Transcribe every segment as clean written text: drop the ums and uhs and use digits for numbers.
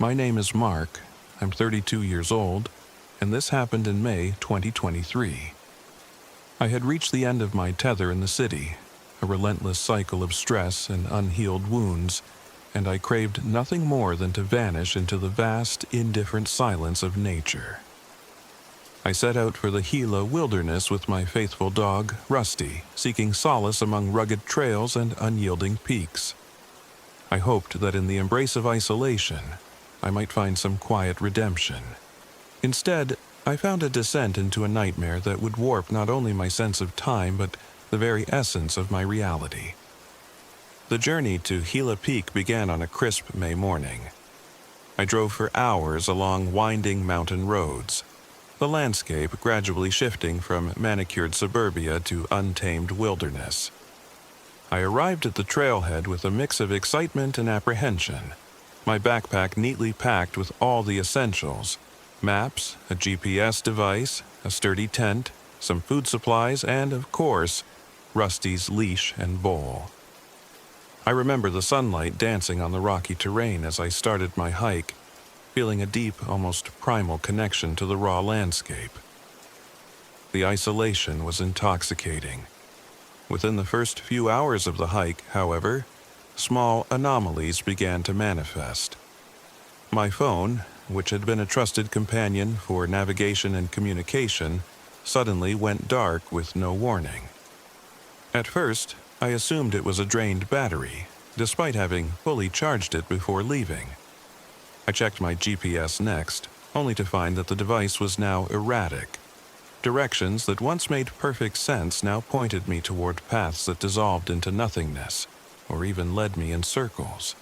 My name is Mark. I'm 32 years old, and this happened in May 2023. I had reached the end of my tether in the city, a relentless cycle of stress and unhealed wounds, and I craved nothing more than to vanish into the vast, indifferent silence of nature. I set out for the Gila wilderness with my faithful dog, Rusty, seeking solace among rugged trails and unyielding peaks. I hoped that in the embrace of isolation, I might find some quiet redemption. Instead, I found a descent into a nightmare that would warp not only my sense of time, but the very essence of my reality. The journey to Gila Peak began on a crisp May morning. I drove for hours along winding mountain roads, the landscape gradually shifting from manicured suburbia to untamed wilderness. I arrived at the trailhead with a mix of excitement and apprehension, my backpack neatly packed with all the essentials: maps, a GPS device, a sturdy tent, some food supplies, and, of course, Rusty's leash and bowl. I remember the sunlight dancing on the rocky terrain as I started my hike, feeling a deep, almost primal connection to the raw landscape. The isolation was intoxicating. Within the first few hours of the hike, however, small anomalies began to manifest. My phone, which had been a trusted companion for navigation and communication, suddenly went dark with no warning. At first, I assumed it was a drained battery, despite having fully charged it before leaving. I checked my GPS next, only to find that the device was now erratic. Directions that once made perfect sense now pointed me toward paths that dissolved into nothingness, or even led me in circles.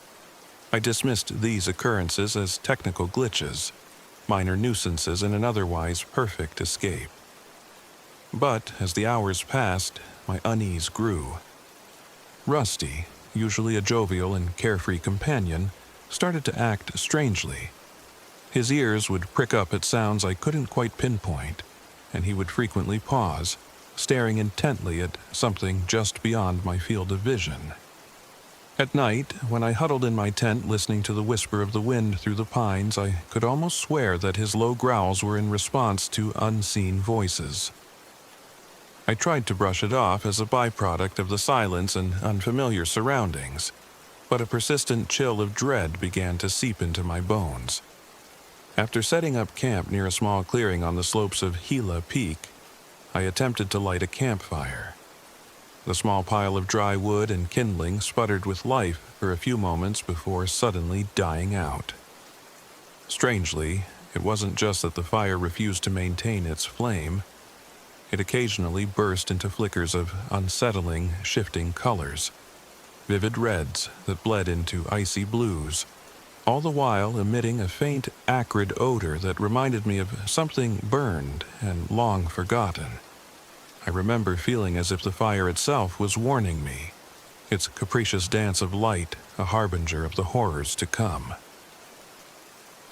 I dismissed these occurrences as technical glitches, minor nuisances in an otherwise perfect escape. But as the hours passed, my unease grew. Rusty, usually a jovial and carefree companion, started to act strangely. His ears would prick up at sounds I couldn't quite pinpoint, and he would frequently pause, staring intently at something just beyond my field of vision. At night, when I huddled in my tent listening to the whisper of the wind through the pines, I could almost swear that his low growls were in response to unseen voices. I tried to brush it off as a byproduct of the silence and unfamiliar surroundings, but a persistent chill of dread began to seep into my bones. After setting up camp near a small clearing on the slopes of Gila Peak, I attempted to light a campfire. The small pile of dry wood and kindling sputtered with life for a few moments before suddenly dying out. Strangely, it wasn't just that the fire refused to maintain its flame. It occasionally burst into flickers of unsettling, shifting colors, vivid reds that bled into icy blues, all the while emitting a faint, acrid odor that reminded me of something burned and long forgotten. I remember feeling as if the fire itself was warning me, its capricious dance of light a harbinger of the horrors to come.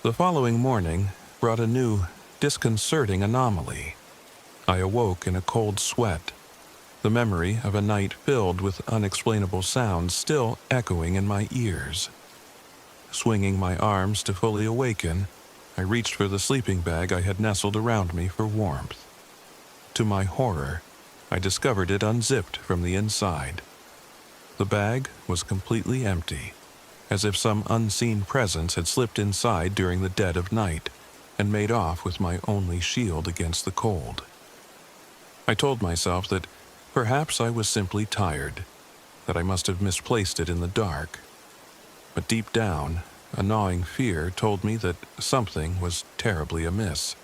The following morning brought a new, disconcerting anomaly. I awoke in a cold sweat, the memory of a night filled with unexplainable sounds still echoing in my ears. Swinging my arms to fully awaken, I reached for the sleeping bag I had nestled around me for warmth. To my horror, I discovered it unzipped from the inside. The bag was completely empty, as if some unseen presence had slipped inside during the dead of night and made off with my only shield against the cold. I told myself that perhaps I was simply tired, that I must have misplaced it in the dark. But deep down, a gnawing fear told me that something was terribly amiss.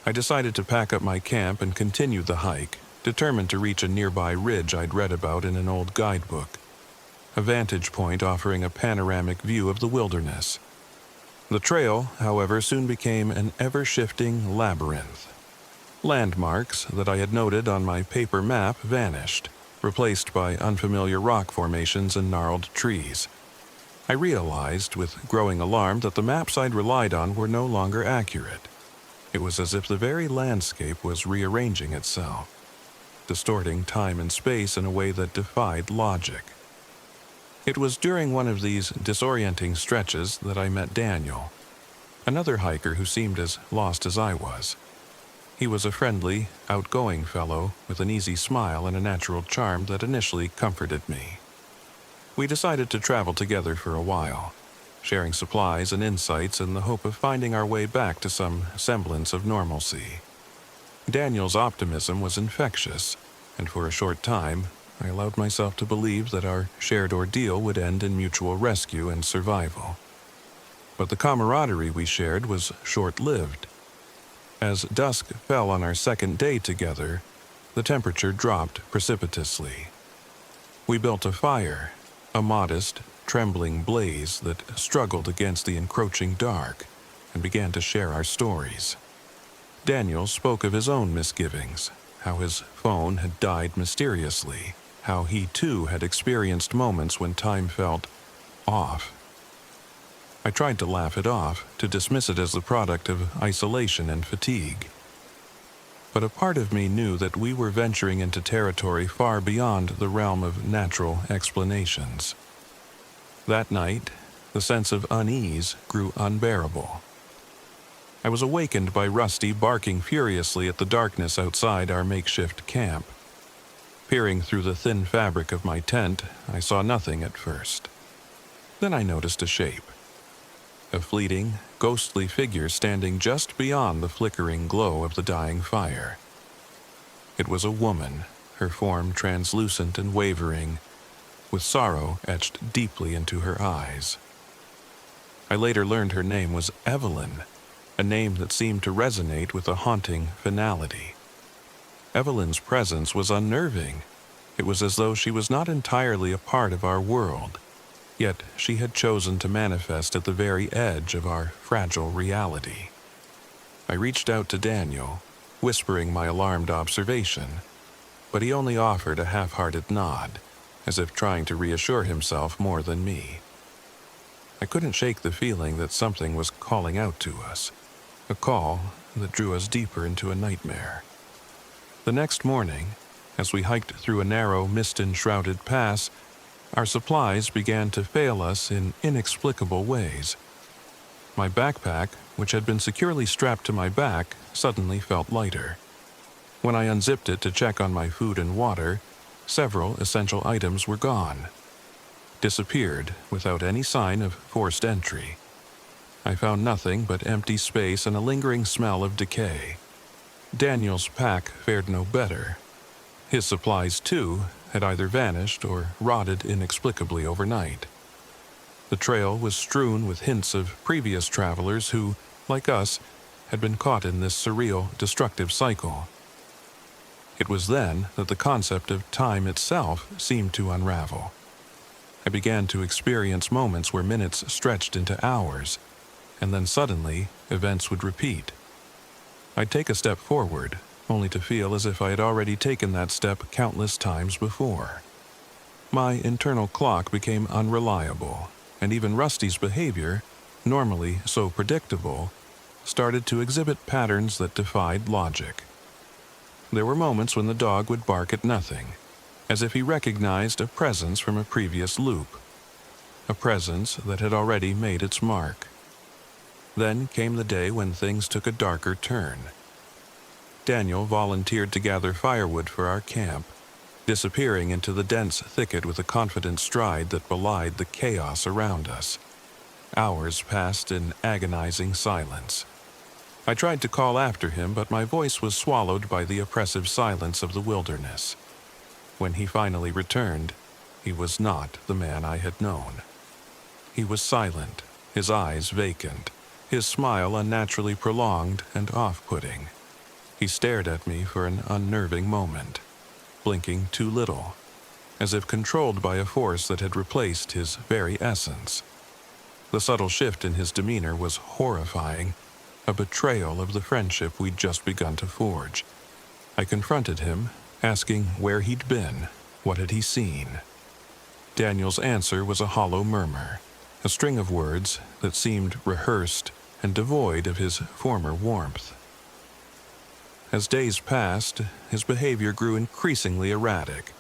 I decided to pack up my camp and continue the hike, determined to reach a nearby ridge I'd read about in an old guidebook, a vantage point offering a panoramic view of the wilderness. The trail, however, soon became an ever-shifting labyrinth. Landmarks that I had noted on my paper map vanished, replaced by unfamiliar rock formations and gnarled trees. I realized with growing alarm that the maps I'd relied on were no longer accurate. It was as if the very landscape was rearranging itself, distorting time and space in a way that defied logic. It was during one of these disorienting stretches that I met Daniel, another hiker who seemed as lost as I was. He was a friendly, outgoing fellow with an easy smile and a natural charm that initially comforted me. We decided to travel together for a while, sharing supplies and insights in the hope of finding our way back to some semblance of normalcy. Daniel's optimism was infectious, and for a short time, I allowed myself to believe that our shared ordeal would end in mutual rescue and survival. But the camaraderie we shared was short-lived. As dusk fell on our second day together, the temperature dropped precipitously. We built a fire, a modest, trembling blaze that struggled against the encroaching dark, and began to share our stories. Daniel spoke of his own misgivings, how his phone had died mysteriously, how he too had experienced moments when time felt off. I tried to laugh it off, to dismiss it as the product of isolation and fatigue. But a part of me knew that we were venturing into territory far beyond the realm of natural explanations. That night, the sense of unease grew unbearable. I was awakened by Rusty barking furiously at the darkness outside our makeshift camp. Peering through the thin fabric of my tent, I saw nothing at first. Then I noticed a shape. A fleeting, ghostly figure standing just beyond the flickering glow of the dying fire. It was a woman, her form translucent and wavering, with sorrow etched deeply into her eyes. I later learned her name was Evelyn, a name that seemed to resonate with a haunting finality. Evelyn's presence was unnerving. It was as though she was not entirely a part of our world, yet she had chosen to manifest at the very edge of our fragile reality. I reached out to Daniel, whispering my alarmed observation, but he only offered a half-hearted nod, as if trying to reassure himself more than me. I couldn't shake the feeling that something was calling out to us, a call that drew us deeper into a nightmare. The next morning, as we hiked through a narrow, mist-enshrouded pass, our supplies began to fail us in inexplicable ways. My backpack, which had been securely strapped to my back, suddenly felt lighter. When I unzipped it to check on my food and water, several essential items were gone. Disappeared without any sign of forced entry. I found nothing but empty space and a lingering smell of decay. Daniel's pack fared no better. His supplies, too, had either vanished or rotted inexplicably overnight. The trail was strewn with hints of previous travelers who, like us, had been caught in this surreal, destructive cycle. It was then that the concept of time itself seemed to unravel. I began to experience moments where minutes stretched into hours, and then suddenly, events would repeat. I'd take a step forward, only to feel as if I had already taken that step countless times before. My internal clock became unreliable, and even Rusty's behavior, normally so predictable, started to exhibit patterns that defied logic. There were moments when the dog would bark at nothing, as if he recognized a presence from a previous loop, a presence that had already made its mark. Then came the day when things took a darker turn. Daniel volunteered to gather firewood for our camp, disappearing into the dense thicket with a confident stride that belied the chaos around us. Hours passed in agonizing silence. I tried to call after him, but my voice was swallowed by the oppressive silence of the wilderness. When he finally returned, he was not the man I had known. He was silent, his eyes vacant, his smile unnaturally prolonged and off-putting. He stared at me for an unnerving moment, blinking too little, as if controlled by a force that had replaced his very essence. The subtle shift in his demeanor was horrifying, a betrayal of the friendship we'd just begun to forge. I confronted him, asking where he'd been, what had he seen. Daniel's answer was a hollow murmur, a string of words that seemed rehearsed and devoid of his former warmth. As days passed, his behavior grew increasingly erratic.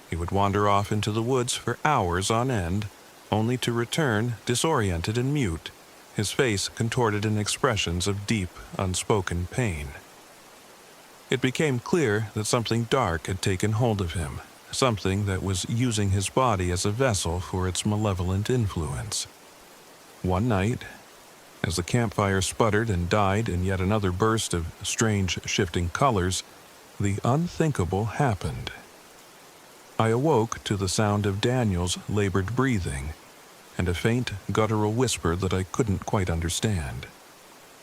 He would wander off into the woods for hours on end, only to return disoriented and mute, his face contorted in expressions of deep, unspoken pain. It became clear that something dark had taken hold of him, something that was using his body as a vessel for its malevolent influence. One night, as the campfire sputtered and died in yet another burst of strange shifting colors, the unthinkable happened. I awoke to the sound of Daniel's labored breathing and a faint guttural whisper that I couldn't quite understand.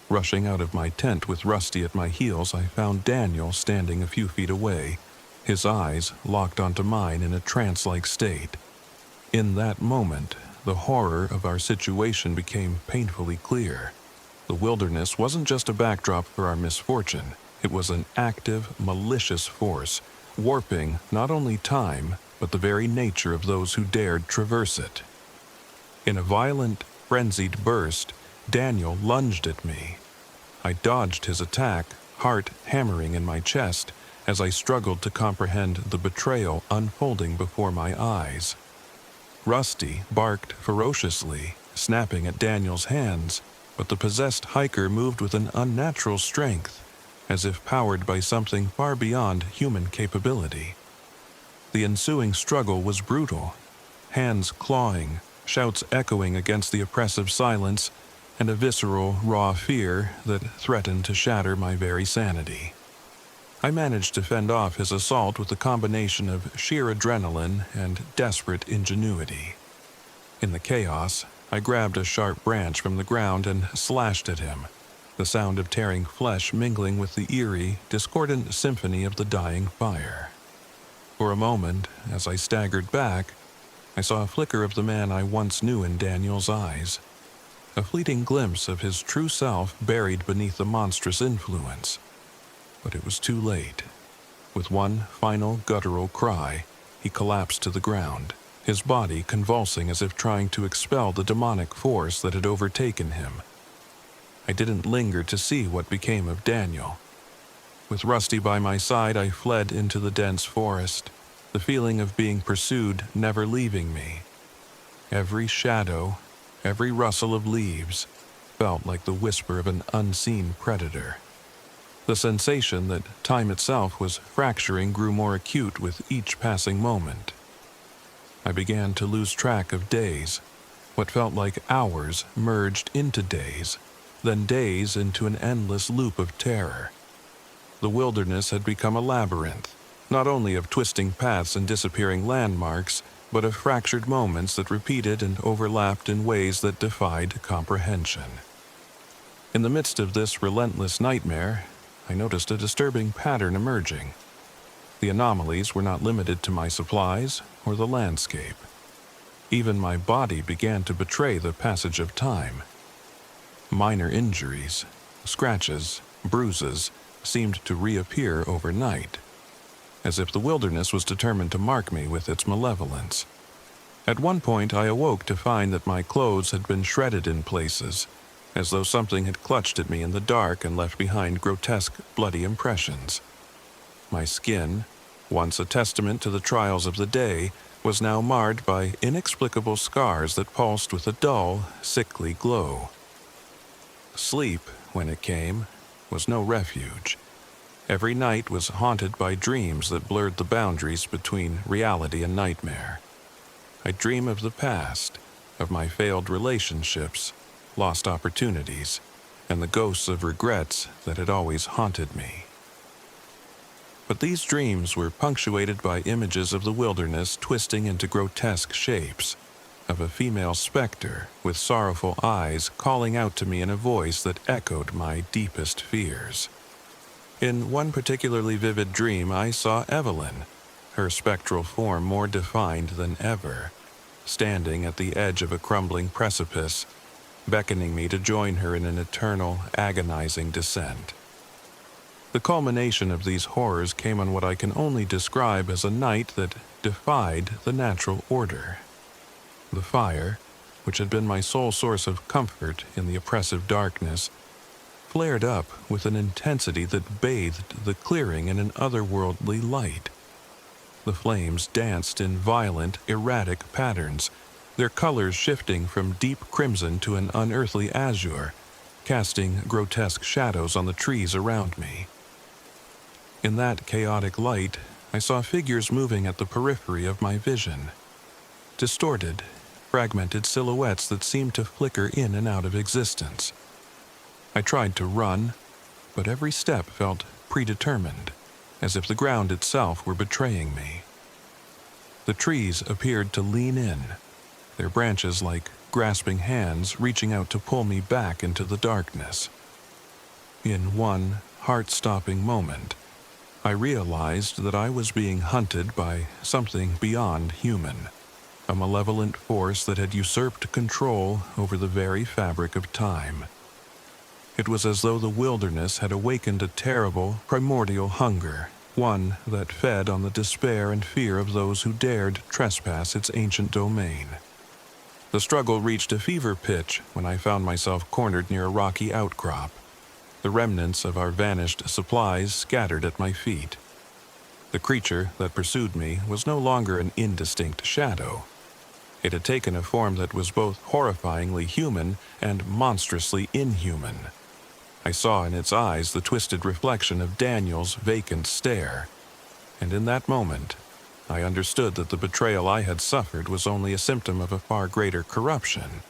Rushing out of my tent with Rusty at my heels, I found Daniel standing a few feet away, his eyes locked onto mine in a trance-like state. In that moment, the horror of our situation became painfully clear. The wilderness wasn't just a backdrop for our misfortune. It was an active, malicious force, warping not only time, but the very nature of those who dared traverse it. In a violent, frenzied burst, Daniel lunged at me. I dodged his attack, heart hammering in my chest, as I struggled to comprehend the betrayal unfolding before my eyes. Rusty barked ferociously, snapping at Daniel's hands, but the possessed hiker moved with an unnatural strength, as if powered by something far beyond human capability. The ensuing struggle was brutal, hands clawing, shouts echoing against the oppressive silence, and a visceral, raw fear that threatened to shatter my very sanity. I managed to fend off his assault with a combination of sheer adrenaline and desperate ingenuity. In the chaos, I grabbed a sharp branch from the ground and slashed at him, the sound of tearing flesh mingling with the eerie, discordant symphony of the dying fire. For a moment, as I staggered back, I saw a flicker of the man I once knew in Daniel's eyes, a fleeting glimpse of his true self buried beneath the monstrous influence. But it was too late. With one final guttural cry, he collapsed to the ground, his body convulsing as if trying to expel the demonic force that had overtaken him. I didn't linger to see what became of Daniel. With Rusty by my side, I fled into the dense forest, the feeling of being pursued never leaving me. Every shadow, every rustle of leaves, felt like the whisper of an unseen predator. The sensation that time itself was fracturing grew more acute with each passing moment. I began to lose track of days. What felt like hours merged into days, then days into an endless loop of terror. The wilderness had become a labyrinth, not only of twisting paths and disappearing landmarks, but of fractured moments that repeated and overlapped in ways that defied comprehension. In the midst of this relentless nightmare, I noticed a disturbing pattern emerging. The anomalies were not limited to my supplies or the landscape. Even my body began to betray the passage of time. Minor injuries, scratches, bruises, seemed to reappear overnight, as if the wilderness was determined to mark me with its malevolence. At one point, I awoke to find that my clothes had been shredded in places, as though something had clutched at me in the dark and left behind grotesque, bloody impressions. My skin, once a testament to the trials of the day, was now marred by inexplicable scars that pulsed with a dull, sickly glow. Sleep, when it came, was no refuge. Every night was haunted by dreams that blurred the boundaries between reality and nightmare. I dream of the past, of my failed relationships, lost opportunities, and the ghosts of regrets that had always haunted me. But these dreams were punctuated by images of the wilderness twisting into grotesque shapes, of a female specter with sorrowful eyes calling out to me in a voice that echoed my deepest fears. In one particularly vivid dream, I saw Evelyn, her spectral form more defined than ever, standing at the edge of a crumbling precipice, beckoning me to join her in an eternal, agonizing descent. The culmination of these horrors came on what I can only describe as a night that defied the natural order. The fire, which had been my sole source of comfort in the oppressive darkness, flared up with an intensity that bathed the clearing in an otherworldly light. The flames danced in violent, erratic patterns, their colors shifting from deep crimson to an unearthly azure, casting grotesque shadows on the trees around me. In that chaotic light, I saw figures moving at the periphery of my vision. Distorted, fragmented silhouettes that seemed to flicker in and out of existence. I tried to run, but every step felt predetermined, as if the ground itself were betraying me. The trees appeared to lean in, their branches like grasping hands reaching out to pull me back into the darkness. In one heart-stopping moment, I realized that I was being hunted by something beyond human, a malevolent force that had usurped control over the very fabric of time. It was as though the wilderness had awakened a terrible, primordial hunger, one that fed on the despair and fear of those who dared trespass its ancient domain. The struggle reached a fever pitch when I found myself cornered near a rocky outcrop, the remnants of our vanished supplies scattered at my feet. The creature that pursued me was no longer an indistinct shadow. It had taken a form that was both horrifyingly human and monstrously inhuman. I saw in its eyes the twisted reflection of Daniel's vacant stare, and in that moment, I understood that the betrayal I had suffered was only a symptom of a far greater corruption.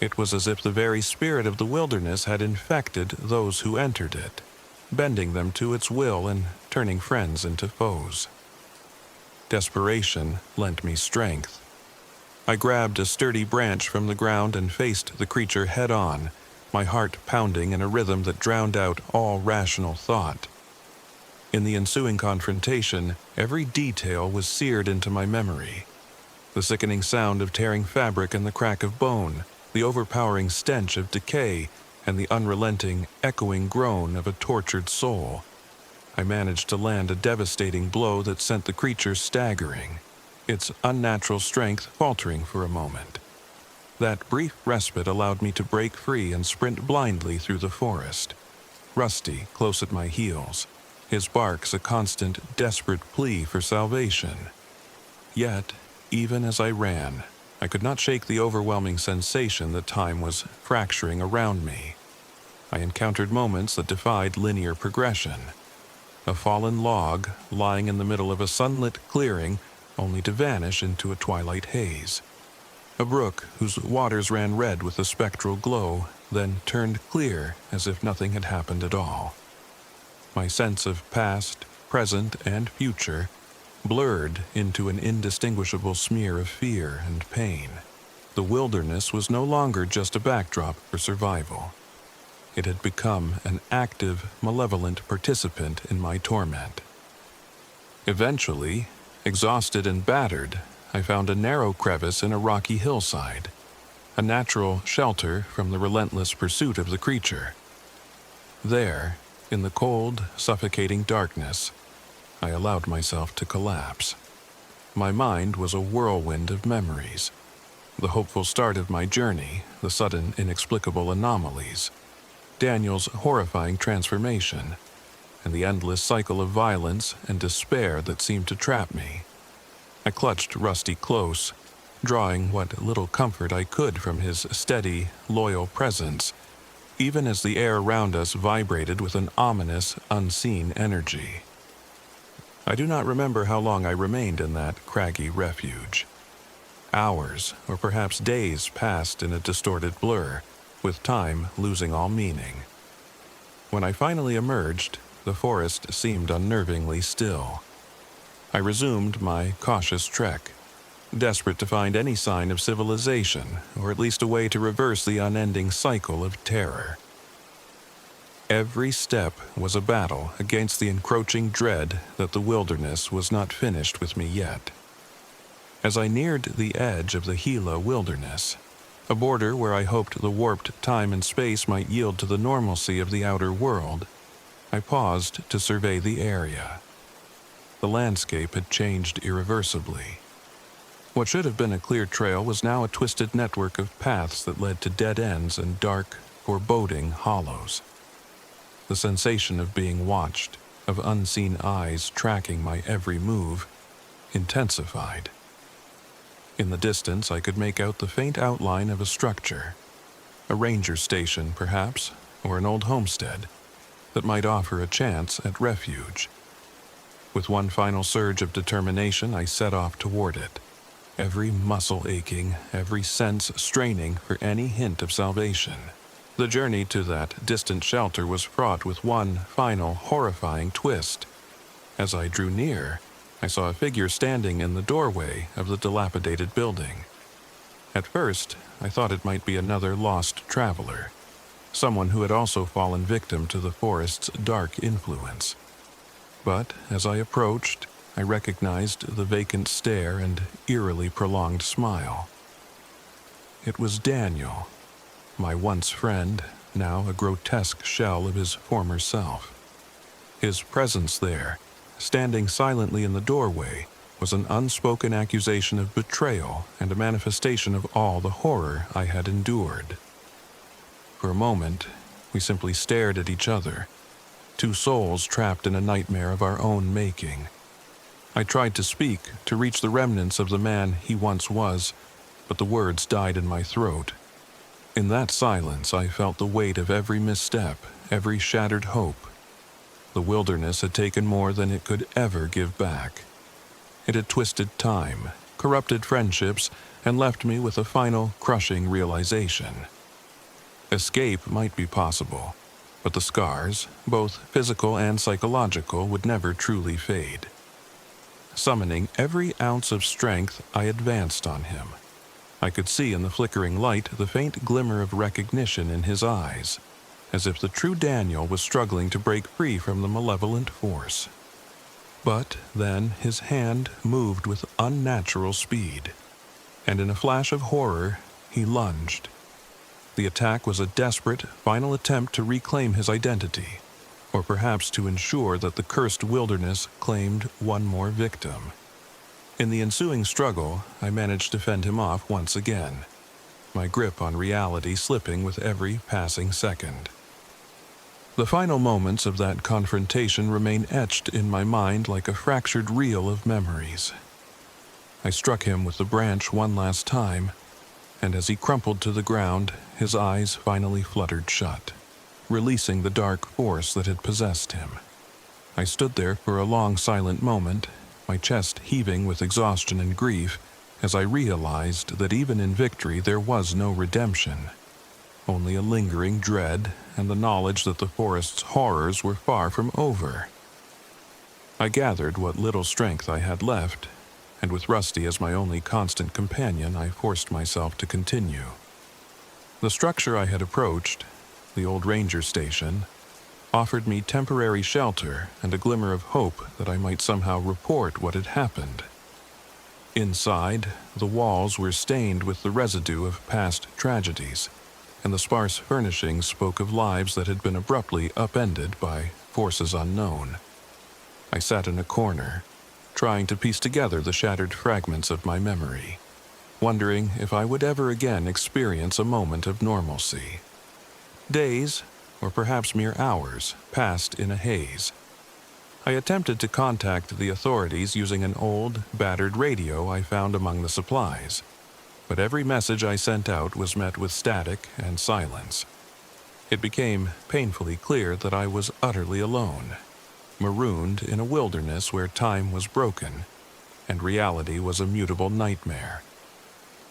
It was as if the very spirit of the wilderness had infected those who entered it, bending them to its will and turning friends into foes. Desperation lent me strength. I grabbed a sturdy branch from the ground and faced the creature head-on, my heart pounding in a rhythm that drowned out all rational thought. In the ensuing confrontation, every detail was seared into my memory. The sickening sound of tearing fabric and the crack of bone, the overpowering stench of decay, and the unrelenting, echoing groan of a tortured soul. I managed to land a devastating blow that sent the creature staggering, its unnatural strength faltering for a moment. That brief respite allowed me to break free and sprint blindly through the forest. Rusty close at my heels, his barks a constant, desperate plea for salvation. Yet, even as I ran, I could not shake the overwhelming sensation that time was fracturing around me. I encountered moments that defied linear progression. A fallen log lying in the middle of a sunlit clearing, only to vanish into a twilight haze. A brook whose waters ran red with a spectral glow, then turned clear as if nothing had happened at all. My sense of past, present, and future blurred into an indistinguishable smear of fear and pain. The wilderness was no longer just a backdrop for survival. It had become an active, malevolent participant in my torment. Eventually, exhausted and battered, I found a narrow crevice in a rocky hillside, a natural shelter from the relentless pursuit of the creature. There, in the cold, suffocating darkness, I allowed myself to collapse. My mind was a whirlwind of memories. The hopeful start of my journey, the sudden, inexplicable anomalies, Daniel's horrifying transformation, and the endless cycle of violence and despair that seemed to trap me. I clutched Rusty close, drawing what little comfort I could from his steady, loyal presence, even as the air around us vibrated with an ominous, unseen energy. I do not remember how long I remained in that craggy refuge. Hours, or perhaps days, passed in a distorted blur, with time losing all meaning. When I finally emerged, the forest seemed unnervingly still. I resumed my cautious trek, desperate to find any sign of civilization, or at least a way to reverse the unending cycle of terror. Every step was a battle against the encroaching dread that the wilderness was not finished with me yet. As I neared the edge of the Gila wilderness, a border where I hoped the warped time and space might yield to the normalcy of the outer world, I paused to survey the area. The landscape had changed irreversibly. What should have been a clear trail was now a twisted network of paths that led to dead ends and dark, foreboding hollows. The sensation of being watched, of unseen eyes tracking my every move, intensified. In the distance, I could make out the faint outline of a structure, a ranger station, perhaps, or an old homestead that might offer a chance at refuge. With one final surge of determination, I set off toward it, every muscle aching, every sense straining for any hint of salvation. The journey to that distant shelter was fraught with one final, horrifying twist. As I drew near, I saw a figure standing in the doorway of the dilapidated building. At first, I thought it might be another lost traveler, someone who had also fallen victim to the forest's dark influence. But as I approached, I recognized the vacant stare and eerily prolonged smile. It was Daniel, my once friend, now a grotesque shell of his former self. His presence there, standing silently in the doorway, was an unspoken accusation of betrayal and a manifestation of all the horror I had endured. For a moment, we simply stared at each other, two souls trapped in a nightmare of our own making. I tried to speak, to reach the remnants of the man he once was, but the words died in my throat. In that silence, I felt the weight of every misstep, every shattered hope. The wilderness had taken more than it could ever give back. It had twisted time, corrupted friendships, and left me with a final, crushing realization. Escape might be possible, but the scars, both physical and psychological, would never truly fade. Summoning every ounce of strength, I advanced on him. I could see in the flickering light the faint glimmer of recognition in his eyes, as if the true Daniel was struggling to break free from the malevolent force. But then his hand moved with unnatural speed, and in a flash of horror, he lunged. The attack was a desperate, final attempt to reclaim his identity, or perhaps to ensure that the cursed wilderness claimed one more victim. In the ensuing struggle, I managed to fend him off once again, my grip on reality slipping with every passing second. The final moments of that confrontation remain etched in my mind like a fractured reel of memories. I struck him with the branch one last time, and as he crumpled to the ground, his eyes finally fluttered shut, releasing the dark force that had possessed him. I stood there for a long silent moment, my chest heaving with exhaustion and grief, as I realized that even in victory there was no redemption, only a lingering dread and the knowledge that the forest's horrors were far from over. I gathered what little strength I had left, and with Rusty as my only constant companion, I forced myself to continue. The structure I had approached, the old ranger station, offered me temporary shelter and a glimmer of hope that I might somehow report what had happened. Inside, the walls were stained with the residue of past tragedies, and the sparse furnishings spoke of lives that had been abruptly upended by forces unknown. I sat in a corner, trying to piece together the shattered fragments of my memory, wondering if I would ever again experience a moment of normalcy. Days, or perhaps mere hours, passed in a haze. I attempted to contact the authorities using an old, battered radio I found among the supplies, but every message I sent out was met with static and silence. It became painfully clear that I was utterly alone, marooned in a wilderness where time was broken, and reality was a mutable nightmare.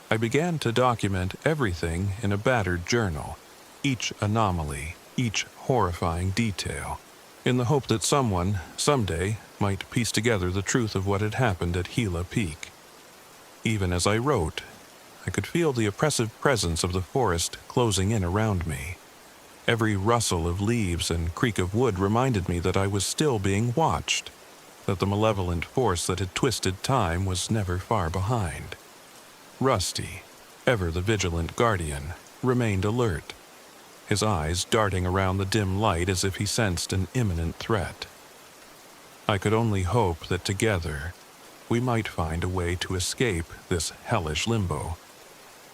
I began to document everything in a battered journal, each anomaly, each horrifying detail, in the hope that someone, someday, might piece together the truth of what had happened at Gila Peak. Even as I wrote, I could feel the oppressive presence of the forest closing in around me. Every rustle of leaves and creak of wood reminded me that I was still being watched, that the malevolent force that had twisted time was never far behind. Rusty, ever the vigilant guardian, remained alert, his eyes darting around the dim light as if he sensed an imminent threat. I could only hope that together we might find a way to escape this hellish limbo.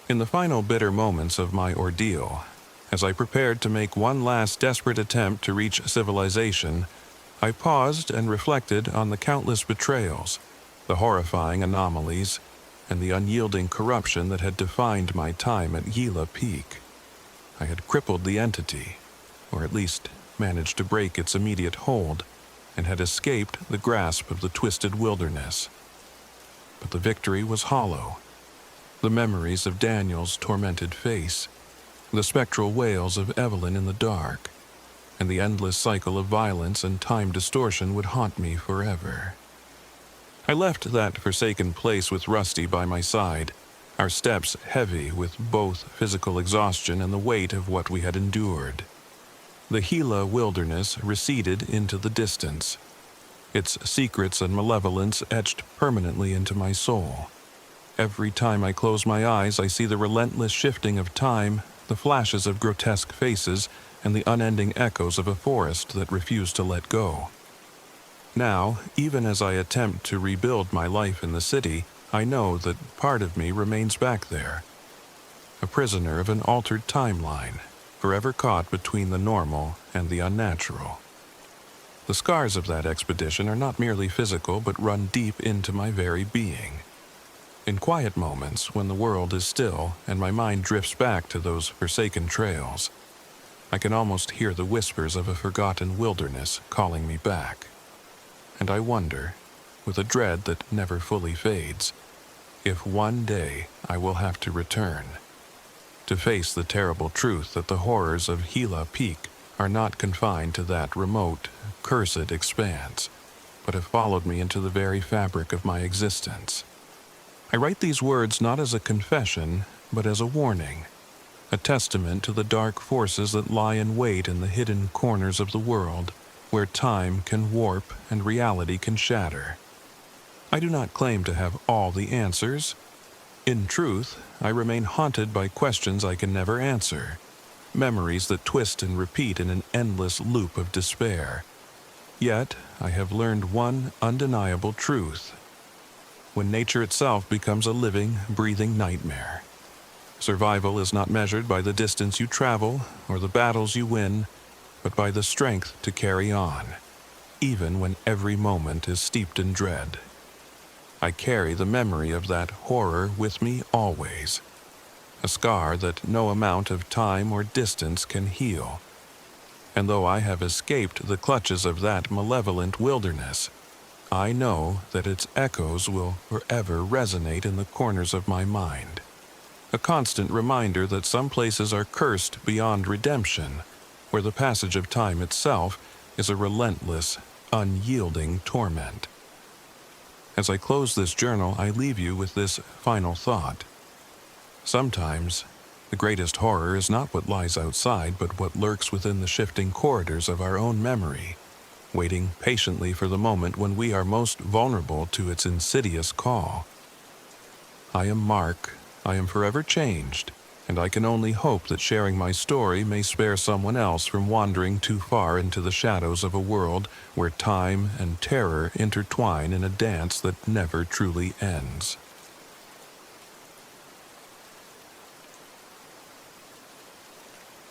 In the final bitter moments of my ordeal, as I prepared to make one last desperate attempt to reach civilization, I paused and reflected on the countless betrayals, the horrifying anomalies, and the unyielding corruption that had defined my time at Gila Peak. I had crippled the entity, or at least managed to break its immediate hold, and had escaped the grasp of the twisted wilderness. But the victory was hollow. The memories of Daniel's tormented face, the spectral wails of Evelyn in the dark, and the endless cycle of violence and time distortion would haunt me forever. I left that forsaken place with Rusty by my side, our steps heavy with both physical exhaustion and the weight of what we had endured. The Gila wilderness receded into the distance, its secrets and malevolence etched permanently into my soul. Every time I close my eyes, I see the relentless shifting of time, the flashes of grotesque faces, and the unending echoes of a forest that refused to let go. Now, even as I attempt to rebuild my life in the city, I know that part of me remains back there, a prisoner of an altered timeline, forever caught between the normal and the unnatural. The scars of that expedition are not merely physical but run deep into my very being. In quiet moments, when the world is still and my mind drifts back to those forsaken trails, I can almost hear the whispers of a forgotten wilderness calling me back. And I wonder, with a dread that never fully fades, if one day I will have to return, to face the terrible truth that the horrors of Gila Peak are not confined to that remote, cursed expanse, but have followed me into the very fabric of my existence. I write these words not as a confession, but as a warning, a testament to the dark forces that lie in wait in the hidden corners of the world, where time can warp and reality can shatter. I do not claim to have all the answers. In truth, I remain haunted by questions I can never answer, memories that twist and repeat in an endless loop of despair. Yet, I have learned one undeniable truth. When nature itself becomes a living, breathing nightmare, survival is not measured by the distance you travel or the battles you win, but by the strength to carry on, even when every moment is steeped in dread. I carry the memory of that horror with me always, a scar that no amount of time or distance can heal. And though I have escaped the clutches of that malevolent wilderness, I know that its echoes will forever resonate in the corners of my mind, a constant reminder that some places are cursed beyond redemption, where the passage of time itself is a relentless, unyielding torment. As I close this journal, I leave you with this final thought. Sometimes, the greatest horror is not what lies outside, but what lurks within the shifting corridors of our own memory, waiting patiently for the moment when we are most vulnerable to its insidious call. I am Mark. I am forever changed, and I can only hope that sharing my story may spare someone else from wandering too far into the shadows of a world where time and terror intertwine in a dance that never truly ends.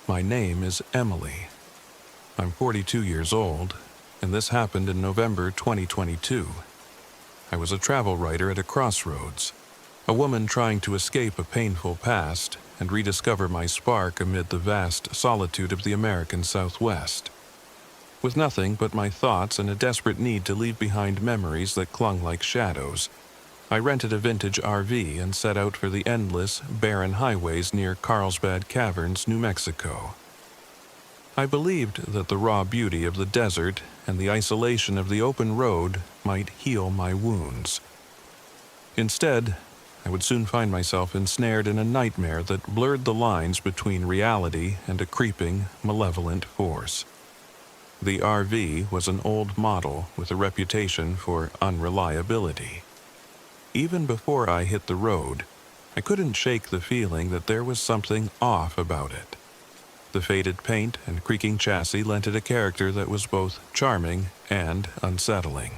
My name is Emily. I'm 42 years old, and this happened in November 2022. I was a travel writer at a crossroads, a woman trying to escape a painful past and rediscover my spark amid the vast solitude of the American Southwest. With nothing but my thoughts and a desperate need to leave behind memories that clung like shadows, I rented a vintage RV and set out for the endless, barren highways near Carlsbad Caverns, New Mexico. I believed that the raw beauty of the desert and the isolation of the open road might heal my wounds. Instead, I would soon find myself ensnared in a nightmare that blurred the lines between reality and a creeping, malevolent force. The RV was an old model with a reputation for unreliability. Even before I hit the road, I couldn't shake the feeling that there was something off about it. The faded paint and creaking chassis lent it a character that was both charming and unsettling.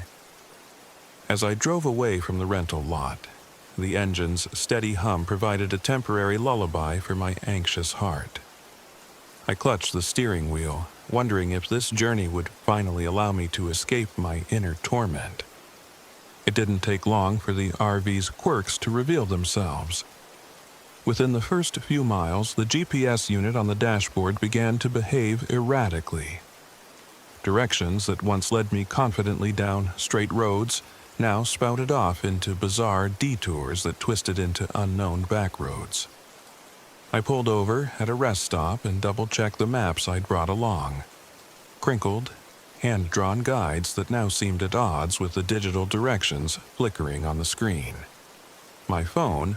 As I drove away from the rental lot, the engine's steady hum provided a temporary lullaby for my anxious heart. I clutched the steering wheel, wondering if this journey would finally allow me to escape my inner torment. It didn't take long for the RV's quirks to reveal themselves. Within the first few miles, the GPS unit on the dashboard began to behave erratically. Directions that once led me confidently down straight roads now spouted off into bizarre detours that twisted into unknown back roads. I pulled over at a rest stop and double-checked the maps I'd brought along. Crinkled, hand-drawn guides that now seemed at odds with the digital directions flickering on the screen. My phone,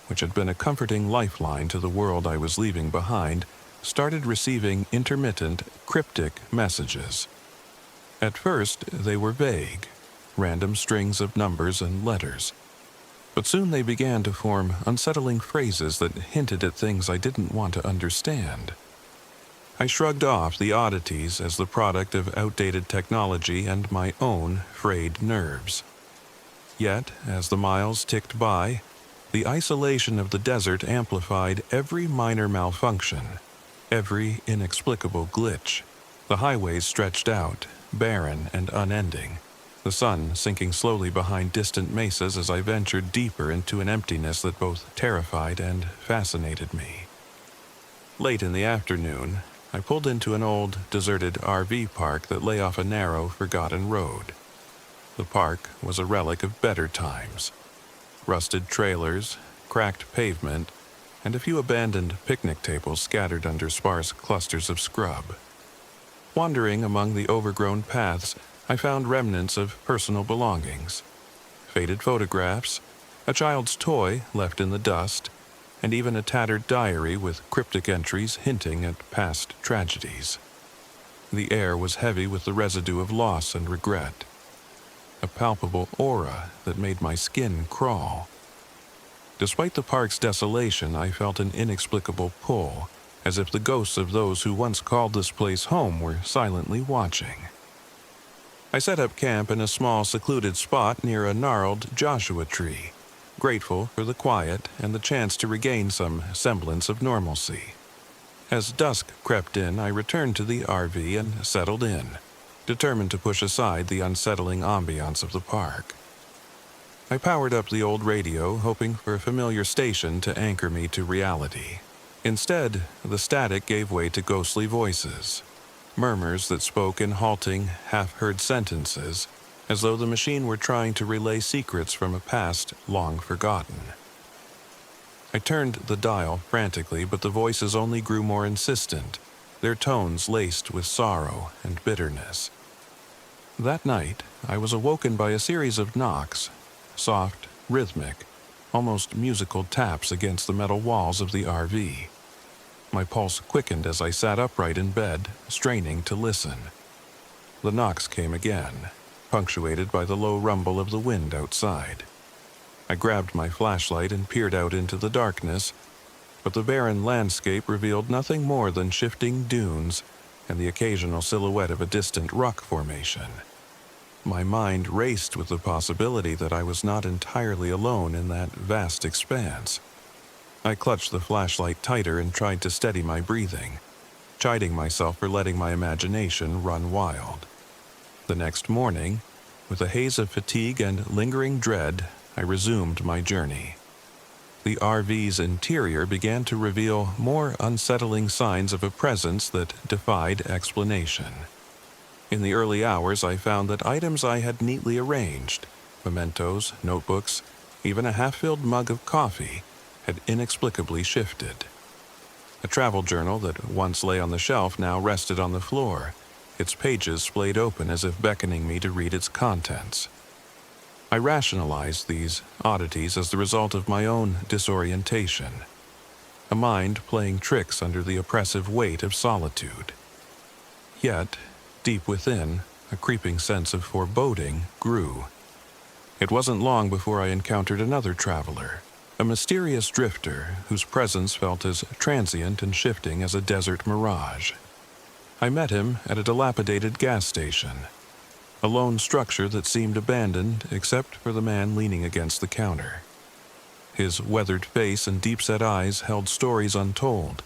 which had been a comforting lifeline to the world I was leaving behind, started receiving intermittent, cryptic messages. At first, they were vague, random strings of numbers and letters. But soon they began to form unsettling phrases that hinted at things I didn't want to understand. I shrugged off the oddities as the product of outdated technology and my own frayed nerves. Yet, as the miles ticked by, the isolation of the desert amplified every minor malfunction, every inexplicable glitch. The highways stretched out, barren and unending, the sun sinking slowly behind distant mesas as I ventured deeper into an emptiness that both terrified and fascinated me. Late in the afternoon, I pulled into an old, deserted RV park that lay off a narrow, forgotten road. The park was a relic of better times. Rusted trailers, cracked pavement, and a few abandoned picnic tables scattered under sparse clusters of scrub. Wandering among the overgrown paths, I found remnants of personal belongings, faded photographs, a child's toy left in the dust, and even a tattered diary with cryptic entries hinting at past tragedies. The air was heavy with the residue of loss and regret, a palpable aura that made my skin crawl. Despite the park's desolation, I felt an inexplicable pull, as if the ghosts of those who once called this place home were silently watching. I set up camp in a small, secluded spot near a gnarled Joshua tree, grateful for the quiet and the chance to regain some semblance of normalcy. As dusk crept in, I returned to the RV and settled in, determined to push aside the unsettling ambiance of the park. I powered up the old radio, hoping for a familiar station to anchor me to reality. Instead, the static gave way to ghostly voices, murmurs that spoke in halting, half-heard sentences, as though the machine were trying to relay secrets from a past long forgotten. I turned the dial frantically, but the voices only grew more insistent, their tones laced with sorrow and bitterness. That night, I was awoken by a series of knocks, soft, rhythmic, almost musical taps against the metal walls of the RV. My pulse quickened as I sat upright in bed, straining to listen. The knocks came again, punctuated by the low rumble of the wind outside. I grabbed my flashlight and peered out into the darkness, but the barren landscape revealed nothing more than shifting dunes and the occasional silhouette of a distant rock formation. My mind raced with the possibility that I was not entirely alone in that vast expanse. I clutched the flashlight tighter and tried to steady my breathing, chiding myself for letting my imagination run wild. The next morning, with a haze of fatigue and lingering dread, I resumed my journey. The RV's interior began to reveal more unsettling signs of a presence that defied explanation. In the early hours, I found that items I had neatly arranged, mementos, notebooks, even a half-filled mug of coffee, had inexplicably shifted. A travel journal that once lay on the shelf now rested on the floor, its pages splayed open as if beckoning me to read its contents. I rationalized these oddities as the result of my own disorientation, a mind playing tricks under the oppressive weight of solitude. Yet, deep within, a creeping sense of foreboding grew. It wasn't long before I encountered another traveler, a mysterious drifter whose presence felt as transient and shifting as a desert mirage. I met him at a dilapidated gas station, a lone structure that seemed abandoned except for the man leaning against the counter. His weathered face and deep-set eyes held stories untold,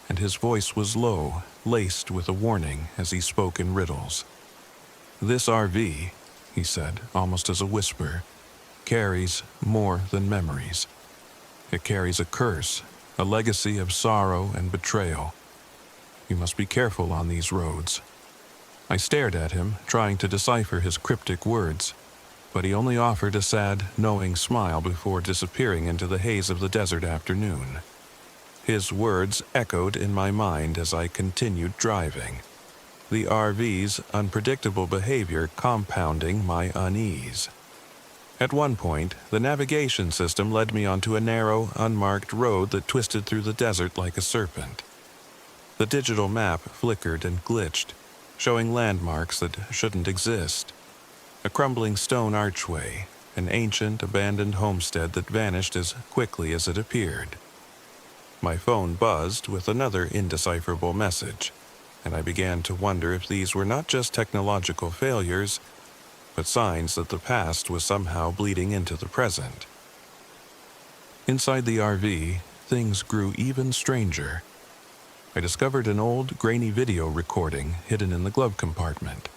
and his voice was low, laced with a warning as he spoke in riddles. "This RV," he said, almost as a whisper, carries more than memories. It carries a curse, a legacy of sorrow and betrayal. You must be careful on these roads. I stared at him, trying to decipher his cryptic words, but he only offered a sad, knowing smile before disappearing into the haze of the desert afternoon. His words echoed in my mind as I continued driving, the RV's unpredictable behavior compounding my unease. At one point, the navigation system led me onto a narrow, unmarked road that twisted through the desert like a serpent. The digital map flickered and glitched, showing landmarks that shouldn't exist. A crumbling stone archway, an ancient, abandoned homestead that vanished as quickly as it appeared. My phone buzzed with another indecipherable message, and I began to wonder if these were not just technological failures, but signs that the past was somehow bleeding into the present. Inside the RV, things grew even stranger. I discovered an old, grainy video recording hidden in the glove compartment,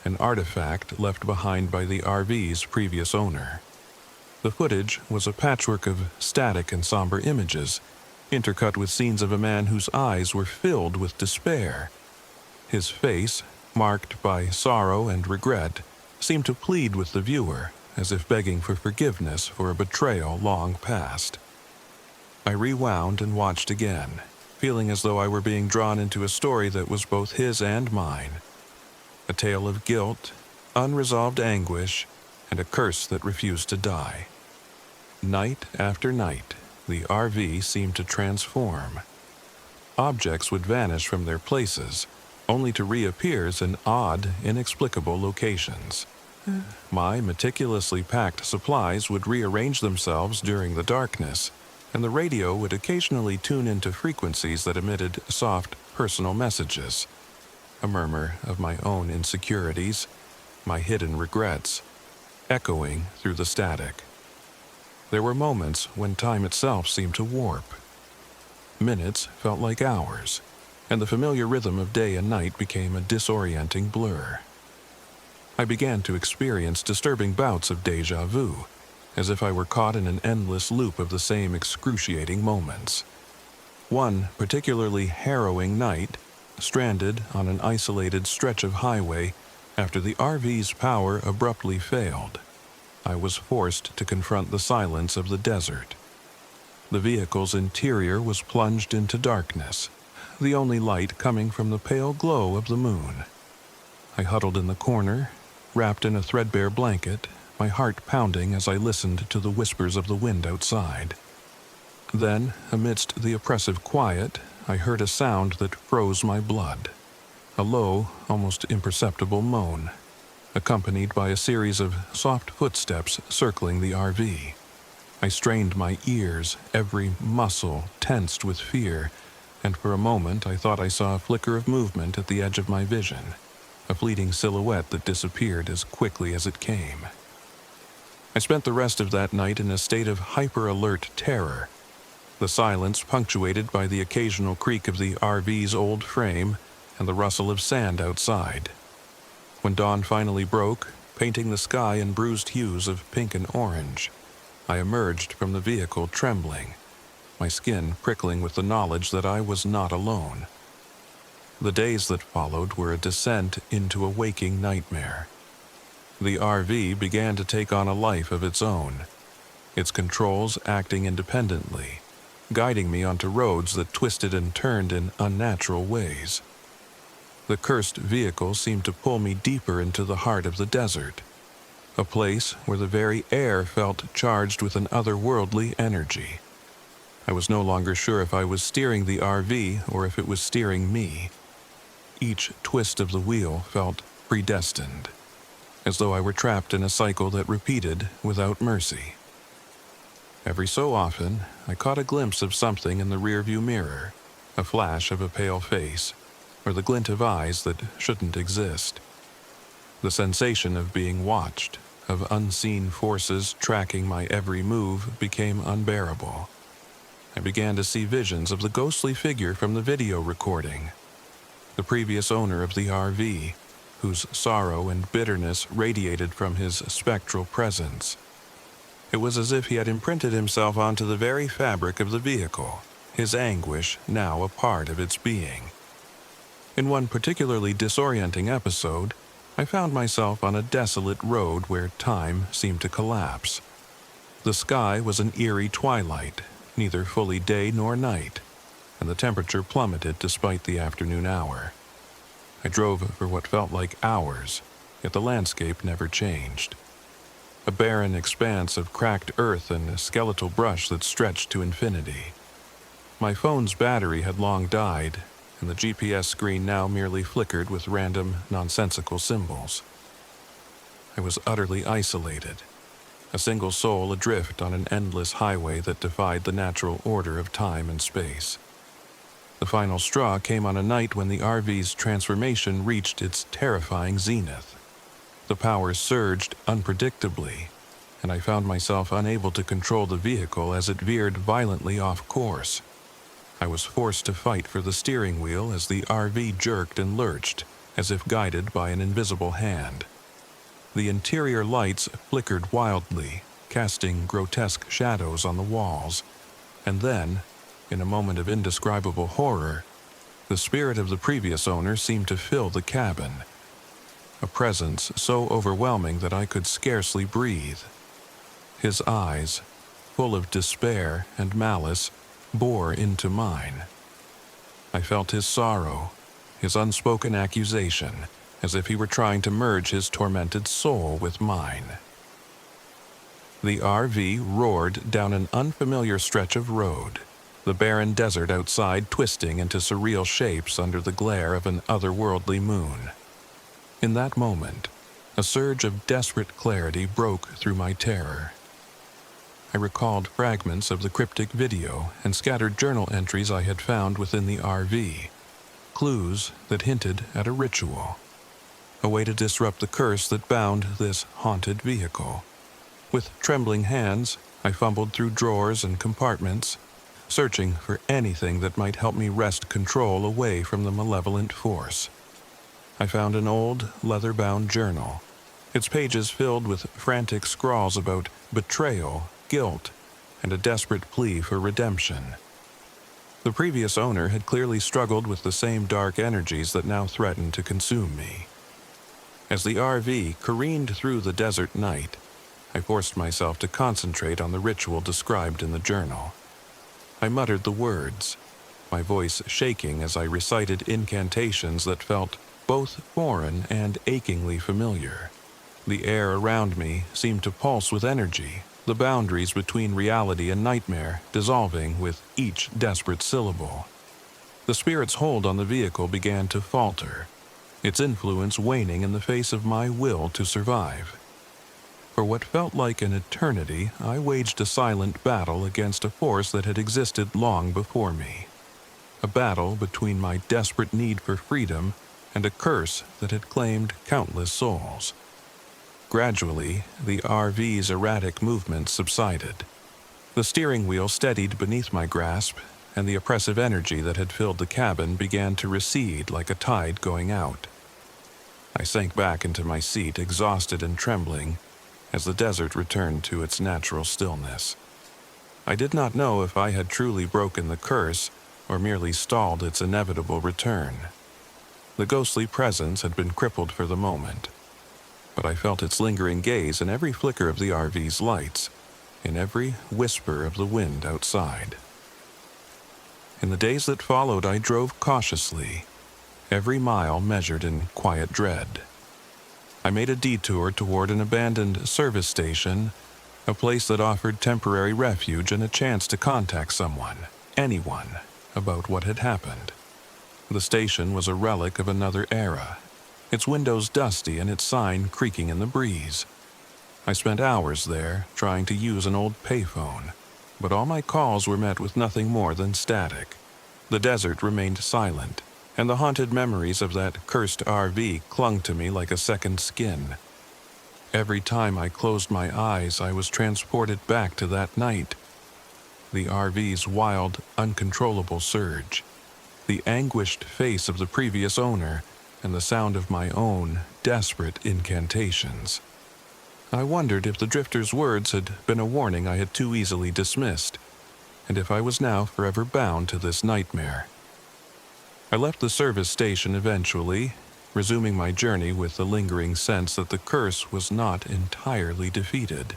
an artifact left behind by the RV's previous owner. The footage was a patchwork of static and somber images, intercut with scenes of a man whose eyes were filled with despair. His face, marked by sorrow and regret, seemed to plead with the viewer, as if begging for forgiveness for a betrayal long past. I rewound and watched again, feeling as though I were being drawn into a story that was both his and mine. A tale of guilt, unresolved anguish, and a curse that refused to die. Night after night, the RV seemed to transform. Objects would vanish from their places, only to reappear in odd, inexplicable locations. My meticulously packed supplies would rearrange themselves during the darkness, and the radio would occasionally tune into frequencies that emitted soft, personal messages. A murmur of my own insecurities, my hidden regrets, echoing through the static. There were moments when time itself seemed to warp. Minutes felt like hours, and the familiar rhythm of day and night became a disorienting blur. I began to experience disturbing bouts of déjà vu, as if I were caught in an endless loop of the same excruciating moments. One particularly harrowing night, stranded on an isolated stretch of highway after the RV's power abruptly failed, I was forced to confront the silence of the desert. The vehicle's interior was plunged into darkness, the only light coming from the pale glow of the moon. I huddled in the corner, wrapped in a threadbare blanket, my heart pounding as I listened to the whispers of the wind outside. Then, amidst the oppressive quiet, I heard a sound that froze my blood. A low, almost imperceptible moan, accompanied by a series of soft footsteps circling the RV. I strained my ears, every muscle tensed with fear, and for a moment I thought I saw a flicker of movement at the edge of my vision, a fleeting silhouette that disappeared as quickly as it came. I spent the rest of that night in a state of hyper-alert terror, the silence punctuated by the occasional creak of the RV's old frame and the rustle of sand outside. When dawn finally broke, painting the sky in bruised hues of pink and orange, I emerged from the vehicle trembling, my skin prickling with the knowledge that I was not alone. The days that followed were a descent into a waking nightmare. The RV began to take on a life of its own, its controls acting independently, guiding me onto roads that twisted and turned in unnatural ways. The cursed vehicle seemed to pull me deeper into the heart of the desert, a place where the very air felt charged with an otherworldly energy. I was no longer sure if I was steering the RV or if it was steering me. Each twist of the wheel felt predestined, as though I were trapped in a cycle that repeated without mercy. Every so often, I caught a glimpse of something in the rearview mirror, a flash of a pale face, or the glint of eyes that shouldn't exist. The sensation of being watched, of unseen forces tracking my every move, became unbearable. I began to see visions of the ghostly figure from the video recording, the previous owner of the RV, whose sorrow and bitterness radiated from his spectral presence. It was as if he had imprinted himself onto the very fabric of the vehicle, his anguish now a part of its being. In one particularly disorienting episode, I found myself on a desolate road where time seemed to collapse. The sky was an eerie twilight, neither fully day nor night, and the temperature plummeted despite the afternoon hour. I drove for what felt like hours, yet the landscape never changed. A barren expanse of cracked earth and a skeletal brush that stretched to infinity. My phone's battery had long died, and the GPS screen now merely flickered with random, nonsensical symbols. I was utterly isolated, a single soul adrift on an endless highway that defied the natural order of time and space. The final straw came on a night when the RV's transformation reached its terrifying zenith. The power surged unpredictably, and I found myself unable to control the vehicle as it veered violently off course. I was forced to fight for the steering wheel as the RV jerked and lurched, as if guided by an invisible hand. The interior lights flickered wildly, casting grotesque shadows on the walls, and then, in a moment of indescribable horror, the spirit of the previous owner seemed to fill the cabin, a presence so overwhelming that I could scarcely breathe. His eyes, full of despair and malice, bore into mine. I felt his sorrow, his unspoken accusation, as if he were trying to merge his tormented soul with mine. The RV roared down an unfamiliar stretch of road, the barren desert outside twisting into surreal shapes under the glare of an otherworldly moon. In that moment, a surge of desperate clarity broke through my terror. I recalled fragments of the cryptic video and scattered journal entries I had found within the RV, clues that hinted at a ritual, a way to disrupt the curse that bound this haunted vehicle. With trembling hands, I fumbled through drawers and compartments, searching for anything that might help me wrest control away from the malevolent force. I found an old, leather-bound journal, its pages filled with frantic scrawls about betrayal, guilt, and a desperate plea for redemption. The previous owner had clearly struggled with the same dark energies that now threatened to consume me. As the RV careened through the desert night, I forced myself to concentrate on the ritual described in the journal. I muttered the words, my voice shaking as I recited incantations that felt both foreign and achingly familiar. The air around me seemed to pulse with energy, the boundaries between reality and nightmare dissolving with each desperate syllable. The spirit's hold on the vehicle began to falter, its influence waning in the face of my will to survive. For what felt like an eternity, I waged a silent battle against a force that had existed long before me. A battle between my desperate need for freedom and a curse that had claimed countless souls. Gradually, the RV's erratic movements subsided. The steering wheel steadied beneath my grasp, and the oppressive energy that had filled the cabin began to recede like a tide going out. I sank back into my seat, exhausted and trembling, as the desert returned to its natural stillness. I did not know if I had truly broken the curse or merely stalled its inevitable return. The ghostly presence had been crippled for the moment, but I felt its lingering gaze in every flicker of the RV's lights, in every whisper of the wind outside. In the days that followed, I drove cautiously, every mile measured in quiet dread. I made a detour toward an abandoned service station, a place that offered temporary refuge and a chance to contact someone, anyone, about what had happened. The station was a relic of another era, its windows dusty and its sign creaking in the breeze. I spent hours there, trying to use an old payphone, but all my calls were met with nothing more than static. The desert remained silent, and the haunted memories of that cursed RV clung to me like a second skin. Every time I closed my eyes, I was transported back to that night. The RV's wild, uncontrollable surge, the anguished face of the previous owner, and the sound of my own desperate incantations. I wondered if the drifter's words had been a warning I had too easily dismissed, and if I was now forever bound to this nightmare. I left the service station eventually, resuming my journey with the lingering sense that the curse was not entirely defeated.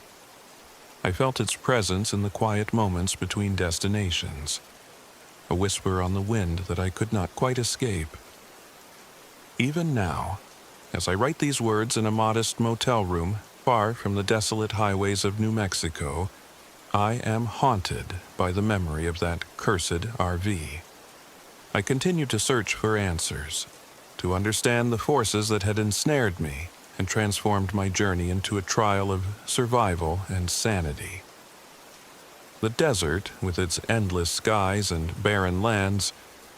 I felt its presence in the quiet moments between destinations, a whisper on the wind that I could not quite escape. Even now, as I write these words in a modest motel room far from the desolate highways of New Mexico, I am haunted by the memory of that cursed RV. I continue to search for answers, to understand the forces that had ensnared me and transformed my journey into a trial of survival and sanity. The desert, with its endless skies and barren lands,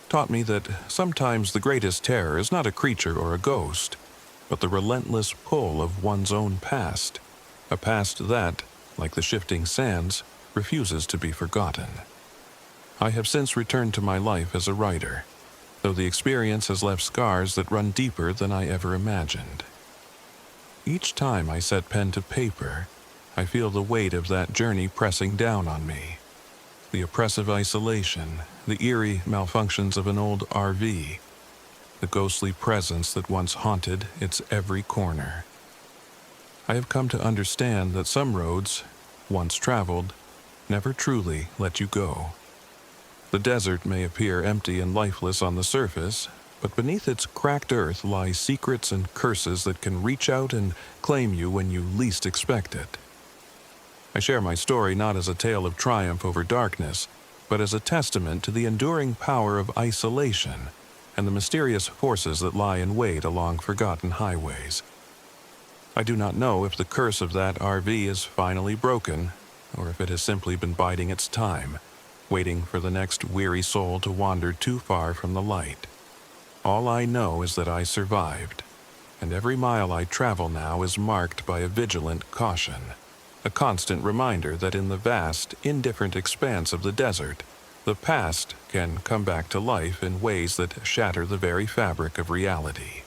taught me that sometimes the greatest terror is not a creature or a ghost, but the relentless pull of one's own past, a past that, like the shifting sands, refuses to be forgotten. I have since returned to my life as a writer, though the experience has left scars that run deeper than I ever imagined. Each time I set pen to paper, I feel the weight of that journey pressing down on me. The oppressive isolation, the eerie malfunctions of an old RV, the ghostly presence that once haunted its every corner. I have come to understand that some roads, once traveled, never truly let you go. The desert may appear empty and lifeless on the surface, but beneath its cracked earth lie secrets and curses that can reach out and claim you when you least expect it. I share my story not as a tale of triumph over darkness, but as a testament to the enduring power of isolation and the mysterious forces that lie in wait along forgotten highways. I do not know if the curse of that RV is finally broken, or if it has simply been biding its time, waiting for the next weary soul to wander too far from the light. All I know is that I survived, and every mile I travel now is marked by a vigilant caution, a constant reminder that in the vast, indifferent expanse of the desert, the past can come back to life in ways that shatter the very fabric of reality.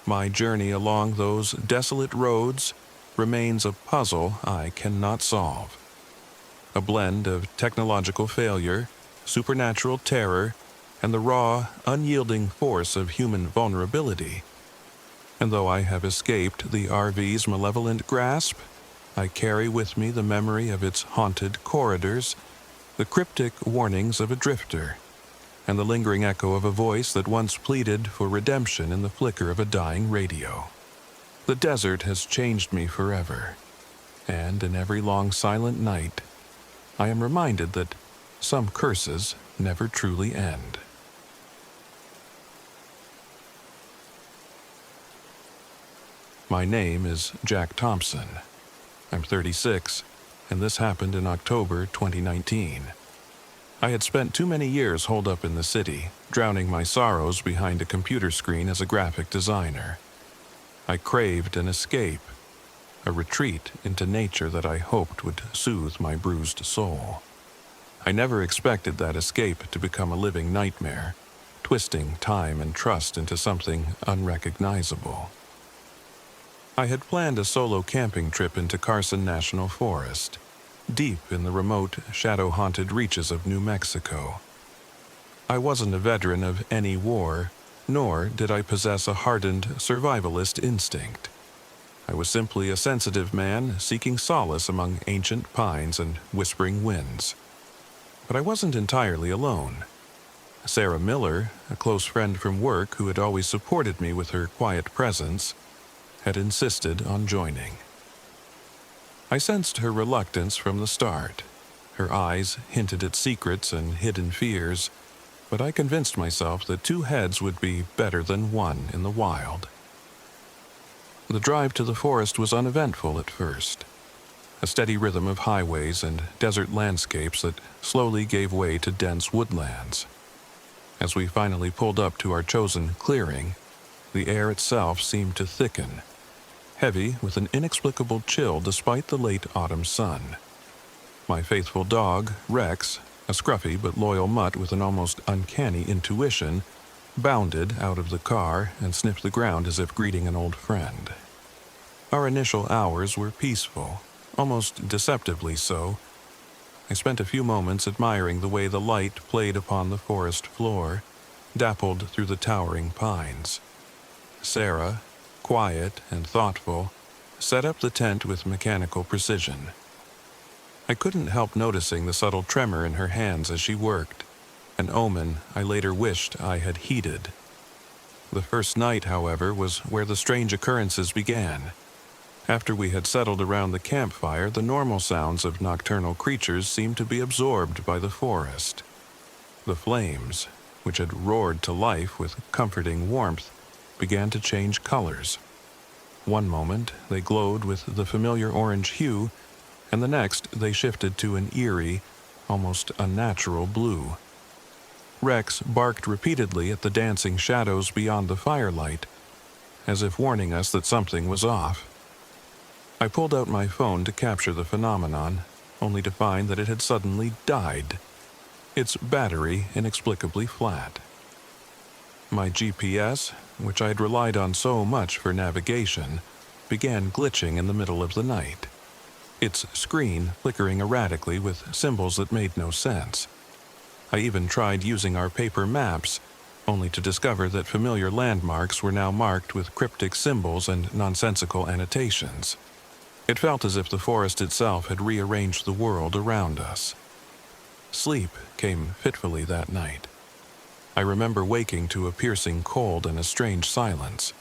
My journey along those desolate roads remains a puzzle I cannot solve. A blend of technological failure, supernatural terror, and the raw, unyielding force of human vulnerability. And though I have escaped the RV's malevolent grasp, I carry with me the memory of its haunted corridors, the cryptic warnings of a drifter, and the lingering echo of a voice that once pleaded for redemption in the flicker of a dying radio. The desert has changed me forever, and in every long silent night, I am reminded that some curses never truly end. My name is Jack Thompson. I'm 36, and this happened in October 2019. I had spent too many years holed up in the city, drowning my sorrows behind a computer screen as a graphic designer. I craved an escape, a retreat into nature that I hoped would soothe my bruised soul. I never expected that escape to become a living nightmare, twisting time and trust into something unrecognizable. I had planned a solo camping trip into Carson National Forest, deep in the remote, shadow-haunted reaches of New Mexico. I wasn't a veteran of any war, nor did I possess a hardened survivalist instinct. I was simply a sensitive man seeking solace among ancient pines and whispering winds. But I wasn't entirely alone. Sarah Miller, a close friend from work who had always supported me with her quiet presence, had insisted on joining. I sensed her reluctance from the start. Her eyes hinted at secrets and hidden fears, but I convinced myself that two heads would be better than one in the wild. The drive to the forest was uneventful at first, a steady rhythm of highways and desert landscapes that slowly gave way to dense woodlands. As we finally pulled up to our chosen clearing, the air itself seemed to thicken, heavy with an inexplicable chill despite the late autumn sun. My faithful dog, Rex, a scruffy but loyal mutt with an almost uncanny intuition, bounded out of the car and sniffed the ground as if greeting an old friend. Our initial hours were peaceful, almost deceptively so. I spent a few moments admiring the way the light played upon the forest floor, dappled through the towering pines. Sarah, quiet and thoughtful, set up the tent with mechanical precision. I couldn't help noticing the subtle tremor in her hands as she worked, an omen I later wished I had heeded. The first night, however, was where the strange occurrences began. After we had settled around the campfire, the normal sounds of nocturnal creatures seemed to be absorbed by the forest. The flames, which had roared to life with comforting warmth, began to change colors. One moment they glowed with the familiar orange hue, and the next they shifted to an eerie, almost unnatural blue. Rex barked repeatedly at the dancing shadows beyond the firelight, as if warning us that something was off. I pulled out my phone to capture the phenomenon, only to find that it had suddenly died, its battery inexplicably flat. My GPS, which I had relied on so much for navigation, began glitching in the middle of the night, its screen flickering erratically with symbols that made no sense. I even tried using our paper maps, only to discover that familiar landmarks were now marked with cryptic symbols and nonsensical annotations. It felt as if the forest itself had rearranged the world around us. Sleep came fitfully that night. I remember waking to a piercing cold and a strange silence.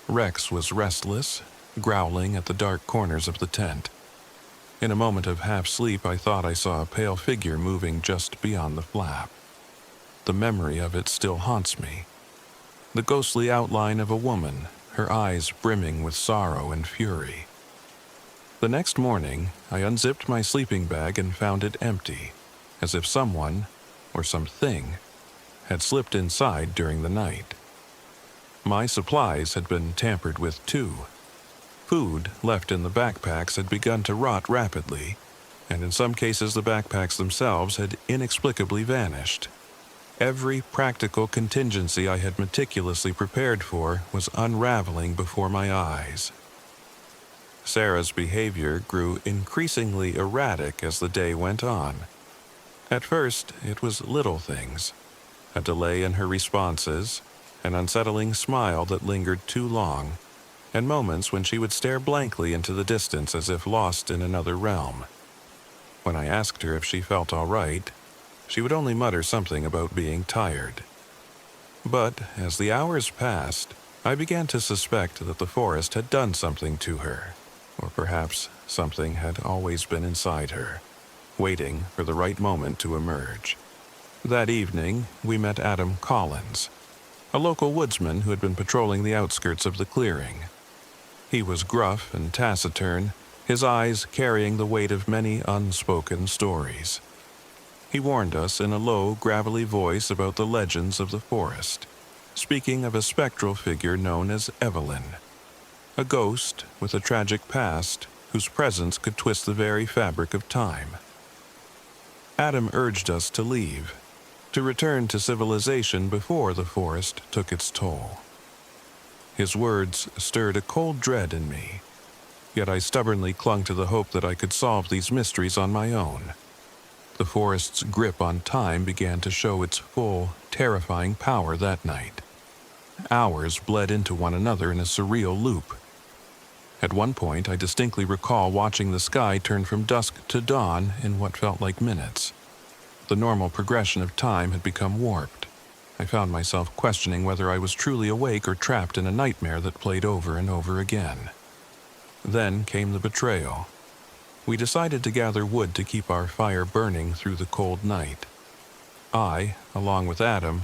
Rex was restless, growling at the dark corners of the tent. In a moment of half-sleep, I thought I saw a pale figure moving just beyond the flap. The memory of it still haunts me. The ghostly outline of a woman, her eyes brimming with sorrow and fury. The next morning, I unzipped my sleeping bag and found it empty, as if someone, or something, had slipped inside during the night. My supplies had been tampered with too. Food left in the backpacks had begun to rot rapidly, and in some cases the backpacks themselves had inexplicably vanished. Every practical contingency I had meticulously prepared for was unraveling before my eyes. Sarah's behavior grew increasingly erratic as the day went on. At first, it was little things, a delay in her responses, an unsettling smile that lingered too long, and moments when she would stare blankly into the distance as if lost in another realm. When I asked her if she felt all right, she would only mutter something about being tired. But as the hours passed, I began to suspect that the forest had done something to her, or perhaps something had always been inside her, waiting for the right moment to emerge. That evening, we met Adam Collins, a local woodsman who had been patrolling the outskirts of the clearing. He was gruff and taciturn, his eyes carrying the weight of many unspoken stories. He warned us in a low, gravelly voice about the legends of the forest, speaking of a spectral figure known as Evelyn, a ghost with a tragic past whose presence could twist the very fabric of time. Adam urged us to leave, to return to civilization before the forest took its toll. His words stirred a cold dread in me, yet I stubbornly clung to the hope that I could solve these mysteries on my own. The forest's grip on time began to show its full, terrifying power that night. Hours bled into one another in a surreal loop. At one point, I distinctly recall watching the sky turn from dusk to dawn in what felt like minutes. The normal progression of time had become warped. I found myself questioning whether I was truly awake or trapped in a nightmare that played over and over again. Then came the betrayal. We decided to gather wood to keep our fire burning through the cold night. I, along with Adam,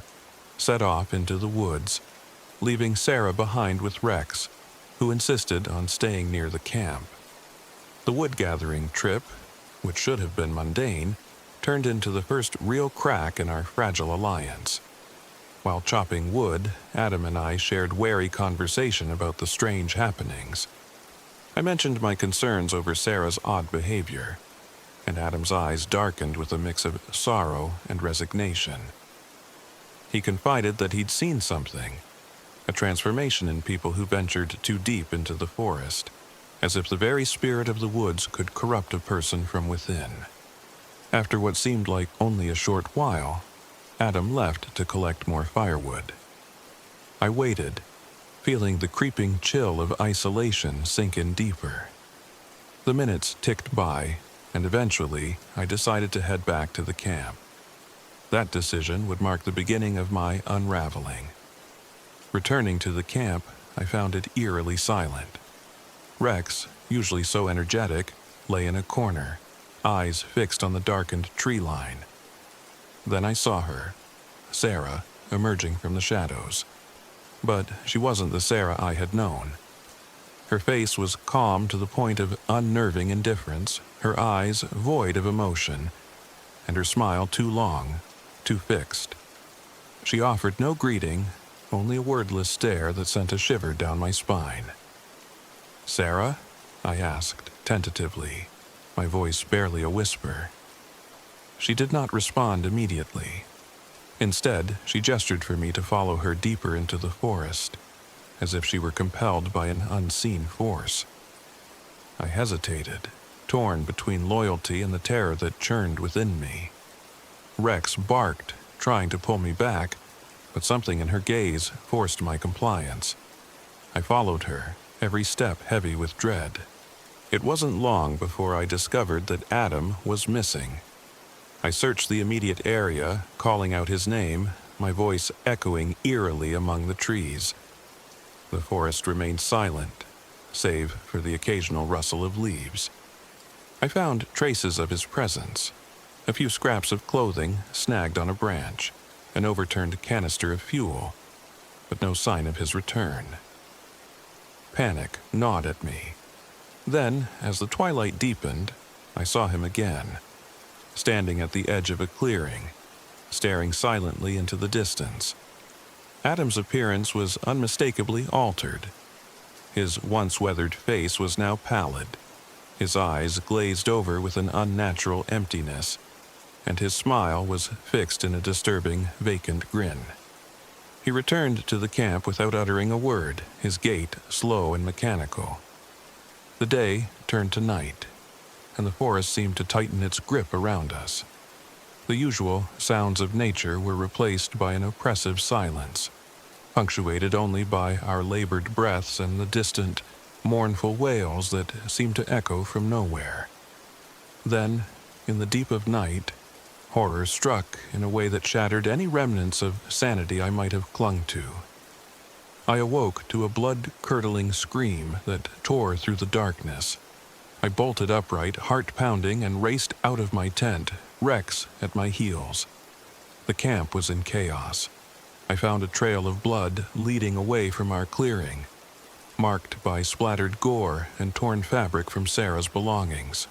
set off into the woods, leaving Sarah behind with Rex, who insisted on staying near the camp. The wood-gathering trip, which should have been mundane, turned into the first real crack in our fragile alliance. While chopping wood, Adam and I shared wary conversation about the strange happenings. I mentioned my concerns over Sarah's odd behavior, and Adam's eyes darkened with a mix of sorrow and resignation. He confided that he'd seen something, a transformation in people who ventured too deep into the forest. as if the very spirit of the woods could corrupt a person from within. After what seemed like only a short while, Adam left to collect more firewood. I waited, feeling the creeping chill of isolation sink in deeper. The minutes ticked by, and eventually I decided to head back to the camp. That decision would mark the beginning of my unraveling. Returning to the camp, I found it eerily silent. Rex, usually so energetic, lay in a corner, eyes fixed on the darkened tree line. Then I saw her, Sarah, emerging from the shadows. But she wasn't the Sarah I had known. Her face was calm to the point of unnerving indifference, her eyes void of emotion, and her smile too long, too fixed. She offered no greeting, only a wordless stare that sent a shiver down my spine. "Sarah?" I asked, tentatively, my voice barely a whisper. She did not respond immediately. Instead, she gestured for me to follow her deeper into the forest, as if she were compelled by an unseen force. I hesitated, torn between loyalty and the terror that churned within me. Rex barked, trying to pull me back, but something in her gaze forced my compliance. I followed her, every step heavy with dread. It wasn't long before I discovered that Adam was missing. I searched the immediate area, calling out his name, my voice echoing eerily among the trees. The forest remained silent, save for the occasional rustle of leaves. I found traces of his presence, a few scraps of clothing snagged on a branch, an overturned canister of fuel, but no sign of his return. Panic gnawed at me. Then, as the twilight deepened, I saw him again, standing at the edge of a clearing, staring silently into the distance. Adam's appearance was unmistakably altered. His once weathered face was now pallid, his eyes glazed over with an unnatural emptiness, and his smile was fixed in a disturbing, vacant grin. He returned to the camp without uttering a word, his gait slow and mechanical. The day turned to night, and the forest seemed to tighten its grip around us. The usual sounds of nature were replaced by an oppressive silence, punctuated only by our labored breaths and the distant, mournful wails that seemed to echo from nowhere. Then, in the deep of night, horror struck in a way that shattered any remnants of sanity I might have clung to. I awoke to a blood-curdling scream that tore through the darkness. I bolted upright, heart pounding, and raced out of my tent, Rex at my heels. The camp was in chaos. I found a trail of blood leading away from our clearing, marked by splattered gore and torn fabric from Sarah's belongings.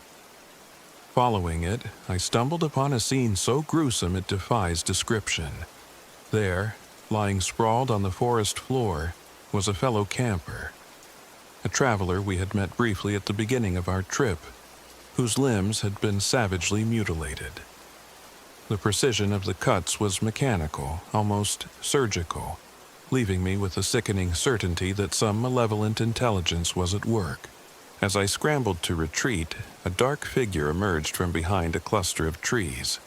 Following it, I stumbled upon a scene so gruesome it defies description. There, lying sprawled on the forest floor, was a fellow camper, a traveler we had met briefly at the beginning of our trip, whose limbs had been savagely mutilated. The precision of the cuts was mechanical, almost surgical, leaving me with a sickening certainty that some malevolent intelligence was at work. As I scrambled to retreat, a dark figure emerged from behind a cluster of trees.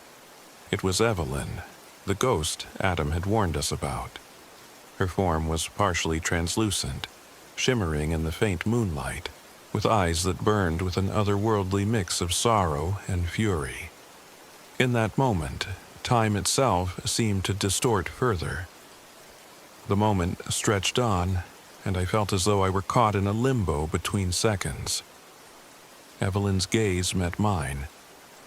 It was Evelyn, the ghost Adam had warned us about. Her form was partially translucent, shimmering in the faint moonlight, with eyes that burned with an otherworldly mix of sorrow and fury. In that moment, time itself seemed to distort further. The moment stretched on, and I felt as though I were caught in a limbo between seconds. Evelyn's gaze met mine,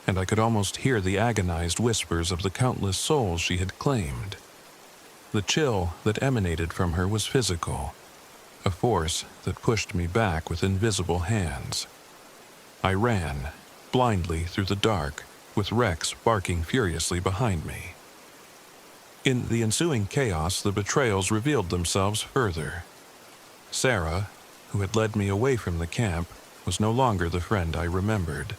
and I could almost hear the agonized whispers of the countless souls she had claimed. The chill that emanated from her was physical, a force that pushed me back with invisible hands. I ran, blindly through the dark, with Rex barking furiously behind me. In the ensuing chaos, the betrayals revealed themselves further. Sarah, who had led me away from the camp, was no longer the friend I remembered.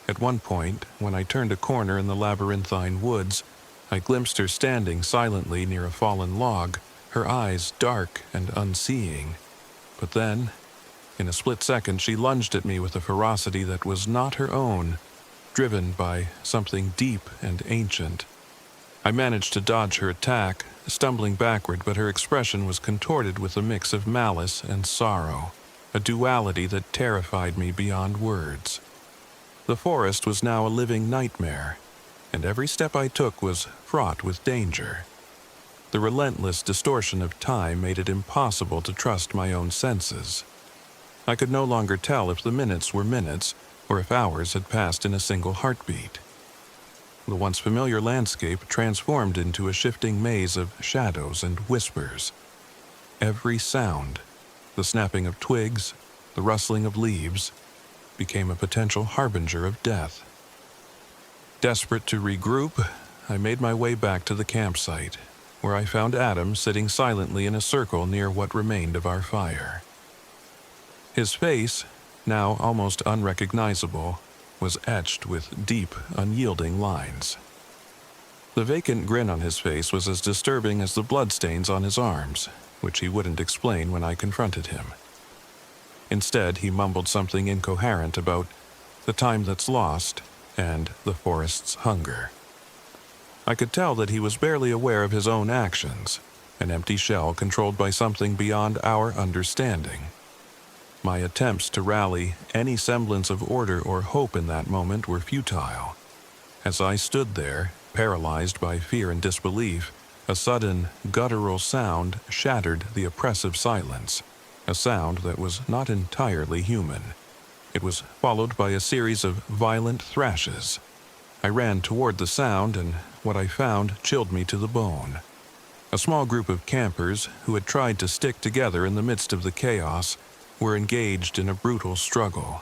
At one point, when I turned a corner in the labyrinthine woods, I glimpsed her standing silently near a fallen log, her eyes dark and unseeing. But then, In a split second, she lunged at me with a ferocity that was not her own, driven by something deep and ancient. I managed to dodge her attack, stumbling backward, but her expression was contorted with a mix of malice and sorrow, a duality that terrified me beyond words. The forest was now a living nightmare, and every step I took was fraught with danger. The relentless distortion of time made it impossible to trust my own senses. I could no longer tell if the minutes were minutes or if hours had passed in a single heartbeat. The once familiar landscape transformed into a shifting maze of shadows and whispers. Every sound, the snapping of twigs, the rustling of leaves, became a potential harbinger of death. Desperate to regroup, I made my way back to the campsite, where I found Adam sitting silently in a circle near what remained of our fire. His face, now almost unrecognizable, was etched with deep, unyielding lines. The vacant grin on his face was as disturbing as the bloodstains on his arms, which he wouldn't explain when I confronted him. Instead, he mumbled something incoherent about the time that's lost and the forest's hunger. I could tell that he was barely aware of his own actions, an empty shell controlled by something beyond our understanding. My attempts to rally any semblance of order or hope in that moment were futile. As I stood there, paralyzed by fear and disbelief, a sudden, guttural sound shattered the oppressive silence, a sound that was not entirely human. It was followed by a series of violent thrashes. I ran toward the sound, and what I found chilled me to the bone. A small group of campers, who had tried to stick together in the midst of the chaos, were engaged in a brutal struggle.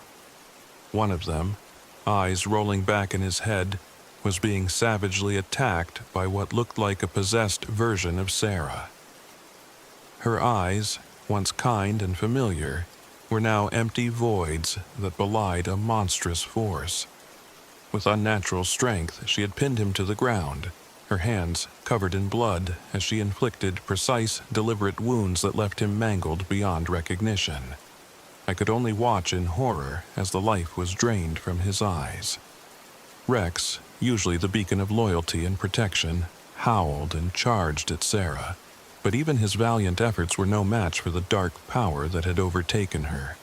One of them, eyes rolling back in his head, was being savagely attacked by what looked like a possessed version of Sarah. Her eyes, once kind and familiar, were now empty voids that belied a monstrous force. With unnatural strength, she had pinned him to the ground, her hands covered in blood as she inflicted precise, deliberate wounds that left him mangled beyond recognition. I could only watch in horror as the life was drained from his eyes. Rex, usually the beacon of loyalty and protection, howled and charged at Sarah, but even his valiant efforts were no match for the dark power that had overtaken her.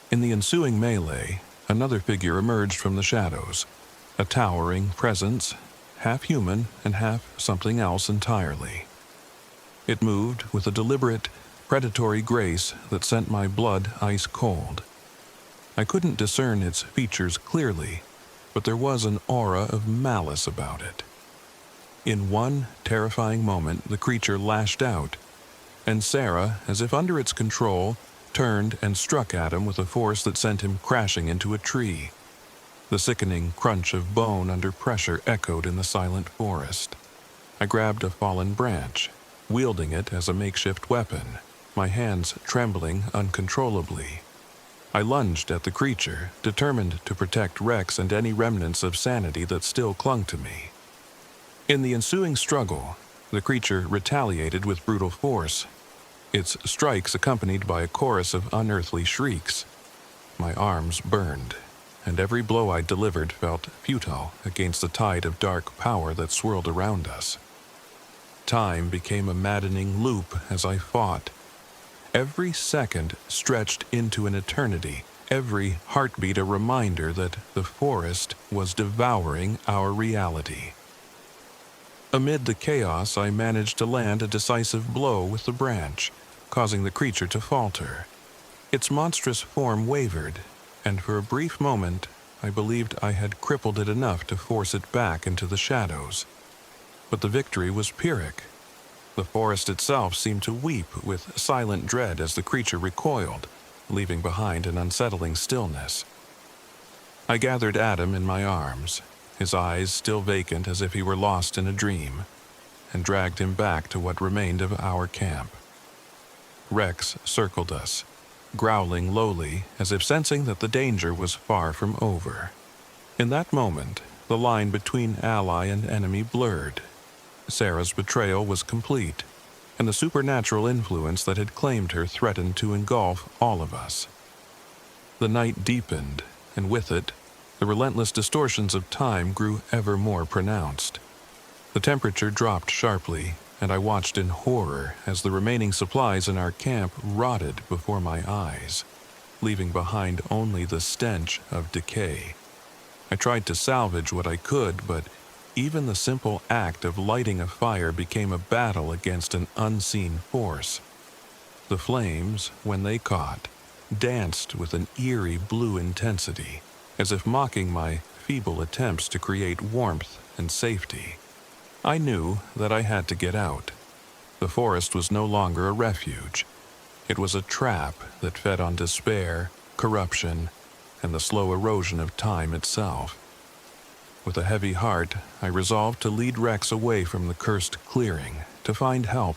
In the ensuing melee, another figure emerged from the shadows, a towering presence, half human and half something else entirely. It moved with a deliberate, predatory grace that sent my blood ice cold. I couldn't discern its features clearly, but there was an aura of malice about it. In one terrifying moment, the creature lashed out, and Sarah, as if under its control, turned and struck Adam with a force that sent him crashing into a tree. The sickening crunch of bone under pressure echoed in the silent forest. I grabbed a fallen branch, wielding it as a makeshift weapon, my hands trembling uncontrollably. I lunged at the creature, determined to protect Rex and any remnants of sanity that still clung to me. In the ensuing struggle, the creature retaliated with brutal force, its strikes accompanied by a chorus of unearthly shrieks. My arms burned, and every blow I delivered felt futile against the tide of dark power that swirled around us. Time became a maddening loop as I fought. Every second stretched into an eternity, every heartbeat a reminder that the forest was devouring our reality. Amid the chaos, I managed to land a decisive blow with the branch, causing the creature to falter. Its monstrous form wavered, and for a brief moment, I believed I had crippled it enough to force it back into the shadows. But the victory was Pyrrhic. The forest itself seemed to weep with silent dread as the creature recoiled, leaving behind an unsettling stillness. I gathered Adam in my arms, his eyes still vacant as if he were lost in a dream, and dragged him back to what remained of our camp. Rex circled us, growling lowly as if sensing that the danger was far from over. In that moment, the line between ally and enemy blurred. Sarah's betrayal was complete, and the supernatural influence that had claimed her threatened to engulf all of us. The night deepened, and with it, the relentless distortions of time grew ever more pronounced. The temperature dropped sharply, and I watched in horror as the remaining supplies in our camp rotted before my eyes, leaving behind only the stench of decay. I tried to salvage what I could, but even the simple act of lighting a fire became a battle against an unseen force. The flames, when they caught, danced with an eerie blue intensity, as if mocking my feeble attempts to create warmth and safety. I knew that I had to get out. The forest was no longer a refuge. It was a trap that fed on despair, corruption, and the slow erosion of time itself. With a heavy heart, I resolved to lead Rex away from the cursed clearing, to find help,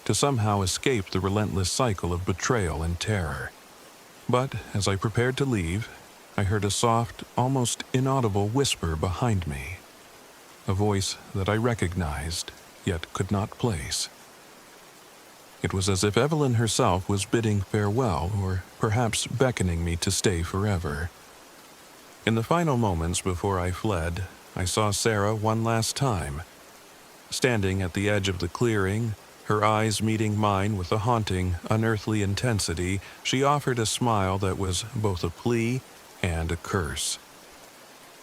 to somehow escape the relentless cycle of betrayal and terror. But as I prepared to leave, I heard a soft, almost inaudible whisper behind me. A voice that I recognized, yet could not place. It was as if Evelyn herself was bidding farewell, or perhaps beckoning me to stay forever. In the final moments before I fled, I saw Sarah one last time. Standing at the edge of the clearing, her eyes meeting mine with a haunting, unearthly intensity, she offered a smile that was both a plea and a curse.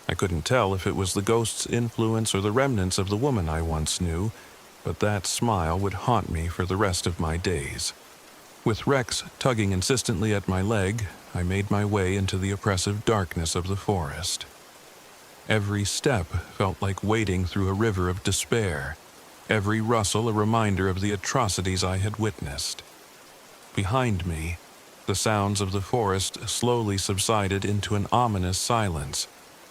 I couldn't tell if it was the ghost's influence or the remnants of the woman I once knew, but that smile would haunt me for the rest of my days. With Rex tugging insistently at my leg, I made my way into the oppressive darkness of the forest. Every step felt like wading through a river of despair, every rustle a reminder of the atrocities I had witnessed. Behind me, the sounds of the forest slowly subsided into an ominous silence,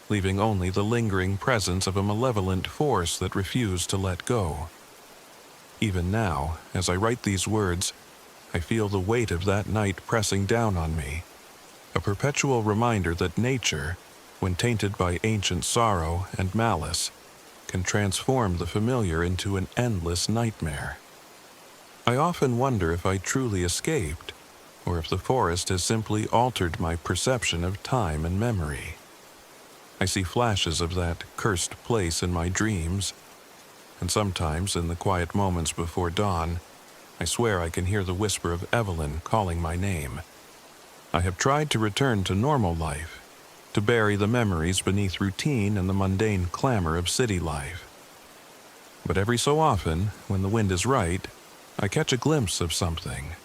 leaving only the lingering presence of a malevolent force that refused to let go. Even now, as I write these words, I feel the weight of that night pressing down on me, a perpetual reminder that nature, when tainted by ancient sorrow and malice, can transform the familiar into an endless nightmare. I often wonder if I truly escaped, or if the forest has simply altered my perception of time and memory. I see flashes of that cursed place in my dreams, and sometimes in the quiet moments before dawn, I swear I can hear the whisper of Evelyn calling my name. I have tried to return to normal life, to bury the memories beneath routine and the mundane clamor of city life. But every so often, when the wind is right, I catch a glimpse of something.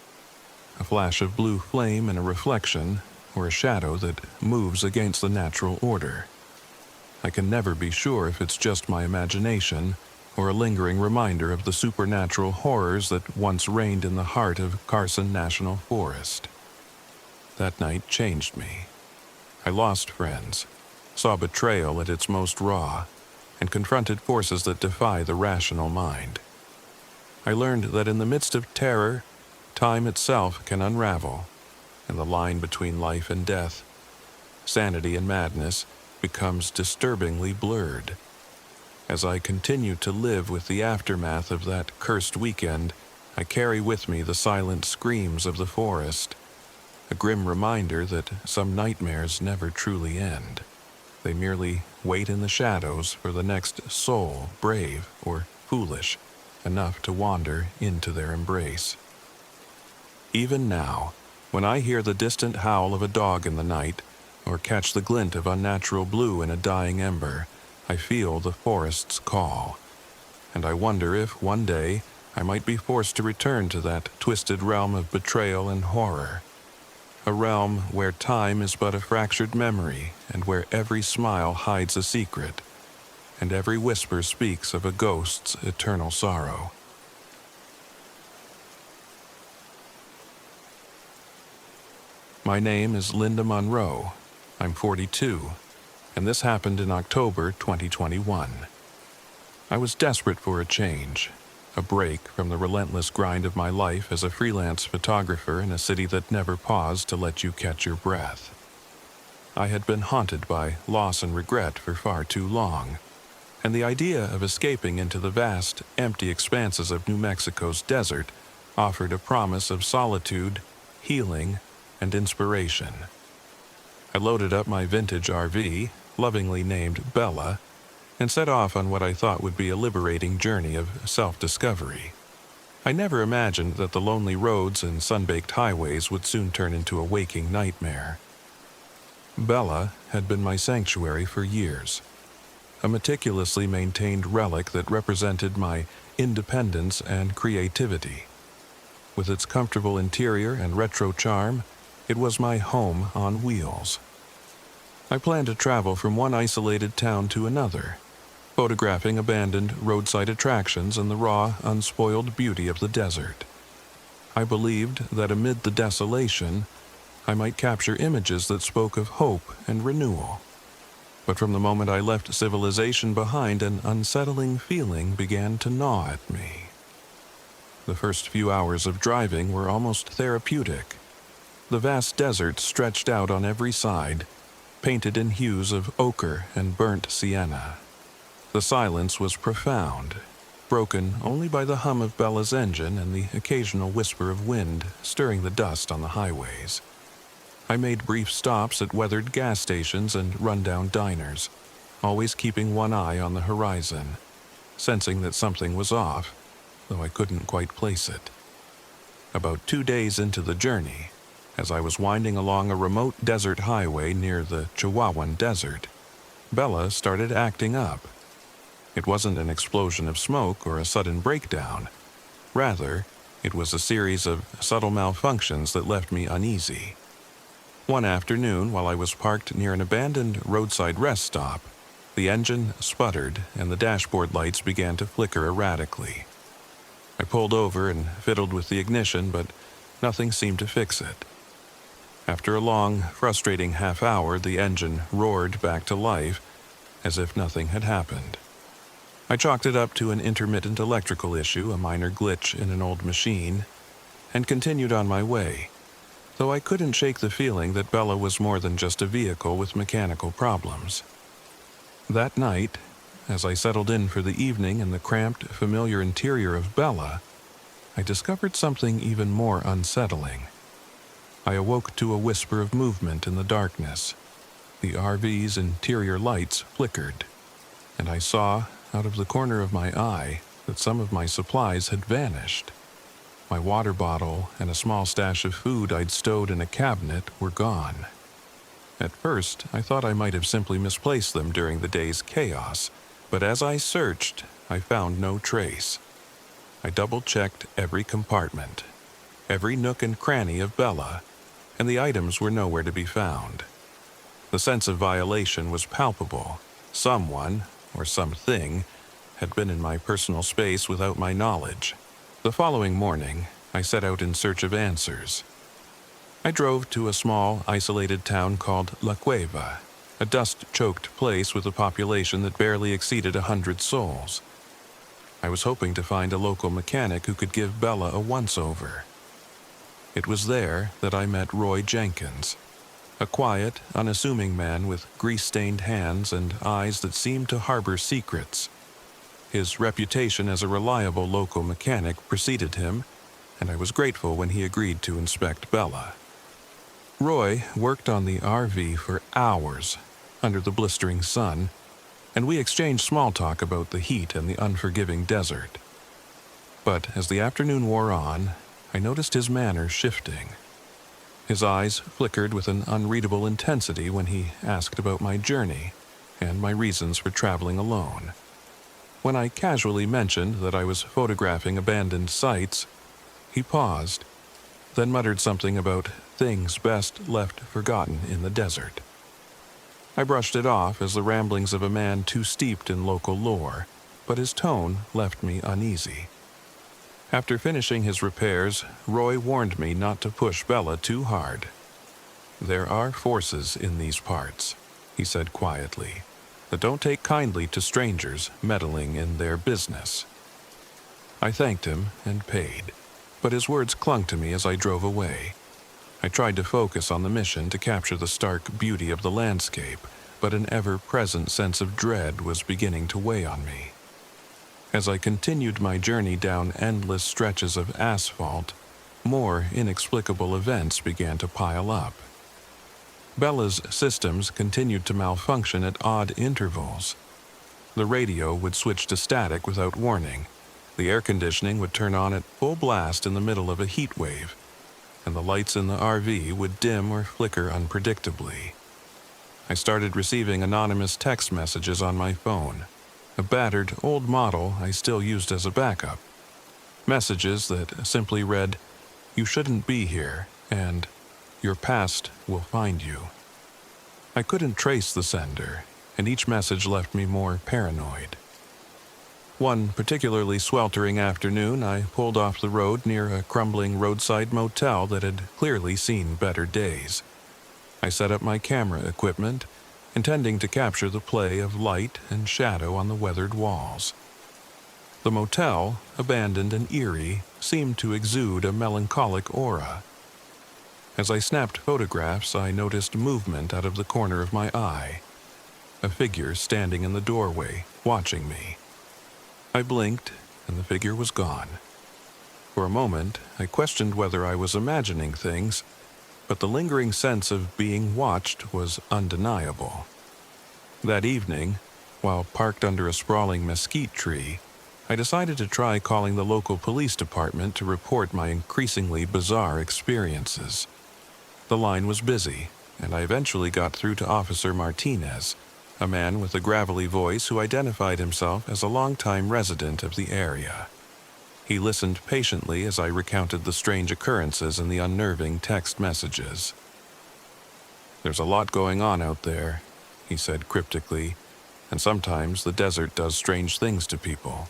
A flash of blue flame in a reflection, or a shadow that moves against the natural order. I can never be sure if it's just my imagination, or a lingering reminder of the supernatural horrors that once reigned in the heart of Carson National Forest. That night changed me. I lost friends, saw betrayal at its most raw, and confronted forces that defy the rational mind. I learned that in the midst of terror, time itself can unravel, and the line between life and death, sanity and madness, becomes disturbingly blurred. As I continue to live with the aftermath of that cursed weekend, I carry with me the silent screams of the forest, a grim reminder that some nightmares never truly end. They merely wait in the shadows for the next soul, brave or foolish, enough to wander into their embrace. Even now, when I hear the distant howl of a dog in the night, or catch the glint of unnatural blue in a dying ember, I feel the forest's call, and I wonder if one day I might be forced to return to that twisted realm of betrayal and horror, a realm where time is but a fractured memory and where every smile hides a secret, and every whisper speaks of a ghost's eternal sorrow. My name is Linda Monroe. I'm 42, and this happened in October 2021. I was desperate for a change, a break from the relentless grind of my life as a freelance photographer in a city that never paused to let you catch your breath. I had been haunted by loss and regret for far too long, and the idea of escaping into the vast, empty expanses of New Mexico's desert offered a promise of solitude, healing, and inspiration. I loaded up my vintage RV, lovingly named Bella, and set off on what I thought would be a liberating journey of self-discovery. I never imagined that the lonely roads and sun-baked highways would soon turn into a waking nightmare. Bella had been my sanctuary for years, a meticulously maintained relic that represented my independence and creativity. With its comfortable interior and retro charm, it was my home on wheels. I planned to travel from one isolated town to another, photographing abandoned roadside attractions and the raw, unspoiled beauty of the desert. I believed that amid the desolation, I might capture images that spoke of hope and renewal. But from the moment I left civilization behind, an unsettling feeling began to gnaw at me. The first few hours of driving were almost therapeutic. The vast desert stretched out on every side, painted in hues of ochre and burnt sienna. The silence was profound, broken only by the hum of Bella's engine and the occasional whisper of wind stirring the dust on the highways. I made brief stops at weathered gas stations and rundown diners, always keeping one eye on the horizon, sensing that something was off, though I couldn't quite place it. About 2 days into the journey, as I was winding along a remote desert highway near the Chihuahuan Desert, Bella started acting up. It wasn't an explosion of smoke or a sudden breakdown. Rather, it was a series of subtle malfunctions that left me uneasy. One afternoon, while I was parked near an abandoned roadside rest stop, the engine sputtered and the dashboard lights began to flicker erratically. I pulled over and fiddled with the ignition, but nothing seemed to fix it. After a long, frustrating half hour, the engine roared back to life, as if nothing had happened. I chalked it up to an intermittent electrical issue, a minor glitch in an old machine, and continued on my way, though I couldn't shake the feeling that Bella was more than just a vehicle with mechanical problems. That night, as I settled in for the evening in the cramped, familiar interior of Bella, I discovered something even more unsettling. I awoke to a whisper of movement in the darkness. The RV's interior lights flickered, and I saw, out of the corner of my eye, that some of my supplies had vanished. My water bottle and a small stash of food I'd stowed in a cabinet were gone. At first, I thought I might have simply misplaced them during the day's chaos, but as I searched, I found no trace. I double-checked every compartment, every nook and cranny of Bella, and the items were nowhere to be found. The sense of violation was palpable. Someone, or something, had been in my personal space without my knowledge. The following morning, I set out in search of answers. I drove to a small, isolated town called La Cueva, a dust-choked place with a population that barely exceeded 100 souls. I was hoping to find a local mechanic who could give Bella a once-over. It was there that I met Roy Jenkins, a quiet, unassuming man with grease-stained hands and eyes that seemed to harbor secrets. His reputation as a reliable local mechanic preceded him, and I was grateful when he agreed to inspect Bella. Roy worked on the RV for hours under the blistering sun, and we exchanged small talk about the heat and the unforgiving desert. But as the afternoon wore on, I noticed his manner shifting. His eyes flickered with an unreadable intensity when he asked about my journey and my reasons for traveling alone. When I casually mentioned that I was photographing abandoned sites, he paused, then muttered something about things best left forgotten in the desert. I brushed it off as the ramblings of a man too steeped in local lore, but his tone left me uneasy. After finishing his repairs, Roy warned me not to push Bella too hard. "There are forces in these parts," he said quietly, "that don't take kindly to strangers meddling in their business." I thanked him and paid, but his words clung to me as I drove away. I tried to focus on the mission to capture the stark beauty of the landscape, but an ever-present sense of dread was beginning to weigh on me. As I continued my journey down endless stretches of asphalt, more inexplicable events began to pile up. Bella's systems continued to malfunction at odd intervals. The radio would switch to static without warning. The air conditioning would turn on at full blast in the middle of a heat wave, and the lights in the RV would dim or flicker unpredictably. I started receiving anonymous text messages on my phone, a battered old model I still used as a backup. Messages that simply read, "You shouldn't be here," and "Your past will find you." I couldn't trace the sender, and each message left me more paranoid. One particularly sweltering afternoon, I pulled off the road near a crumbling roadside motel that had clearly seen better days. I set up my camera equipment, intending to capture the play of light and shadow on the weathered walls. The motel, abandoned and eerie, seemed to exude a melancholic aura. As I snapped photographs, I noticed movement out of the corner of my eye. A figure standing in the doorway, watching me. I blinked, and the figure was gone. For a moment, I questioned whether I was imagining things, but the lingering sense of being watched was undeniable. That evening, while parked under a sprawling mesquite tree, I decided to try calling the local police department to report my increasingly bizarre experiences. The line was busy, and I eventually got through to Officer Martinez, a man with a gravelly voice who identified himself as a longtime resident of the area. He listened patiently as I recounted the strange occurrences in the unnerving text messages. "There's a lot going on out there," he said cryptically, "and sometimes the desert does strange things to people.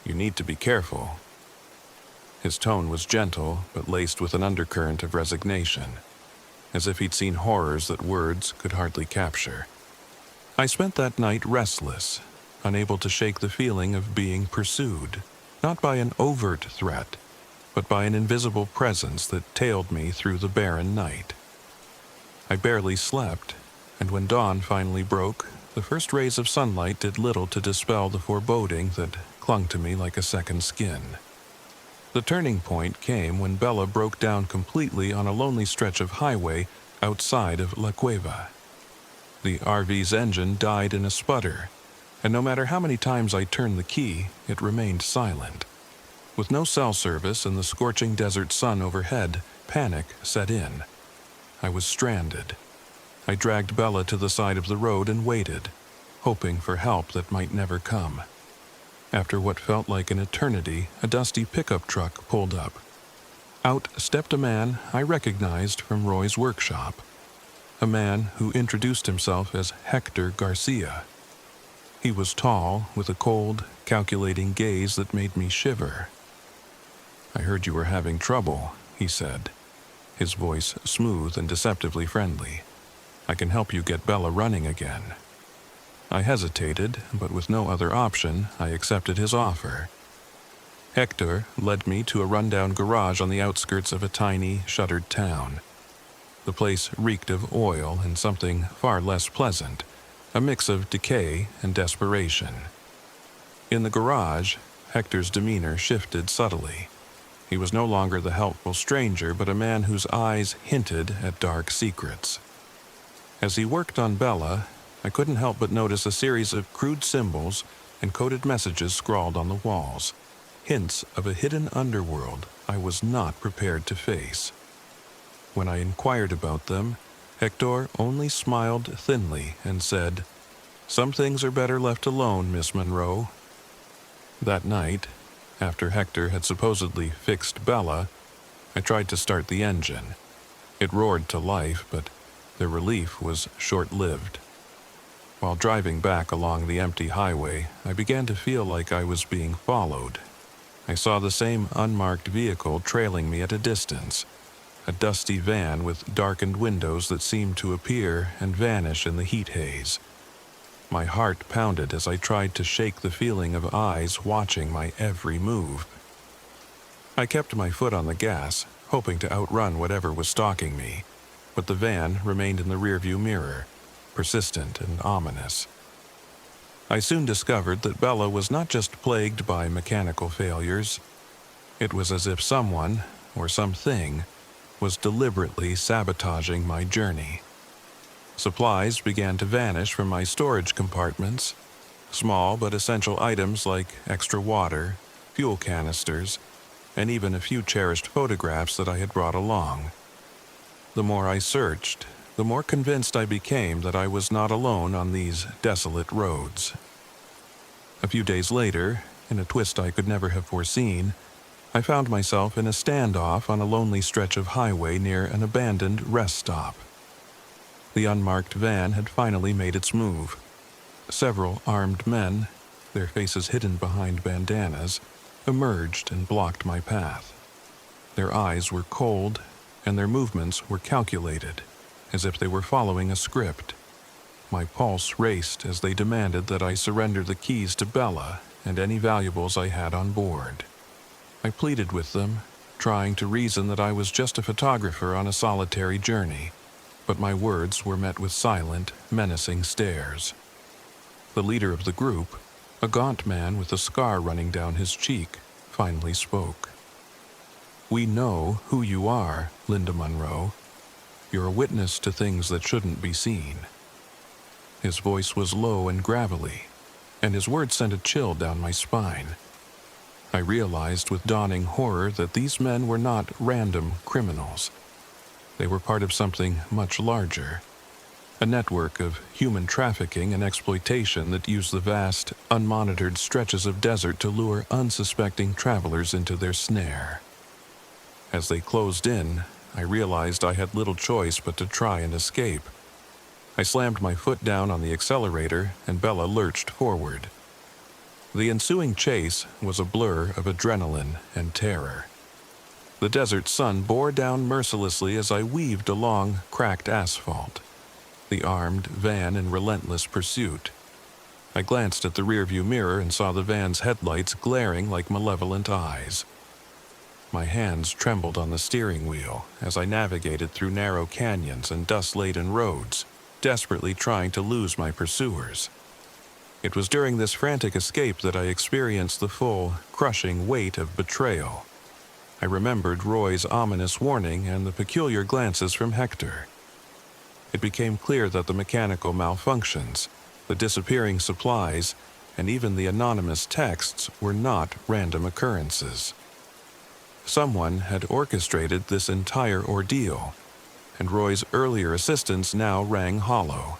You need to be careful." His tone was gentle, but laced with an undercurrent of resignation, as if he'd seen horrors that words could hardly capture. I spent that night restless, unable to shake the feeling of being pursued, not by an overt threat, but by an invisible presence that tailed me through the barren night. I barely slept, and when dawn finally broke, the first rays of sunlight did little to dispel the foreboding that clung to me like a second skin. The turning point came when Bella broke down completely on a lonely stretch of highway outside of La Cueva. The RV's engine died in a sputter, and no matter how many times I turned the key, it remained silent. With no cell service and the scorching desert sun overhead, panic set in. I was stranded. I dragged Bella to the side of the road and waited, hoping for help that might never come. After what felt like an eternity, a dusty pickup truck pulled up. Out stepped a man I recognized from Roy's workshop. A man who introduced himself as Hector Garcia. He was tall, with a cold, calculating gaze that made me shiver. "I heard you were having trouble," he said, his voice smooth and deceptively friendly. "I can help you get Bella running again." I hesitated, but with no other option, I accepted his offer. Hector led me to a rundown garage on the outskirts of a tiny, shuttered town. The place reeked of oil and something far less pleasant, a mix of decay and desperation. In the garage, Hector's demeanor shifted subtly. He was no longer the helpful stranger, but a man whose eyes hinted at dark secrets. As he worked on Bella, I couldn't help but notice a series of crude symbols and coded messages scrawled on the walls, hints of a hidden underworld I was not prepared to face. When I inquired about them, Hector only smiled thinly and said, "Some things are better left alone, Miss Monroe." That night, after Hector had supposedly fixed Bella, I tried to start the engine. It roared to life, but the relief was short-lived. While driving back along the empty highway, I began to feel like I was being followed. I saw the same unmarked vehicle trailing me at a distance, a dusty van with darkened windows that seemed to appear and vanish in the heat haze. My heart pounded as I tried to shake the feeling of eyes watching my every move. I kept my foot on the gas, hoping to outrun whatever was stalking me, but the van remained in the rearview mirror, persistent and ominous. I soon discovered that Bella was not just plagued by mechanical failures. It was as if someone, or something, was deliberately sabotaging my journey. Supplies began to vanish from my storage compartments. Small but essential items like extra water, fuel canisters, and even a few cherished photographs that I had brought along. The more I searched, the more convinced I became that I was not alone on these desolate roads. A few days later, in a twist I could never have foreseen, I found myself in a standoff on a lonely stretch of highway near an abandoned rest stop. The unmarked van had finally made its move. Several armed men, their faces hidden behind bandanas, emerged and blocked my path. Their eyes were cold, and their movements were calculated, as if they were following a script. My pulse raced as they demanded that I surrender the keys to Bella and any valuables I had on board. I pleaded with them, trying to reason that I was just a photographer on a solitary journey, but my words were met with silent, menacing stares. The leader of the group, a gaunt man with a scar running down his cheek, finally spoke. "We know who you are, Linda Monroe. You're a witness to things that shouldn't be seen." His voice was low and gravelly, and his words sent a chill down my spine. I realized with dawning horror that these men were not random criminals. They were part of something much larger, a network of human trafficking and exploitation that used the vast, unmonitored stretches of desert to lure unsuspecting travelers into their snare. As they closed in, I realized I had little choice but to try and escape. I slammed my foot down on the accelerator, and Bella lurched forward. The ensuing chase was a blur of adrenaline and terror. The desert sun bore down mercilessly as I weaved along cracked asphalt, the armed van in relentless pursuit. I glanced at the rearview mirror and saw the van's headlights glaring like malevolent eyes. My hands trembled on the steering wheel as I navigated through narrow canyons and dust-laden roads, desperately trying to lose my pursuers. It was during this frantic escape that I experienced the full, crushing weight of betrayal. I remembered Roy's ominous warning and the peculiar glances from Hector. It became clear that the mechanical malfunctions, the disappearing supplies, and even the anonymous texts were not random occurrences. Someone had orchestrated this entire ordeal, and Roy's earlier assistance now rang hollow.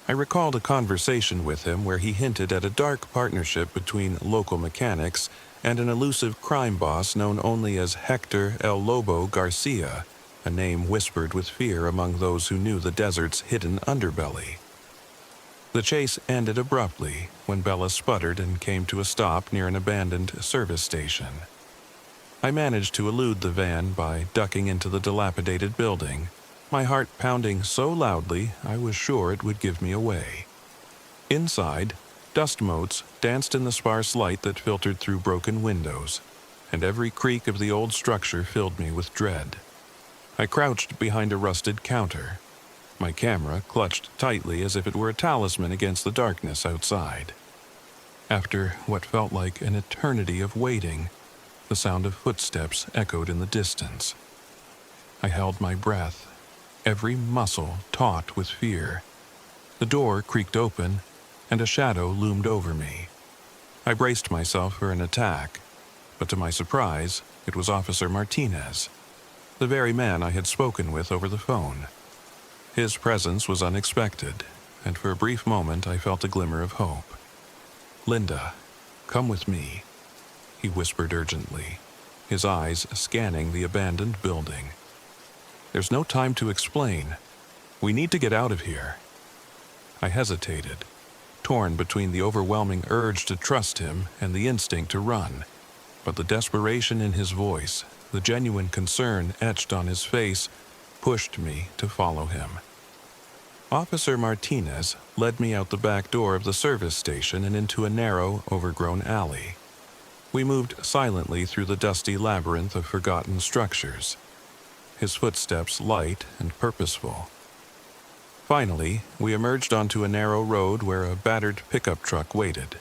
I recalled a conversation with him where he hinted at a dark partnership between local mechanics and an elusive crime boss known only as Hector El Lobo Garcia, a name whispered with fear among those who knew the desert's hidden underbelly. The chase ended abruptly when Bella sputtered and came to a stop near an abandoned service station. I managed to elude the van by ducking into the dilapidated building, my heart pounding so loudly I was sure it would give me away. Inside, dust motes danced in the sparse light that filtered through broken windows, and every creak of the old structure filled me with dread. I crouched behind a rusted counter, my camera clutched tightly as if it were a talisman against the darkness outside. After what felt like an eternity of waiting, the sound of footsteps echoed in the distance. I held my breath, every muscle taut with fear. The door creaked open, and a shadow loomed over me. I braced myself for an attack, but to my surprise, it was Officer Martinez, the very man I had spoken with over the phone. His presence was unexpected, and for a brief moment I felt a glimmer of hope. "Linda, come with me," he whispered urgently, his eyes scanning the abandoned building. "There's no time to explain. We need to get out of here." I hesitated, torn between the overwhelming urge to trust him and the instinct to run, but the desperation in his voice, the genuine concern etched on his face, pushed me to follow him. Officer Martinez led me out the back door of the service station and into a narrow, overgrown alley. We moved silently through the dusty labyrinth of forgotten structures, his footsteps light and purposeful. Finally, we emerged onto a narrow road where a battered pickup truck waited.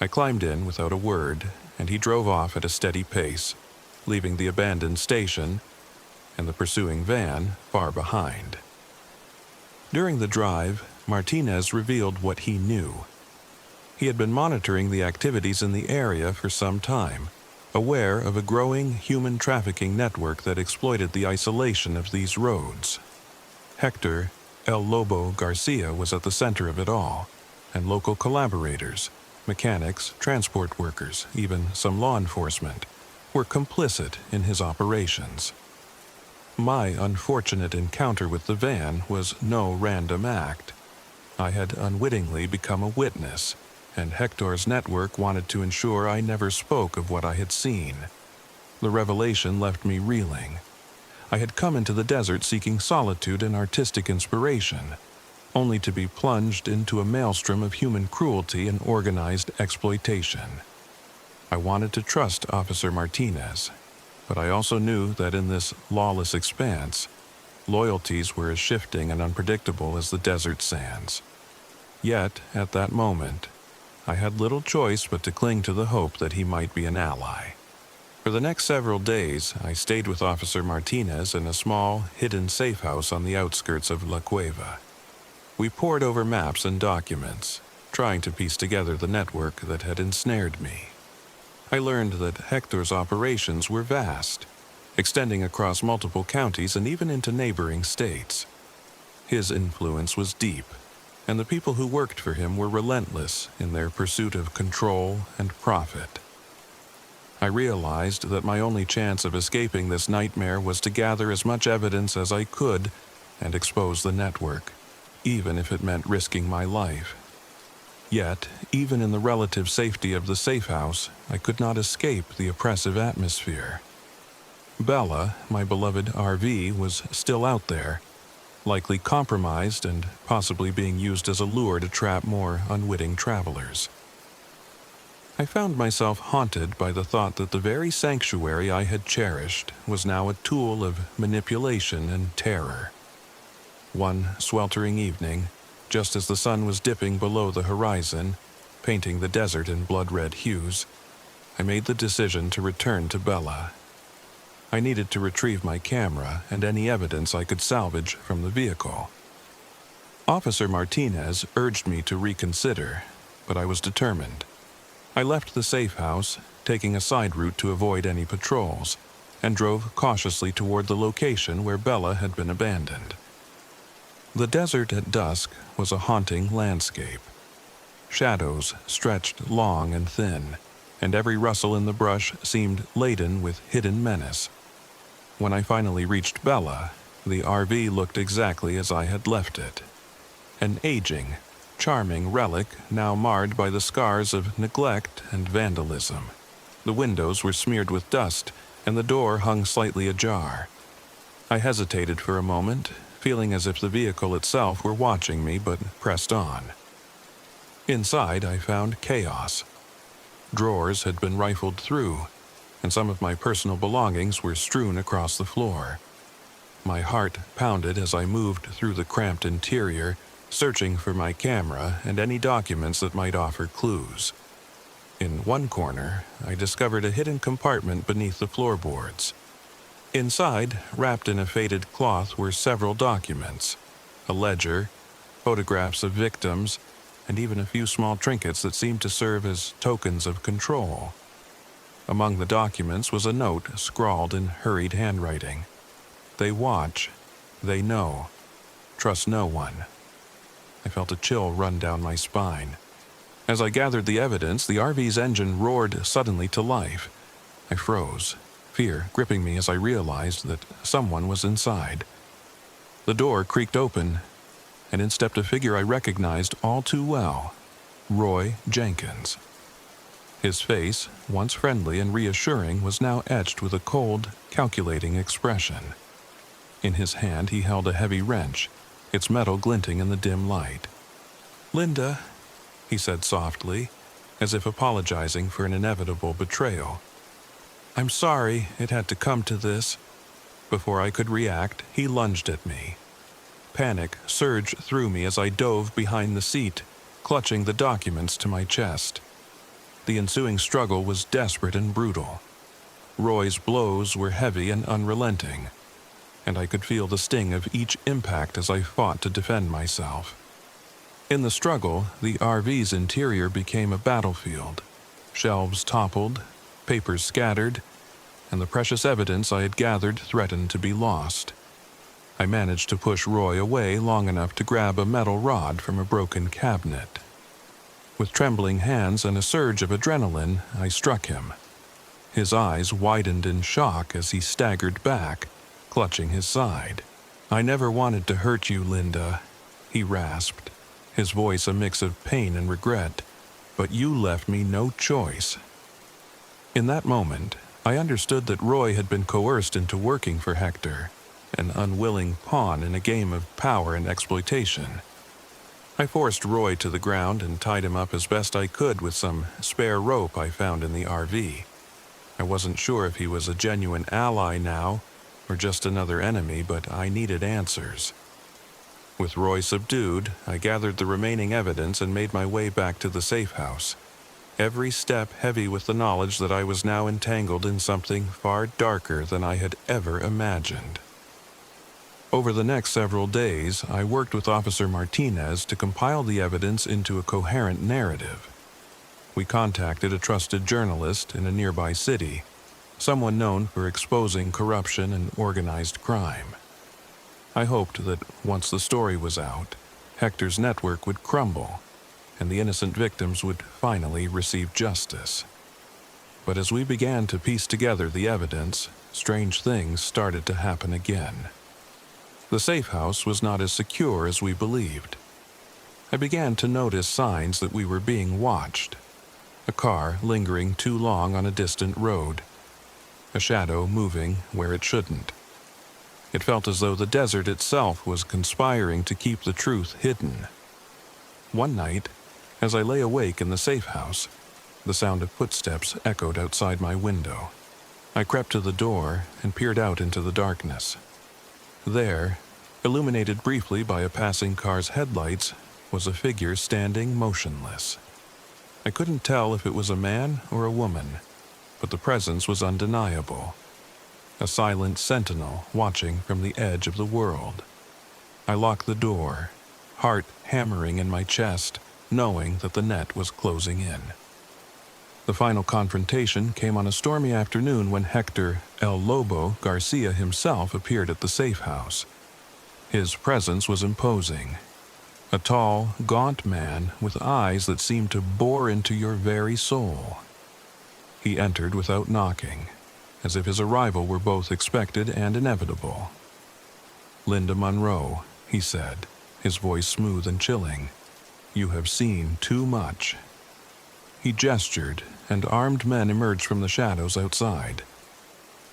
I climbed in without a word, and he drove off at a steady pace, leaving the abandoned station and the pursuing van far behind. During the drive, Martinez revealed what he knew. He had been monitoring the activities in the area for some time, aware of a growing human trafficking network that exploited the isolation of these roads. Hector El Lobo Garcia was at the center of it all, and local collaborators, mechanics, transport workers, even some law enforcement, were complicit in his operations. My unfortunate encounter with the van was no random act. I had unwittingly become a witness, and Hector's network wanted to ensure I never spoke of what I had seen. The revelation left me reeling. I had come into the desert seeking solitude and artistic inspiration, only to be plunged into a maelstrom of human cruelty and organized exploitation. I wanted to trust Officer Martinez, but I also knew that in this lawless expanse, loyalties were as shifting and unpredictable as the desert sands. Yet, at that moment, I had little choice but to cling to the hope that he might be an ally. For the next several days, I stayed with Officer Martinez in a small, hidden safe house on the outskirts of La Cueva. We pored over maps and documents, trying to piece together the network that had ensnared me. I learned that Hector's operations were vast, extending across multiple counties and even into neighboring states. His influence was deep, and the people who worked for him were relentless in their pursuit of control and profit. I realized that my only chance of escaping this nightmare was to gather as much evidence as I could and expose the network, even if it meant risking my life. Yet, even in the relative safety of the safe house, I could not escape the oppressive atmosphere. Bella, my beloved RV, was still out there, likely compromised and possibly being used as a lure to trap more unwitting travelers. I found myself haunted by the thought that the very sanctuary I had cherished was now a tool of manipulation and terror. One sweltering evening, just as the sun was dipping below the horizon, painting the desert in blood-red hues, I made the decision to return to Bella. I needed to retrieve my camera and any evidence I could salvage from the vehicle. Officer Martinez urged me to reconsider, but I was determined. I left the safe house, taking a side route to avoid any patrols, and drove cautiously toward the location where Bella had been abandoned. The desert at dusk was a haunting landscape. Shadows stretched long and thin, and every rustle in the brush seemed laden with hidden menace. When I finally reached Bella, the RV looked exactly as I had left it. An aging, charming relic now marred by the scars of neglect and vandalism. The windows were smeared with dust, and the door hung slightly ajar. I hesitated for a moment, feeling as if the vehicle itself were watching me, but pressed on. Inside, I found chaos. Drawers had been rifled through, and some of my personal belongings were strewn across the floor. My heart pounded as I moved through the cramped interior, searching for my camera and any documents that might offer clues. In one corner, I discovered a hidden compartment beneath the floorboards. Inside, wrapped in a faded cloth, were several documents, a ledger, photographs of victims, and even a few small trinkets that seemed to serve as tokens of control. Among the documents was a note scrawled in hurried handwriting. They watch. They know. Trust no one. I felt a chill run down my spine. As I gathered the evidence, the RV's engine roared suddenly to life. I froze, fear gripping me as I realized that someone was inside. The door creaked open, and in stepped a figure I recognized all too well, Roy Jenkins. His face, once friendly and reassuring, was now etched with a cold, calculating expression. In his hand he held a heavy wrench, its metal glinting in the dim light. "Linda," he said softly, as if apologizing for an inevitable betrayal. "I'm sorry it had to come to this." Before I could react, he lunged at me. Panic surged through me as I dove behind the seat, clutching the documents to my chest. The ensuing struggle was desperate and brutal. Roy's blows were heavy and unrelenting. and I could feel the sting of each impact as I fought to defend myself. In the struggle, the RV's interior became a battlefield. Shelves toppled, papers scattered, and the precious evidence I had gathered threatened to be lost. I managed to push Roy away long enough to grab a metal rod from a broken cabinet. With trembling hands and a surge of adrenaline, I struck him. His eyes widened in shock as he staggered back, clutching his side. "I never wanted to hurt you, Linda," he rasped, his voice a mix of pain and regret, "but you left me no choice." In that moment, I understood that Roy had been coerced into working for Hector, an unwilling pawn in a game of power and exploitation. I forced Roy to the ground and tied him up as best I could with some spare rope I found in the RV. I wasn't sure if he was a genuine ally now, or just another enemy, but I needed answers. With Roy subdued, I gathered the remaining evidence and made my way back to the safe house, every step heavy with the knowledge that I was now entangled in something far darker than I had ever imagined. Over the next several days, I worked with Officer Martinez to compile the evidence into a coherent narrative. We contacted a trusted journalist in a nearby city, someone known for exposing corruption and organized crime. I hoped that once the story was out, Hector's network would crumble, and the innocent victims would finally receive justice. But as we began to piece together the evidence, strange things started to happen again. The safe house was not as secure as we believed. I began to notice signs that we were being watched. A car lingering too long on a distant road. A shadow moving where it shouldn't. It felt as though the desert itself was conspiring to keep the truth hidden. One night, as I lay awake in the safe house, the sound of footsteps echoed outside my window. I crept to the door and peered out into the darkness. There, illuminated briefly by a passing car's headlights, was a figure standing motionless. I couldn't tell if it was a man or a woman, but the presence was undeniable. A silent sentinel watching from the edge of the world. I locked the door, heart hammering in my chest, knowing that the net was closing in. The final confrontation came on a stormy afternoon when Hector El Lobo Garcia himself appeared at the safe house. His presence was imposing. A tall, gaunt man with eyes that seemed to bore into your very soul. He entered without knocking, as if his arrival were both expected and inevitable. "Linda Monroe," he said, his voice smooth and chilling, "you have seen too much." He gestured, and armed men emerged from the shadows outside.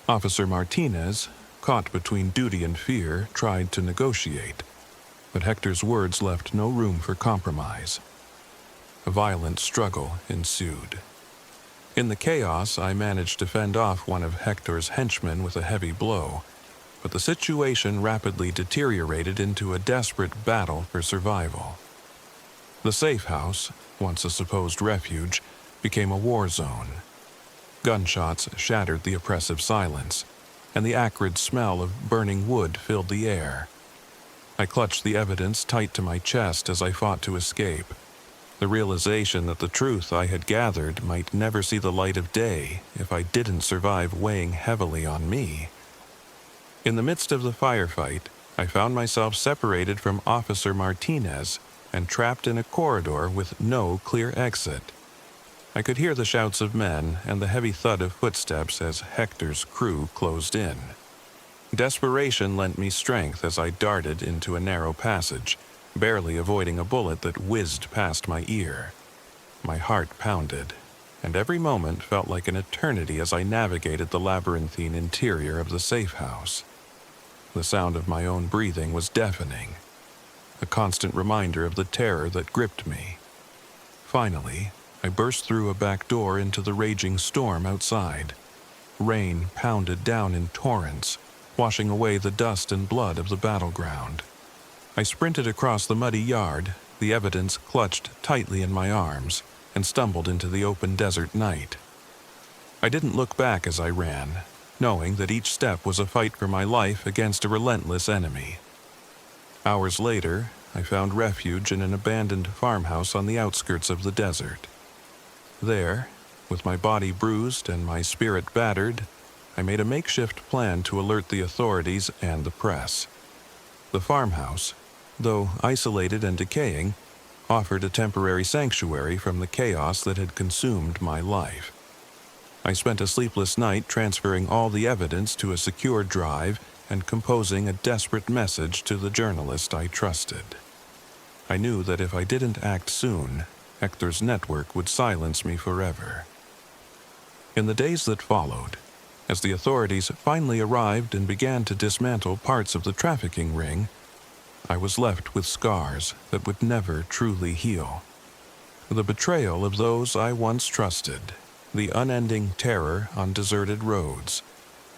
Officer Martinez, caught between duty and fear, tried to negotiate, but Hector's words left no room for compromise. A violent struggle ensued. In the chaos, I managed to fend off one of Hector's henchmen with a heavy blow, but the situation rapidly deteriorated into a desperate battle for survival. The safe house, once a supposed refuge, became a war zone. Gunshots shattered the oppressive silence, and the acrid smell of burning wood filled the air. I clutched the evidence tight to my chest as I fought to escape. The realization that the truth I had gathered might never see the light of day if I didn't survive weighing heavily on me. In the midst of the firefight, I found myself separated from Officer Martinez and trapped in a corridor with no clear exit. I could hear the shouts of men and the heavy thud of footsteps as Hector's crew closed in. Desperation lent me strength as I darted into a narrow passage, barely avoiding a bullet that whizzed past my ear. My heart pounded, and every moment felt like an eternity as I navigated the labyrinthine interior of the safe house. The sound of my own breathing was deafening, a constant reminder of the terror that gripped me. Finally, I burst through a back door into the raging storm outside. Rain pounded down in torrents, washing away the dust and blood of the battleground. I sprinted across the muddy yard, the evidence clutched tightly in my arms, and stumbled into the open desert night. I didn't look back as I ran, knowing that each step was a fight for my life against a relentless enemy. Hours later, I found refuge in an abandoned farmhouse on the outskirts of the desert. There, with my body bruised and my spirit battered, I made a makeshift plan to alert the authorities and the press. The farmhouse, though isolated and decaying, offered a temporary sanctuary from the chaos that had consumed my life. I spent a sleepless night transferring all the evidence to a secure drive and composing a desperate message to the journalist I trusted. I knew that if I didn't act soon, Hector's network would silence me forever. In the days that followed, as the authorities finally arrived and began to dismantle parts of the trafficking ring, I was left with scars that would never truly heal. The betrayal of those I once trusted, the unending terror on deserted roads,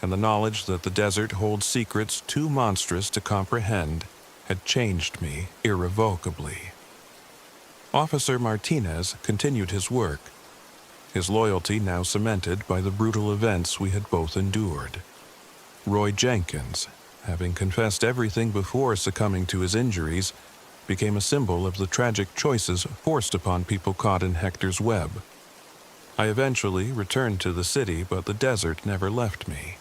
and the knowledge that the desert holds secrets too monstrous to comprehend had changed me irrevocably. Officer Martinez continued his work, his loyalty now cemented by the brutal events we had both endured. Roy Jenkins, having confessed everything before succumbing to his injuries, became a symbol of the tragic choices forced upon people caught in Hector's web. I eventually returned to the city, but the desert never left me.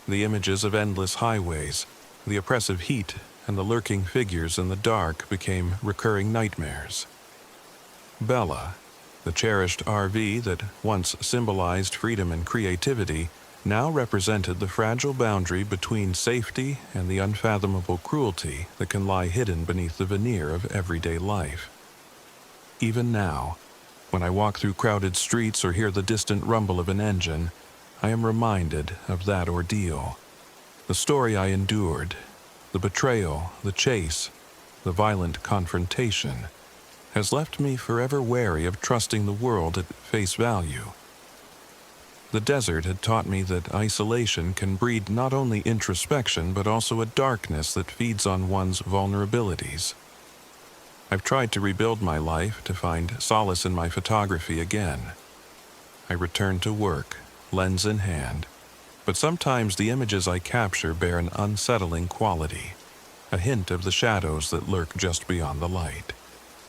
The images of endless highways, the oppressive heat, and the lurking figures in the dark became recurring nightmares. Bella, the cherished RV that once symbolized freedom and creativity, now represented the fragile boundary between safety and the unfathomable cruelty that can lie hidden beneath the veneer of everyday life. Even now, when I walk through crowded streets or hear the distant rumble of an engine, I am reminded of that ordeal. The story I endured, the betrayal, the chase, the violent confrontation, has left me forever wary of trusting the world at face value. The desert had taught me that isolation can breed not only introspection but also a darkness that feeds on one's vulnerabilities. I've tried to rebuild my life, to find solace in my photography again. I return to work, lens in hand, but sometimes the images I capture bear an unsettling quality, a hint of the shadows that lurk just beyond the light.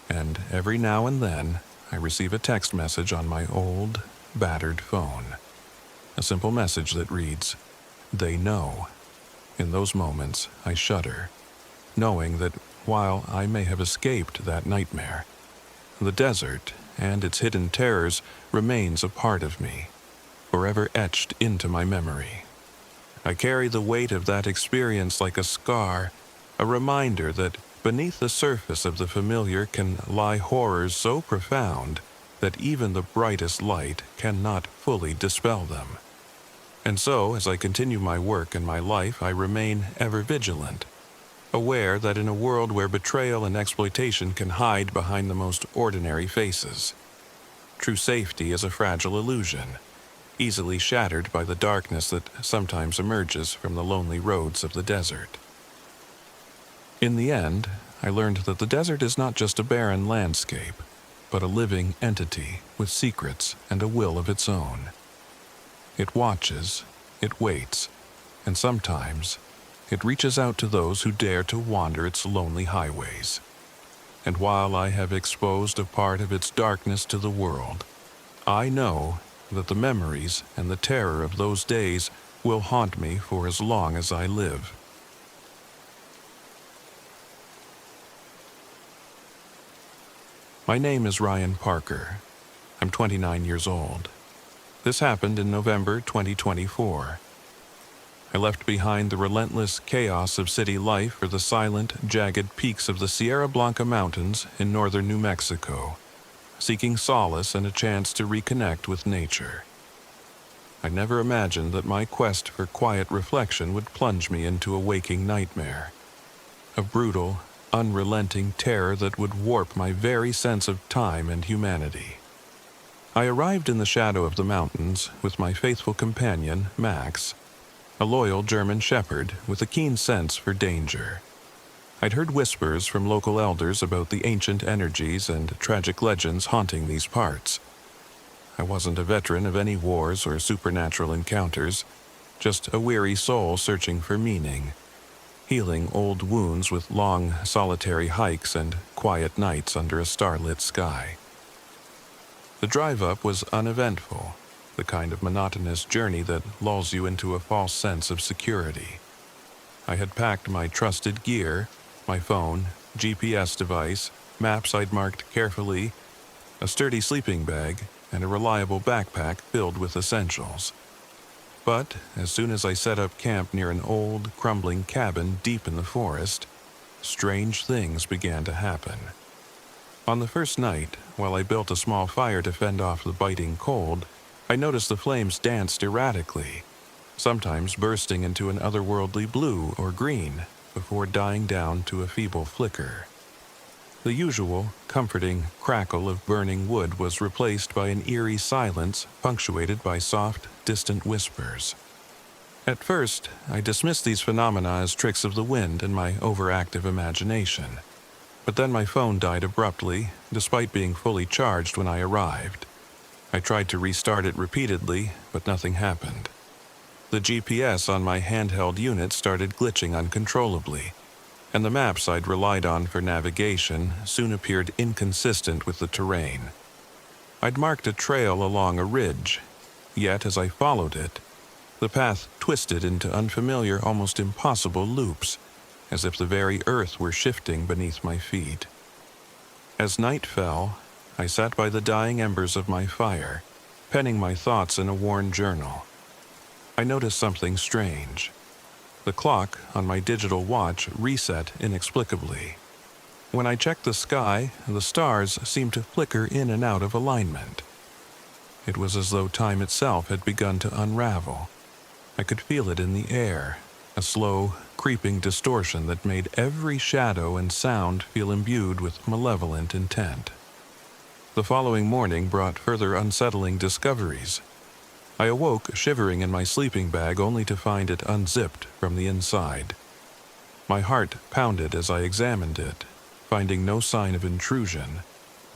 And every now and then, I receive a text message on my old, battered phone. A simple message that reads, "They know." In those moments, I shudder, knowing that while I may have escaped that nightmare, the desert and its hidden terrors remains a part of me, forever etched into my memory. I carry the weight of that experience like a scar, a reminder that beneath the surface of the familiar can lie horrors so profound that even the brightest light cannot fully dispel them. And so, as I continue my work and my life, I remain ever vigilant, aware that in a world where betrayal and exploitation can hide behind the most ordinary faces, true safety is a fragile illusion, easily shattered by the darkness that sometimes emerges from the lonely roads of the desert. In the end, I learned that the desert is not just a barren landscape, but a living entity with secrets and a will of its own. It watches, it waits, and sometimes it reaches out to those who dare to wander its lonely highways. And while I have exposed a part of its darkness to the world, I know that the memories and the terror of those days will haunt me for as long as I live. My name is Ryan Parker. I'm 29 years old. This happened in November 2024. I left behind the relentless chaos of city life for the silent, jagged peaks of the Sierra Blanca Mountains in northern New Mexico, seeking solace and a chance to reconnect with nature. I never imagined that my quest for quiet reflection would plunge me into a waking nightmare, a brutal, unrelenting terror that would warp my very sense of time and humanity. I arrived in the shadow of the mountains with my faithful companion, Max, a loyal German shepherd with a keen sense for danger. I'd heard whispers from local elders about the ancient energies and tragic legends haunting these parts. I wasn't a veteran of any wars or supernatural encounters, just a weary soul searching for meaning, healing old wounds with long, solitary hikes and quiet nights under a starlit sky. The drive up was uneventful, the kind of monotonous journey that lulls you into a false sense of security. I had packed my trusted gear, my phone, GPS device, maps I'd marked carefully, a sturdy sleeping bag, and a reliable backpack filled with essentials. But as soon as I set up camp near an old, crumbling cabin deep in the forest, strange things began to happen. On the first night, while I built a small fire to fend off the biting cold, I noticed the flames danced erratically, sometimes bursting into an otherworldly blue or green before dying down to a feeble flicker. The usual, comforting crackle of burning wood was replaced by an eerie silence punctuated by soft, distant whispers. At first, I dismissed these phenomena as tricks of the wind and my overactive imagination. But then my phone died abruptly, despite being fully charged when I arrived. I tried to restart it repeatedly, but nothing happened. The GPS on my handheld unit started glitching uncontrollably, and the maps I'd relied on for navigation soon appeared inconsistent with the terrain. I'd marked a trail along a ridge, yet as I followed it, the path twisted into unfamiliar, almost impossible loops, as if the very earth were shifting beneath my feet. As night fell, I sat by the dying embers of my fire, penning my thoughts in a worn journal. I noticed something strange. The clock on my digital watch reset inexplicably. When I checked the sky, the stars seemed to flicker in and out of alignment. It was as though time itself had begun to unravel. I could feel it in the air, a slow, creeping distortion that made every shadow and sound feel imbued with malevolent intent. The following morning brought further unsettling discoveries. I awoke shivering in my sleeping bag only to find it unzipped from the inside. My heart pounded as I examined it, finding no sign of intrusion,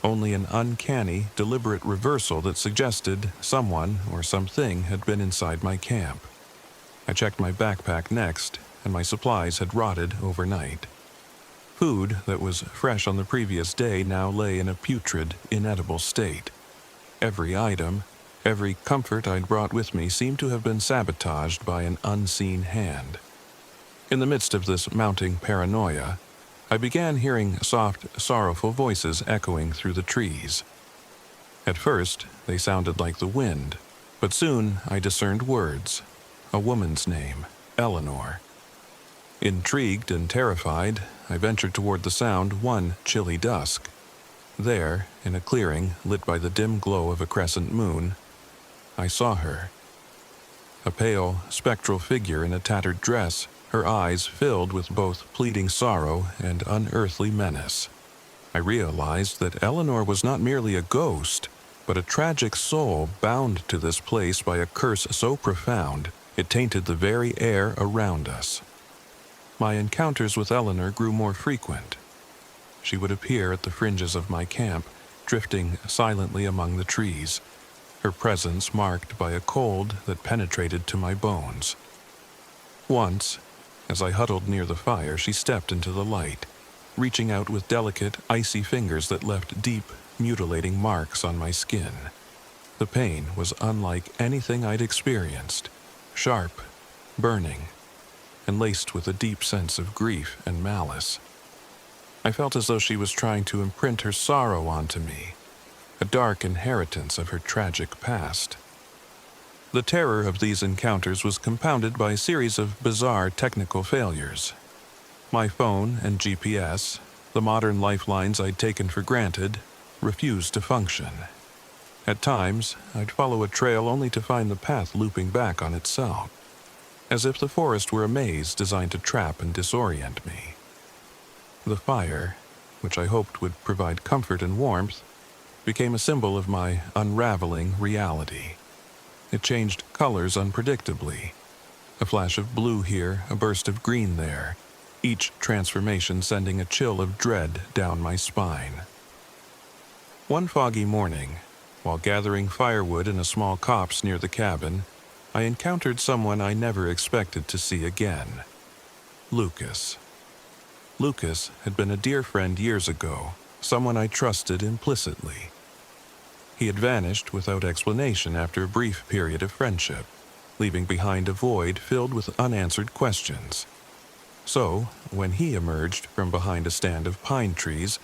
only an uncanny, deliberate reversal that suggested someone or something had been inside my camp. I checked my backpack next, and my supplies had rotted overnight. Food that was fresh on the previous day now lay in a putrid, inedible state. Every item, every comfort I'd brought with me seemed to have been sabotaged by an unseen hand. In the midst of this mounting paranoia, I began hearing soft, sorrowful voices echoing through the trees. At first, they sounded like the wind, but soon I discerned words, a woman's name, Eleanor. Intrigued and terrified, I ventured toward the sound one chilly dusk. There, in a clearing lit by the dim glow of a crescent moon, I saw her. A pale, spectral figure in a tattered dress, her eyes filled with both pleading sorrow and unearthly menace. I realized that Eleanor was not merely a ghost, but a tragic soul bound to this place by a curse so profound it tainted the very air around us. My encounters with Eleanor grew more frequent. She would appear at the fringes of my camp, drifting silently among the trees, her presence marked by a cold that penetrated to my bones. Once, as I huddled near the fire, she stepped into the light, reaching out with delicate, icy fingers that left deep, mutilating marks on my skin. The pain was unlike anything I'd experienced, sharp, burning, and laced with a deep sense of grief and malice. I felt as though she was trying to imprint her sorrow onto me, a dark inheritance of her tragic past. The terror of these encounters was compounded by a series of bizarre technical failures. My phone and GPS, the modern lifelines I'd taken for granted, refused to function. At times, I'd follow a trail only to find the path looping back on itself, as if the forest were a maze designed to trap and disorient me. The fire, which I hoped would provide comfort and warmth, became a symbol of my unraveling reality. It changed colors unpredictably, a flash of blue here, a burst of green there, each transformation sending a chill of dread down my spine. One foggy morning, while gathering firewood in a small copse near the cabin, I encountered someone I never expected to see again. Lucas. Lucas had been a dear friend years ago, someone I trusted implicitly. He had vanished without explanation after a brief period of friendship, leaving behind a void filled with unanswered questions. So, when he emerged from behind a stand of pine trees,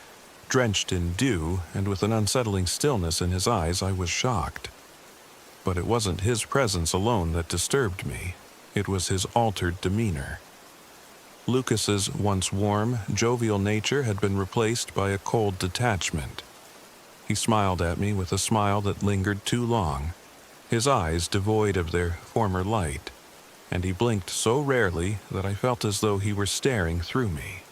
drenched in dew and with an unsettling stillness in his eyes, I was shocked. But it wasn't his presence alone that disturbed me. It was his altered demeanor. Lucas's once warm, jovial nature had been replaced by a cold detachment. He smiled at me with a smile that lingered too long, his eyes devoid of their former light, and he blinked so rarely that I felt as though he were staring through me.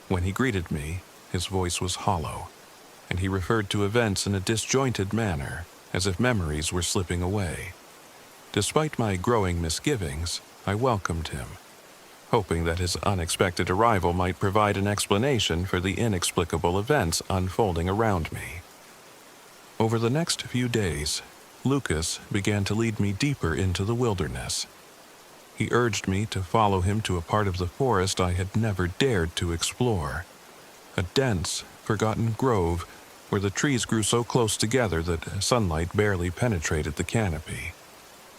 When he greeted me, his voice was hollow, and he referred to events in a disjointed manner, as if memories were slipping away. Despite my growing misgivings, I welcomed him, hoping that his unexpected arrival might provide an explanation for the inexplicable events unfolding around me. Over the next few days, Lucas began to lead me deeper into the wilderness. He urged me to follow him to a part of the forest I had never dared to explore, a dense, forgotten grove where the trees grew so close together that sunlight barely penetrated the canopy.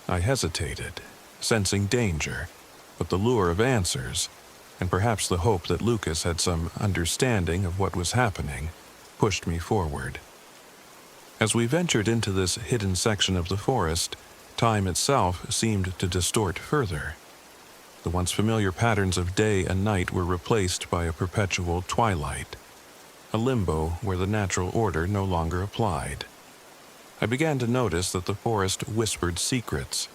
I hesitated, sensing danger, but the lure of answers, and perhaps the hope that Lucas had some understanding of what was happening, pushed me forward. As we ventured into this hidden section of the forest, time itself seemed to distort further. The once familiar patterns of day and night were replaced by a perpetual twilight, a limbo where the natural order no longer applied. I began to notice that the forest whispered secrets,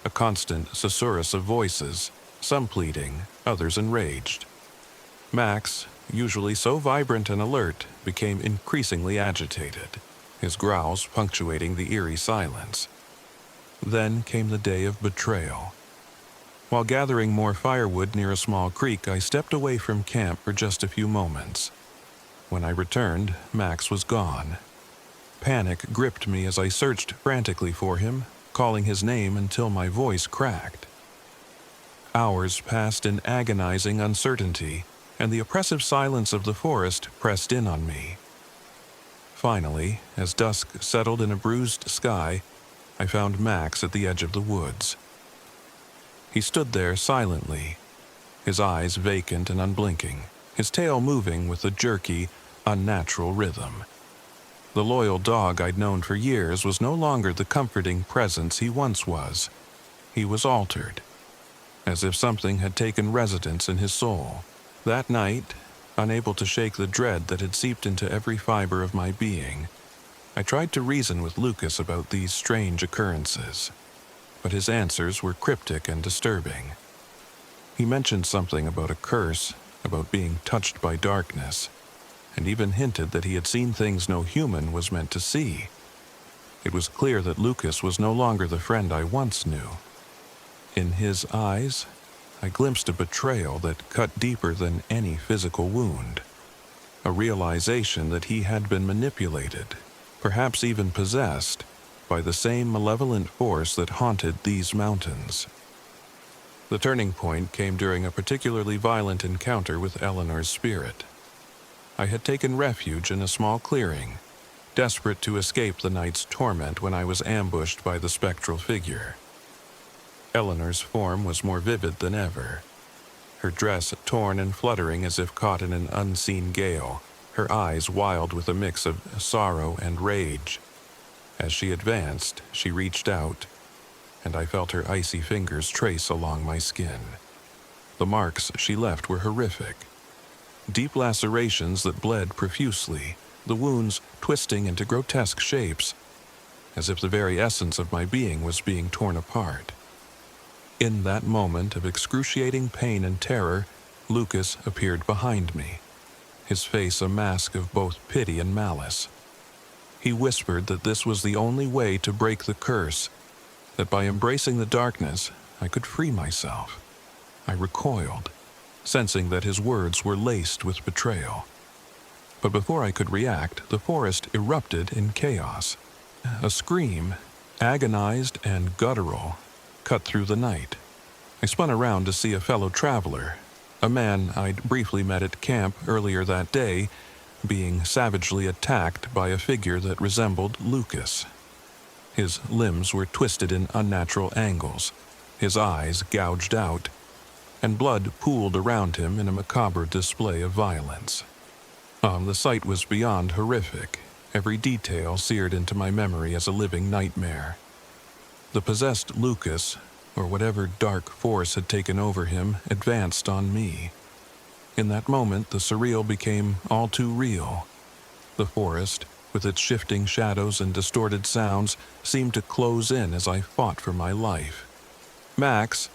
a constant susurrus of voices, some pleading, others enraged. Max, usually so vibrant and alert, became increasingly agitated, his growls punctuating the eerie silence. Then came the day of betrayal. While gathering more firewood near a small creek, I stepped away from camp for just a few moments. When I returned, Max was gone. Panic gripped me as I searched frantically for him, calling his name until my voice cracked. Hours passed in agonizing uncertainty, and the oppressive silence of the forest pressed in on me. Finally, as dusk settled in a bruised sky, I found Max at the edge of the woods. He stood there silently, his eyes vacant and unblinking, his tail moving with a jerky, unnatural rhythm. The loyal dog I'd known for years was no longer the comforting presence he once was. He was altered, as if something had taken residence in his soul. That night, unable to shake the dread that had seeped into every fiber of my being, I tried to reason with Lucas about these strange occurrences, but his answers were cryptic and disturbing. He mentioned something about a curse, about being touched by darkness, and even hinted that he had seen things no human was meant to see. It was clear that Lucas was no longer the friend I once knew. In his eyes, I glimpsed a betrayal that cut deeper than any physical wound, a realization that he had been manipulated, perhaps even possessed, by the same malevolent force that haunted these mountains. The turning point came during a particularly violent encounter with Eleanor's spirit. I had taken refuge in a small clearing, desperate to escape the night's torment when I was ambushed by the spectral figure. Eleanor's form was more vivid than ever, her dress torn and fluttering as if caught in an unseen gale, her eyes wild with a mix of sorrow and rage. As she advanced, she reached out, and I felt her icy fingers trace along my skin. The marks she left were horrific. Deep lacerations that bled profusely, the wounds twisting into grotesque shapes, as if the very essence of my being was being torn apart. In that moment of excruciating pain and terror, Lucas appeared behind me, his face a mask of both pity and malice. He whispered that this was the only way to break the curse, that by embracing the darkness, I could free myself. I recoiled, sensing that his words were laced with betrayal. But before I could react, the forest erupted in chaos. A scream, agonized and guttural, cut through the night. I spun around to see a fellow traveler, a man I'd briefly met at camp earlier that day, being savagely attacked by a figure that resembled Lucas. His limbs were twisted in unnatural angles, his eyes gouged out, and blood pooled around him in a macabre display of violence. The sight was beyond horrific, every detail seared into my memory as a living nightmare. The possessed Lucas, or whatever dark force had taken over him, advanced on me. In that moment, the surreal became all too real. The forest, with its shifting shadows and distorted sounds, seemed to close in as I fought for my life. Max,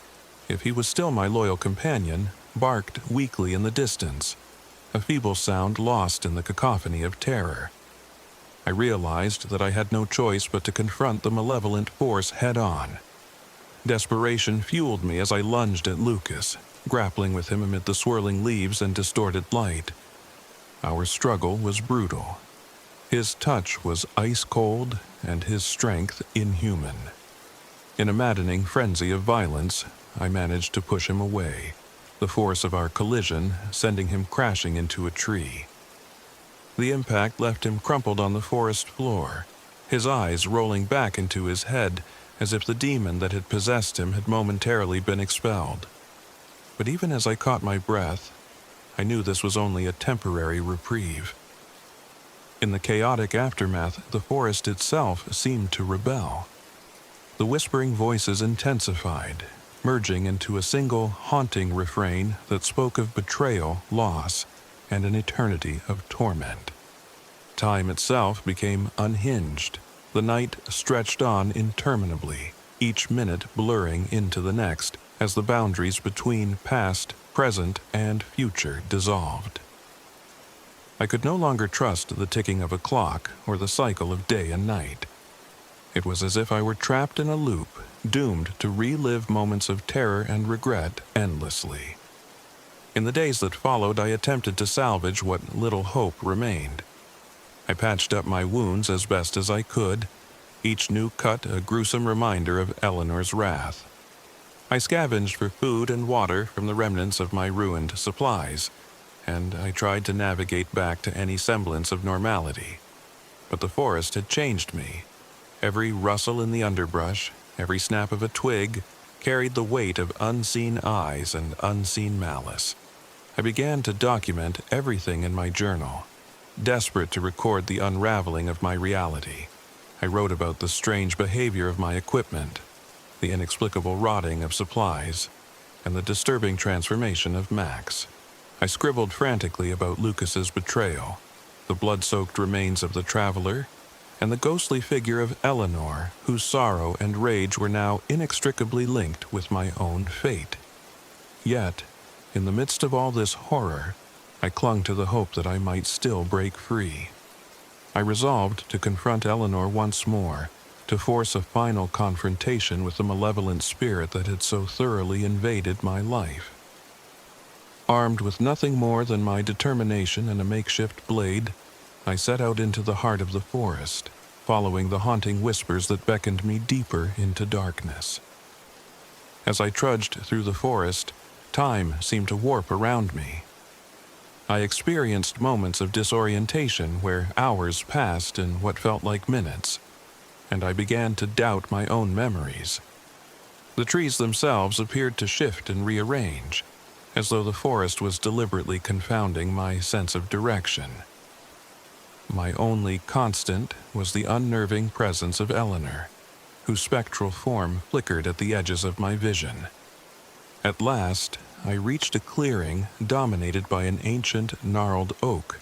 if he was still my loyal companion, barked weakly in the distance, a feeble sound lost in the cacophony of terror. I realized that I had no choice but to confront the malevolent force head-on. Desperation fueled me as I lunged at Lucas, grappling with him amid the swirling leaves and distorted light. Our struggle was brutal. His touch was ice-cold and his strength inhuman. In a maddening frenzy of violence, I managed to push him away, the force of our collision sending him crashing into a tree. The impact left him crumpled on the forest floor, his eyes rolling back into his head as if the demon that had possessed him had momentarily been expelled. But even as I caught my breath, I knew this was only a temporary reprieve. In the chaotic aftermath, the forest itself seemed to rebel. The whispering voices intensified, merging into a single haunting refrain that spoke of betrayal, loss, and an eternity of torment. Time itself became unhinged. The night stretched on interminably, each minute blurring into the next as the boundaries between past, present, and future dissolved. I could no longer trust the ticking of a clock or the cycle of day and night. It was as if I were trapped in a loop, doomed to relive moments of terror and regret endlessly. In the days that followed, I attempted to salvage what little hope remained. I patched up my wounds as best as I could, each new cut a gruesome reminder of Eleanor's wrath. I scavenged for food and water from the remnants of my ruined supplies, and I tried to navigate back to any semblance of normality. But the forest had changed me. Every rustle in the underbrush, every snap of a twig, carried the weight of unseen eyes and unseen malice. I began to document everything in my journal, desperate to record the unraveling of my reality. I wrote about the strange behavior of my equipment, the inexplicable rotting of supplies, and the disturbing transformation of Max. I scribbled frantically about Lucas's betrayal, the blood-soaked remains of the traveler, and the ghostly figure of Eleanor, whose sorrow and rage were now inextricably linked with my own fate. Yet, in the midst of all this horror, I clung to the hope that I might still break free. I resolved to confront Eleanor once more, to force a final confrontation with the malevolent spirit that had so thoroughly invaded my life. Armed with nothing more than my determination and a makeshift blade, I set out into the heart of the forest, following the haunting whispers that beckoned me deeper into darkness. As I trudged through the forest, time seemed to warp around me. I experienced moments of disorientation where hours passed in what felt like minutes, and I began to doubt my own memories. The trees themselves appeared to shift and rearrange, as though the forest was deliberately confounding my sense of direction. My only constant was the unnerving presence of Eleanor, whose spectral form flickered at the edges of my vision. At last, I reached a clearing dominated by an ancient, gnarled oak,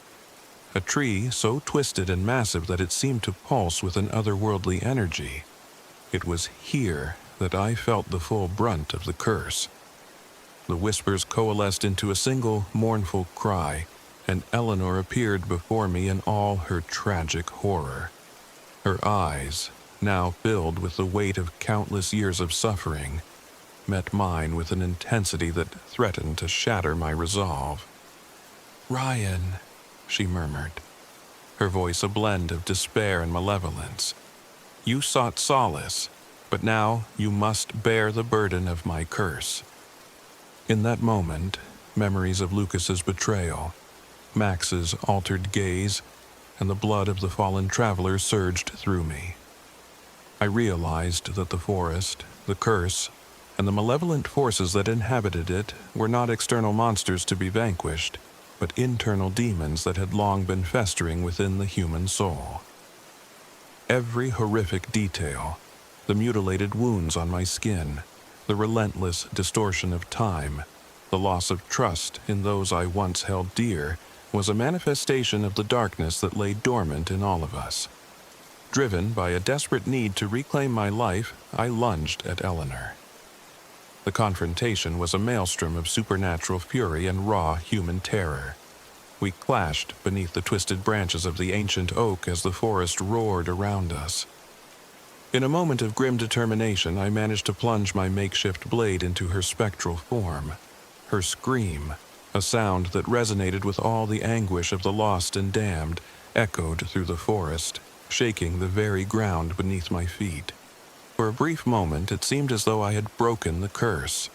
a tree so twisted and massive that it seemed to pulse with an otherworldly energy. It was here that I felt the full brunt of the curse. The whispers coalesced into a single mournful cry, and Eleanor appeared before me in all her tragic horror. Her eyes, now filled with the weight of countless years of suffering, met mine with an intensity that threatened to shatter my resolve. "Ryan," she murmured, her voice a blend of despair and malevolence. "You sought solace, But now you must bear the burden of my curse." In that moment, memories of Lucas's betrayal, Max's altered gaze, and the blood of the fallen traveler surged through me. I realized that the forest, the curse, and the malevolent forces that inhabited it were not external monsters to be vanquished, but internal demons that had long been festering within the human soul. Every horrific detail, the mutilated wounds on my skin, the relentless distortion of time, the loss of trust in those I once held dear, was a manifestation of the darkness that lay dormant in all of us. Driven by a desperate need to reclaim my life, I lunged at Eleanor. The confrontation was a maelstrom of supernatural fury and raw human terror. We clashed beneath the twisted branches of the ancient oak as the forest roared around us. In a moment of grim determination, I managed to plunge my makeshift blade into her spectral form. Her scream, a sound that resonated with all the anguish of the lost and damned, echoed through the forest, shaking the very ground beneath my feet. For a brief moment, it seemed as though I had broken the curse.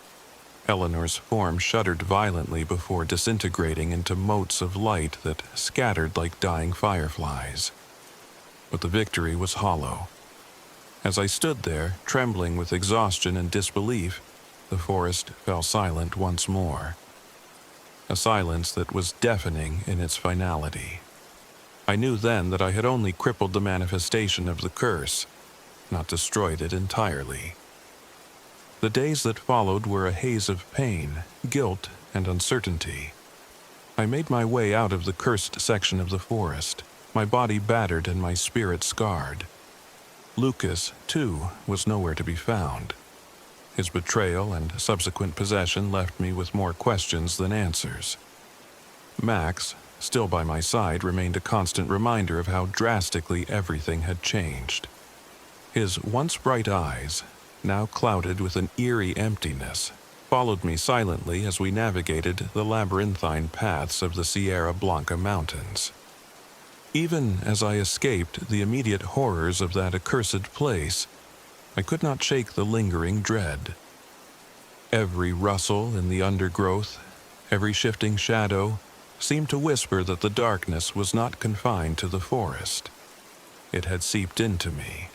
Eleanor's form shuddered violently before disintegrating into motes of light that scattered like dying fireflies. But the victory was hollow. As I stood there, trembling with exhaustion and disbelief, the forest fell silent once more. A silence that was deafening in its finality. I knew then that I had only crippled the manifestation of the curse, not destroyed it entirely. The days that followed were a haze of pain, guilt, and uncertainty. I made my way out of the cursed section of the forest, my body battered and my spirit scarred. Lucas, too, was nowhere to be found. His betrayal and subsequent possession left me with more questions than answers. Max, still by my side, remained a constant reminder of how drastically everything had changed. His once bright eyes, now clouded with an eerie emptiness, followed me silently as we navigated the labyrinthine paths of the Sierra Blanca mountains. Even as I escaped the immediate horrors of that accursed place, I could not shake the lingering dread. Every rustle in the undergrowth, every shifting shadow, seemed to whisper that the darkness was not confined to the forest. It had seeped into me.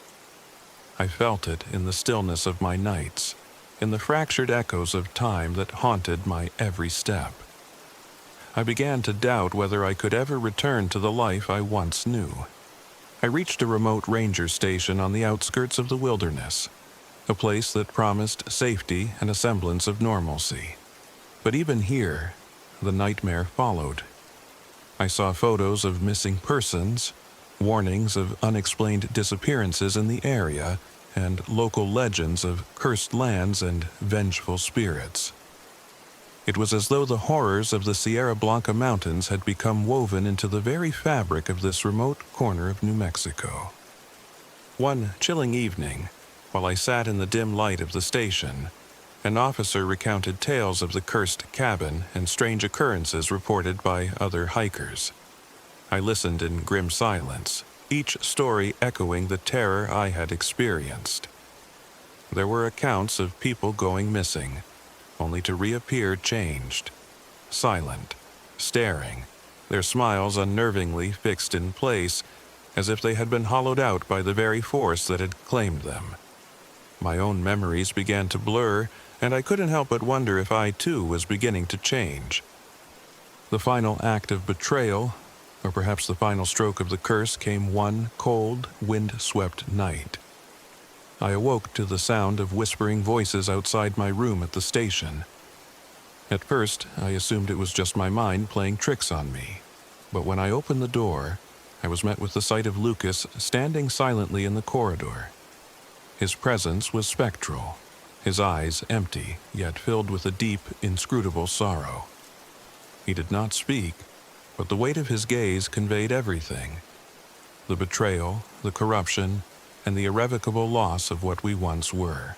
I felt it in the stillness of my nights, in the fractured echoes of time that haunted my every step. I began to doubt whether I could ever return to the life I once knew. I reached a remote ranger station on the outskirts of the wilderness, a place that promised safety and a semblance of normalcy. But even here, the nightmare followed. I saw photos of missing persons, warnings of unexplained disappearances in the area, and local legends of cursed lands and vengeful spirits. It was as though the horrors of the Sierra Blanca mountains had become woven into the very fabric of this remote corner of New Mexico. One chilling evening, while I sat in the dim light of the station, an officer recounted tales of the cursed cabin and strange occurrences reported by other hikers. I listened in grim silence, each story echoing the terror I had experienced. There were accounts of people going missing, only to reappear changed, silent, staring, their smiles unnervingly fixed in place, as if they had been hollowed out by the very force that had claimed them. My own memories began to blur, and I couldn't help but wonder if I too was beginning to change. The final act of betrayal, or perhaps the final stroke of the curse, came one cold, wind-swept night. I awoke to the sound of whispering voices outside my room at the station. At first, I assumed it was just my mind playing tricks on me, but when I opened the door, I was met with the sight of Lucas standing silently in the corridor. His presence was spectral, his eyes empty, yet filled with a deep, inscrutable sorrow. He did not speak, but the weight of his gaze conveyed everything: the betrayal, the corruption, and the irrevocable loss of what we once were.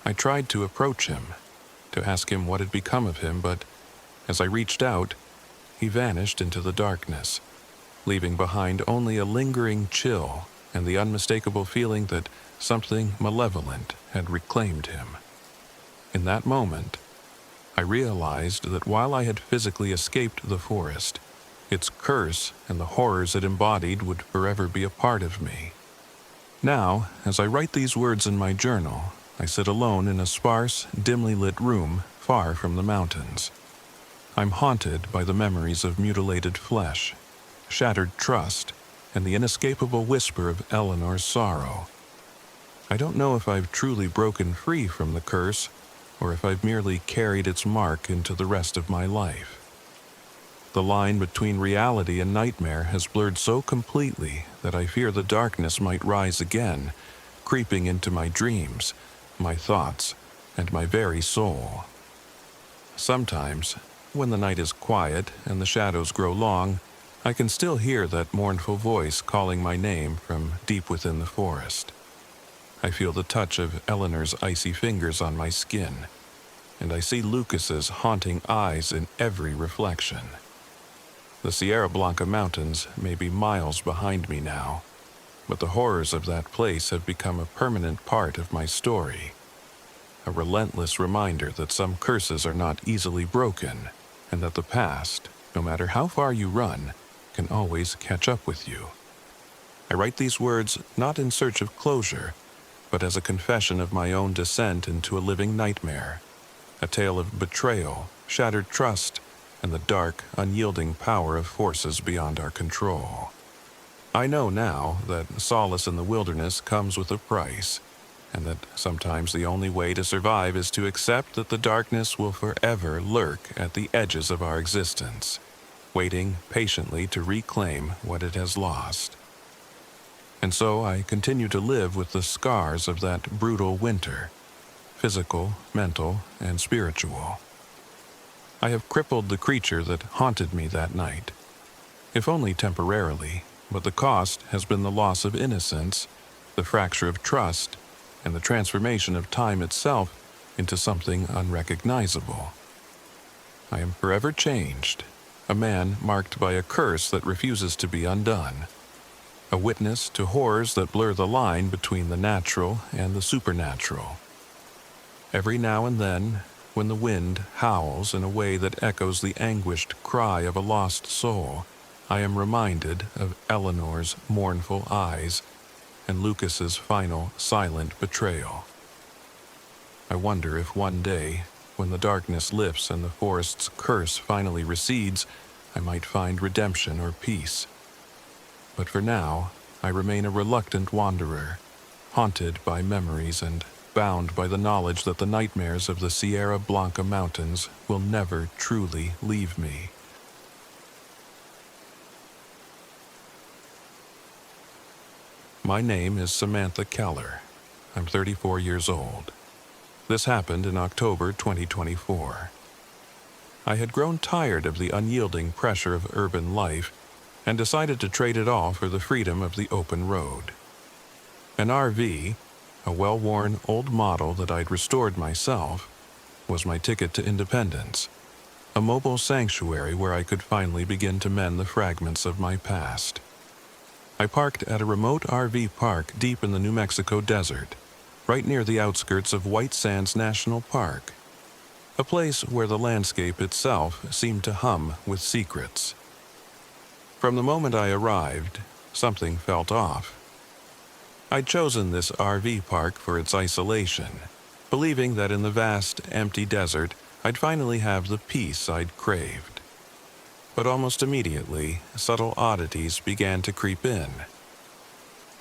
I tried to approach him, to ask him what had become of him, but as I reached out, he vanished into the darkness, leaving behind only a lingering chill and the unmistakable feeling that something malevolent had reclaimed him. In that moment, I realized that while I had physically escaped the forest, its curse and the horrors it embodied would forever be a part of me. Now, as I write these words in my journal, I sit alone in a sparse, dimly lit room far from the mountains. I'm haunted by the memories of mutilated flesh, shattered trust, and the inescapable whisper of Eleanor's sorrow. I don't know if I've truly broken free from the curse, or if I've merely carried its mark into the rest of my life. The line between reality and nightmare has blurred so completely that I fear the darkness might rise again, creeping into my dreams, my thoughts, and my very soul. Sometimes, when the night is quiet and the shadows grow long, I can still hear that mournful voice calling my name from deep within the forest. I feel the touch of Eleanor's icy fingers on my skin, and I see Lucas's haunting eyes in every reflection. The Sierra Blanca Mountains may be miles behind me now, but the horrors of that place have become a permanent part of my story. A relentless reminder that some curses are not easily broken, and that the past, no matter how far you run, can always catch up with you. I write these words not in search of closure, but as a confession of my own descent into a living nightmare, a tale of betrayal, shattered trust, and the dark, unyielding power of forces beyond our control. I know now that solace in the wilderness comes with a price, and that sometimes the only way to survive is to accept that the darkness will forever lurk at the edges of our existence, waiting patiently to reclaim what it has lost. And so I continue to live with the scars of that brutal winter, physical, mental, and spiritual. I have crippled the creature that haunted me that night, if only temporarily, but the cost has been the loss of innocence, the fracture of trust, and the transformation of time itself into something unrecognizable. I am forever changed, a man marked by a curse that refuses to be undone, a witness to horrors that blur the line between the natural and the supernatural. Every now and then, when the wind howls in a way that echoes the anguished cry of a lost soul, I am reminded of Eleanor's mournful eyes and Lucas's final silent betrayal. I wonder if one day, when the darkness lifts and the forest's curse finally recedes, I might find redemption or peace. But for now, I remain a reluctant wanderer, haunted by memories and bound by the knowledge that the nightmares of the Sierra Blanca Mountains will never truly leave me. My name is Samantha Keller. I'm 34 years old. This happened in October 2024. I had grown tired of the unyielding pressure of urban life and decided to trade it all for the freedom of the open road. An RV, a well-worn old model that I'd restored myself, was my ticket to independence, a mobile sanctuary where I could finally begin to mend the fragments of my past. I parked at a remote RV park deep in the New Mexico desert, right near the outskirts of White Sands National Park, a place where the landscape itself seemed to hum with secrets. From the moment I arrived, something felt off. I'd chosen this RV park for its isolation, believing that in the vast, empty desert, I'd finally have the peace I'd craved. But almost immediately, subtle oddities began to creep in.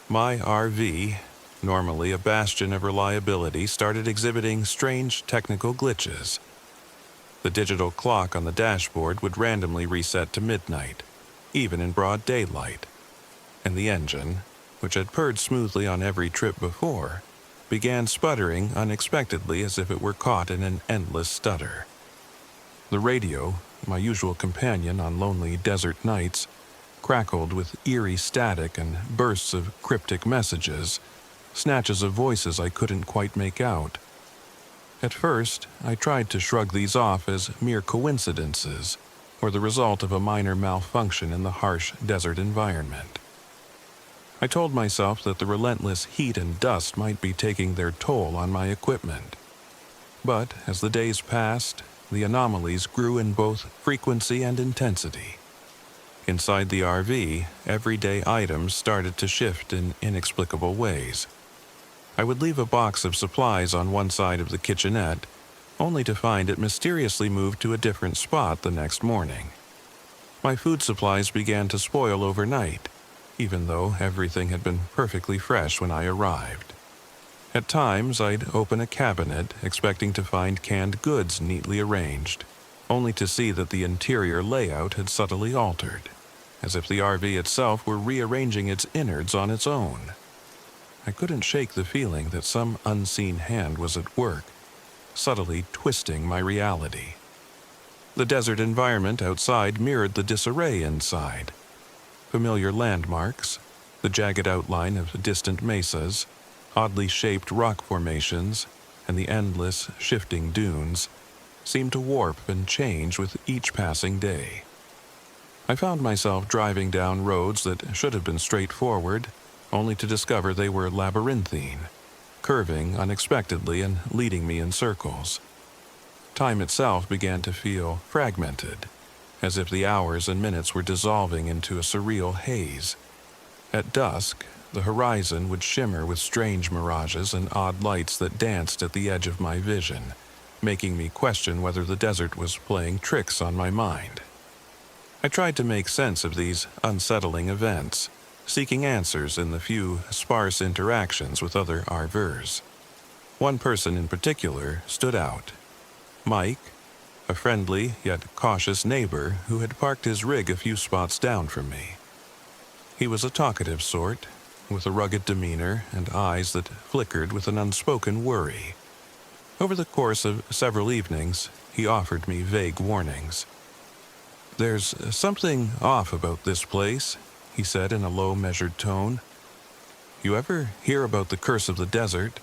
My RV, normally a bastion of reliability, started exhibiting strange technical glitches. The digital clock on the dashboard would randomly reset to midnight, even in broad daylight, and the engine, which had purred smoothly on every trip before, began sputtering unexpectedly as if it were caught in an endless stutter. The radio, my usual companion on lonely desert nights, crackled with eerie static and bursts of cryptic messages, snatches of voices I couldn't quite make out. At first, I tried to shrug these off as mere coincidences, or the result of a minor malfunction in the harsh desert environment. I told myself that the relentless heat and dust might be taking their toll on my equipment. But as the days passed, the anomalies grew in both frequency and intensity. Inside the RV, everyday items started to shift in inexplicable ways. I would leave a box of supplies on one side of the kitchenette, only to find it mysteriously moved to a different spot the next morning. My food supplies began to spoil overnight, even though everything had been perfectly fresh when I arrived. At times, I'd open a cabinet expecting to find canned goods neatly arranged, only to see that the interior layout had subtly altered, as if the RV itself were rearranging its innards on its own. I couldn't shake the feeling that some unseen hand was at work, subtly twisting my reality. The desert environment outside mirrored the disarray inside. Familiar landmarks, the jagged outline of distant mesas, oddly shaped rock formations, and the endless, shifting dunes seemed to warp and change with each passing day. I found myself driving down roads that should have been straightforward, only to discover they were labyrinthine, curving unexpectedly and leading me in circles. Time itself began to feel fragmented, as if the hours and minutes were dissolving into a surreal haze. At dusk, the horizon would shimmer with strange mirages and odd lights that danced at the edge of my vision, making me question whether the desert was playing tricks on my mind. I tried to make sense of these unsettling events, seeking answers in the few sparse interactions with other RVers. One person in particular stood out. Mike, a friendly yet cautious neighbor who had parked his rig a few spots down from me. He was a talkative sort, with a rugged demeanor and eyes that flickered with an unspoken worry. Over the course of several evenings, he offered me vague warnings. "There's something off about this place," he said in a low, measured tone. "You ever hear about the curse of the desert?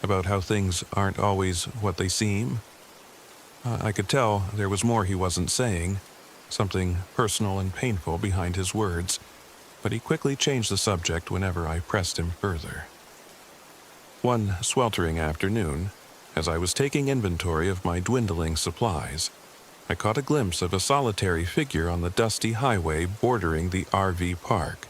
About how things aren't always what they seem?" I could tell there was more he wasn't saying, something personal and painful behind his words, but he quickly changed the subject whenever I pressed him further. One sweltering afternoon, as I was taking inventory of my dwindling supplies, I caught a glimpse of a solitary figure on the dusty highway bordering the RV park.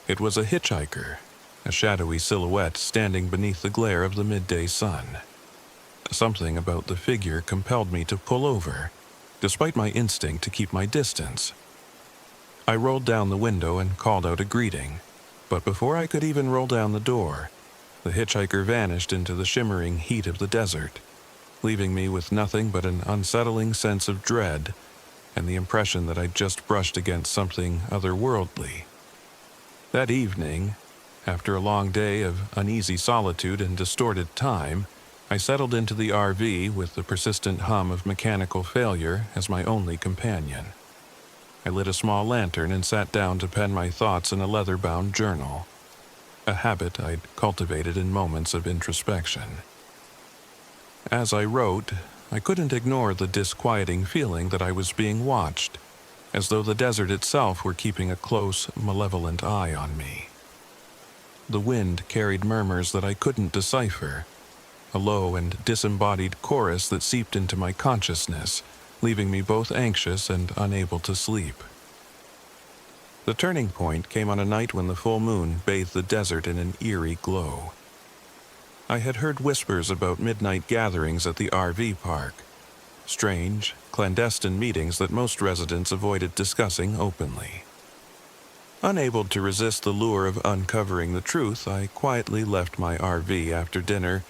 It was a hitchhiker, a shadowy silhouette standing beneath the glare of the midday sun. Something about the figure compelled me to pull over, despite my instinct to keep my distance. I rolled down the window and called out a greeting, but before I could even roll down the door, the hitchhiker vanished into the shimmering heat of the desert, leaving me with nothing but an unsettling sense of dread and the impression that I'd just brushed against something otherworldly. That evening, after a long day of uneasy solitude and distorted time, I settled into the RV with the persistent hum of mechanical failure as my only companion. I lit a small lantern and sat down to pen my thoughts in a leather-bound journal, a habit I'd cultivated in moments of introspection. As I wrote, I couldn't ignore the disquieting feeling that I was being watched, as though the desert itself were keeping a close, malevolent eye on me. The wind carried murmurs that I couldn't decipher, a low and disembodied chorus that seeped into my consciousness, leaving me both anxious and unable to sleep. The turning point came on a night when the full moon bathed the desert in an eerie glow. I had heard whispers about midnight gatherings at the RV park, strange, clandestine meetings that most residents avoided discussing openly. Unable to resist the lure of uncovering the truth, I quietly left my RV after dinner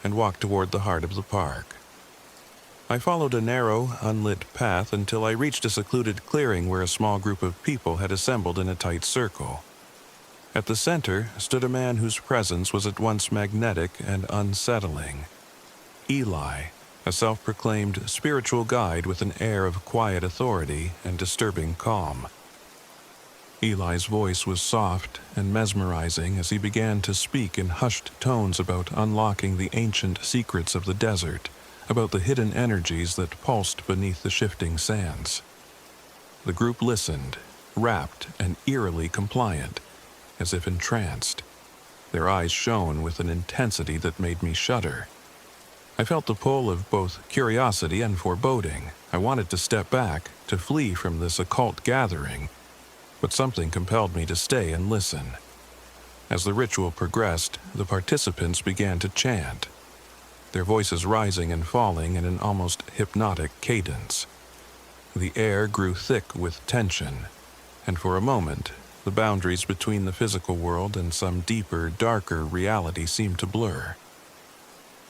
and walked toward the heart of the park. I followed a narrow, unlit path until I reached a secluded clearing where a small group of people had assembled in a tight circle. At the center stood a man whose presence was at once magnetic and unsettling. Eli, a self-proclaimed spiritual guide with an air of quiet authority and disturbing calm. Eli's voice was soft and mesmerizing as he began to speak in hushed tones about unlocking the ancient secrets of the desert, about the hidden energies that pulsed beneath the shifting sands. The group listened, rapt and eerily compliant, as if entranced. Their eyes shone with an intensity that made me shudder. I felt the pull of both curiosity and foreboding. I wanted to step back, to flee from this occult gathering, but something compelled me to stay and listen. As the ritual progressed, the participants began to chant, their voices rising and falling in an almost hypnotic cadence. The air grew thick with tension, and for a moment, the boundaries between the physical world and some deeper, darker reality seemed to blur.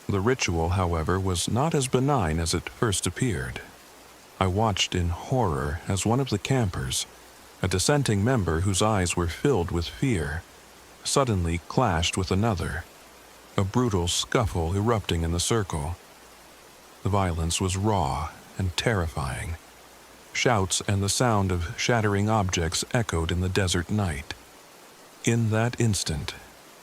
The ritual, however, was not as benign as it first appeared. I watched in horror as one of the campers, a dissenting member whose eyes were filled with fear, suddenly clashed with another, a brutal scuffle erupting in the circle. The violence was raw and terrifying. Shouts and the sound of shattering objects echoed in the desert night. In that instant,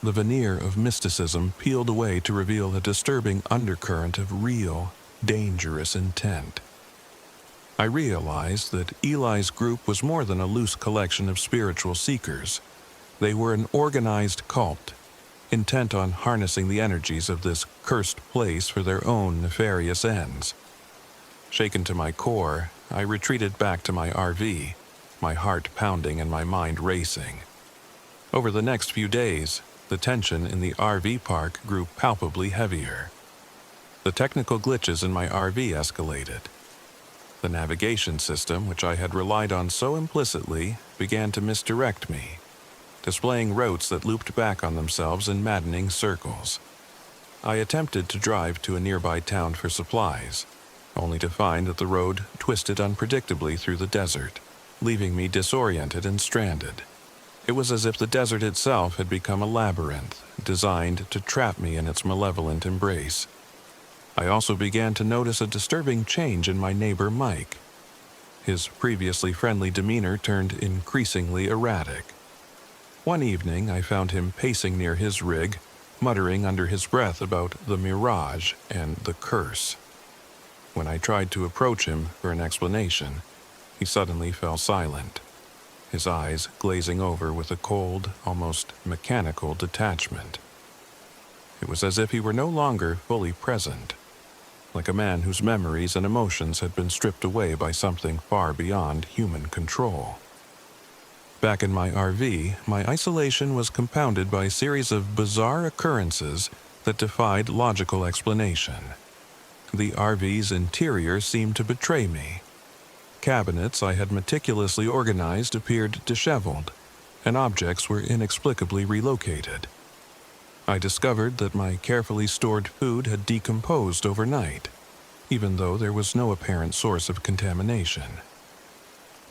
the veneer of mysticism peeled away to reveal a disturbing undercurrent of real, dangerous intent. I realized that Eli's group was more than a loose collection of spiritual seekers. They were an organized cult, intent on harnessing the energies of this cursed place for their own nefarious ends. Shaken to my core, I retreated back to my RV, my heart pounding and my mind racing. Over the next few days, the tension in the RV park grew palpably heavier. The technical glitches in my RV escalated. The navigation system, which I had relied on so implicitly, began to misdirect me, displaying routes that looped back on themselves in maddening circles. I attempted to drive to a nearby town for supplies, only to find that the road twisted unpredictably through the desert, leaving me disoriented and stranded. It was as if the desert itself had become a labyrinth, designed to trap me in its malevolent embrace. I also began to notice a disturbing change in my neighbor Mike. His previously friendly demeanor turned increasingly erratic. One evening, I found him pacing near his rig, muttering under his breath about the mirage and the curse. When I tried to approach him for an explanation, he suddenly fell silent, his eyes glazing over with a cold, almost mechanical detachment. It was as if he were no longer fully present, like a man whose memories and emotions had been stripped away by something far beyond human control. Back in my RV, my isolation was compounded by a series of bizarre occurrences that defied logical explanation. The RV's interior seemed to betray me. Cabinets I had meticulously organized appeared disheveled, and objects were inexplicably relocated. I discovered that my carefully stored food had decomposed overnight, even though there was no apparent source of contamination.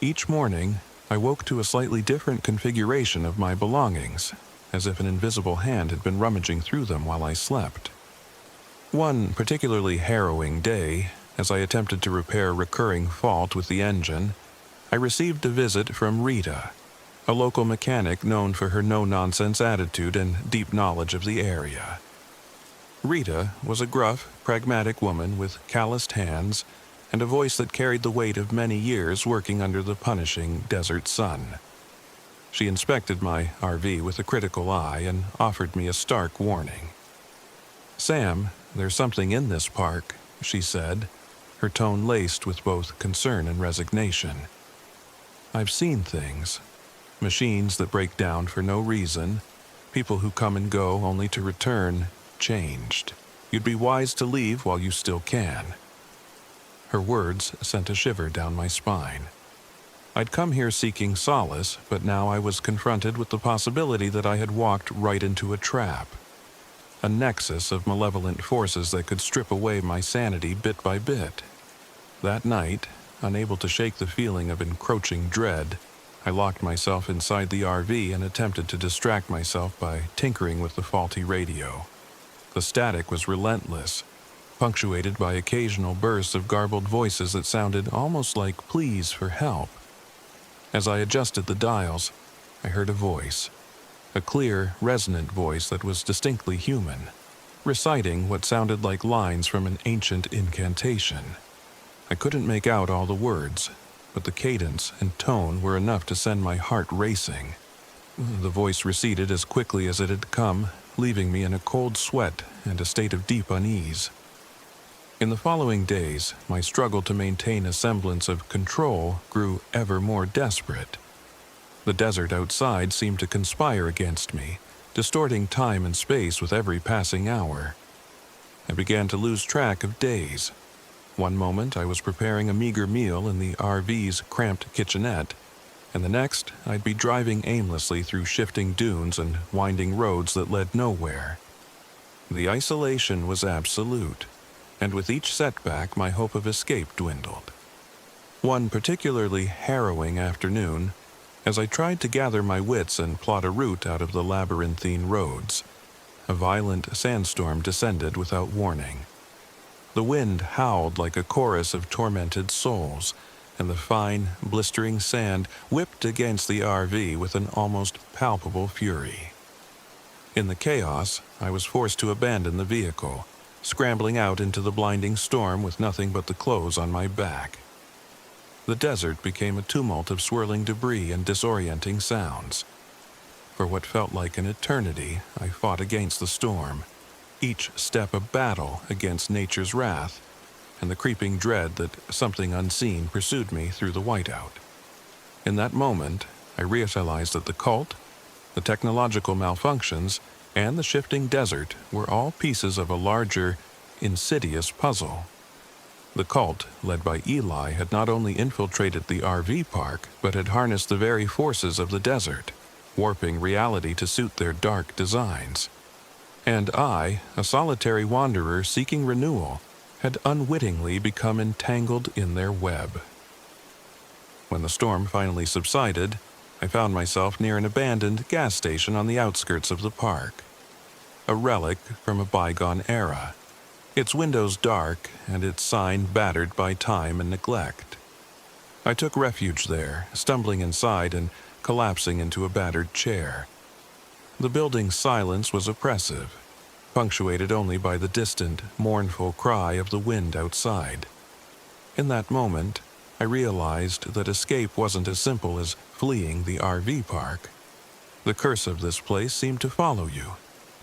Each morning, I woke to a slightly different configuration of my belongings, as if an invisible hand had been rummaging through them while I slept. One particularly harrowing day, as I attempted to repair a recurring fault with the engine, I received a visit from Rita, a local mechanic known for her no-nonsense attitude and deep knowledge of the area. Rita was a gruff, pragmatic woman with calloused hands and a voice that carried the weight of many years working under the punishing desert sun. She inspected my RV with a critical eye and offered me a stark warning. "Sam, there's something in this park," she said, her tone laced with both concern and resignation. "I've seen things. Machines that break down for no reason, people who come and go only to return, changed. You'd be wise to leave while you still can." Her words sent a shiver down my spine. I'd come here seeking solace, but now I was confronted with the possibility that I had walked right into a trap. A nexus of malevolent forces that could strip away my sanity bit by bit. That night, unable to shake the feeling of encroaching dread, I locked myself inside the RV and attempted to distract myself by tinkering with the faulty radio. The static was relentless, punctuated by occasional bursts of garbled voices that sounded almost like pleas for help. As I adjusted the dials, I heard a voice, a clear, resonant voice that was distinctly human, reciting what sounded like lines from an ancient incantation. I couldn't make out all the words, but the cadence and tone were enough to send my heart racing. The voice receded as quickly as it had come, leaving me in a cold sweat and a state of deep unease. In the following days, my struggle to maintain a semblance of control grew ever more desperate. The desert outside seemed to conspire against me, distorting time and space with every passing hour. I began to lose track of days. One moment I was preparing a meager meal in the RV's cramped kitchenette, and the next I'd be driving aimlessly through shifting dunes and winding roads that led nowhere. The isolation was absolute, and with each setback my hope of escape dwindled. One particularly harrowing afternoon, as I tried to gather my wits and plot a route out of the labyrinthine roads, a violent sandstorm descended without warning. The wind howled like a chorus of tormented souls, and the fine, blistering sand whipped against the RV with an almost palpable fury. In the chaos, I was forced to abandon the vehicle, scrambling out into the blinding storm with nothing but the clothes on my back. The desert became a tumult of swirling debris and disorienting sounds. For what felt like an eternity, I fought against the storm, each step a battle against nature's wrath, and the creeping dread that something unseen pursued me through the whiteout. In that moment, I realized that the cult, the technological malfunctions, and the shifting desert were all pieces of a larger, insidious puzzle. The cult, led by Eli, had not only infiltrated the RV park, but had harnessed the very forces of the desert, warping reality to suit their dark designs. And I, a solitary wanderer seeking renewal, had unwittingly become entangled in their web. When the storm finally subsided, I found myself near an abandoned gas station on the outskirts of the park, a relic from a bygone era, its windows dark and its sign battered by time and neglect. I took refuge there, stumbling inside and collapsing into a battered chair. The building's silence was oppressive, punctuated only by the distant, mournful cry of the wind outside. In that moment, I realized that escape wasn't as simple as fleeing the RV park. The curse of this place seemed to follow you,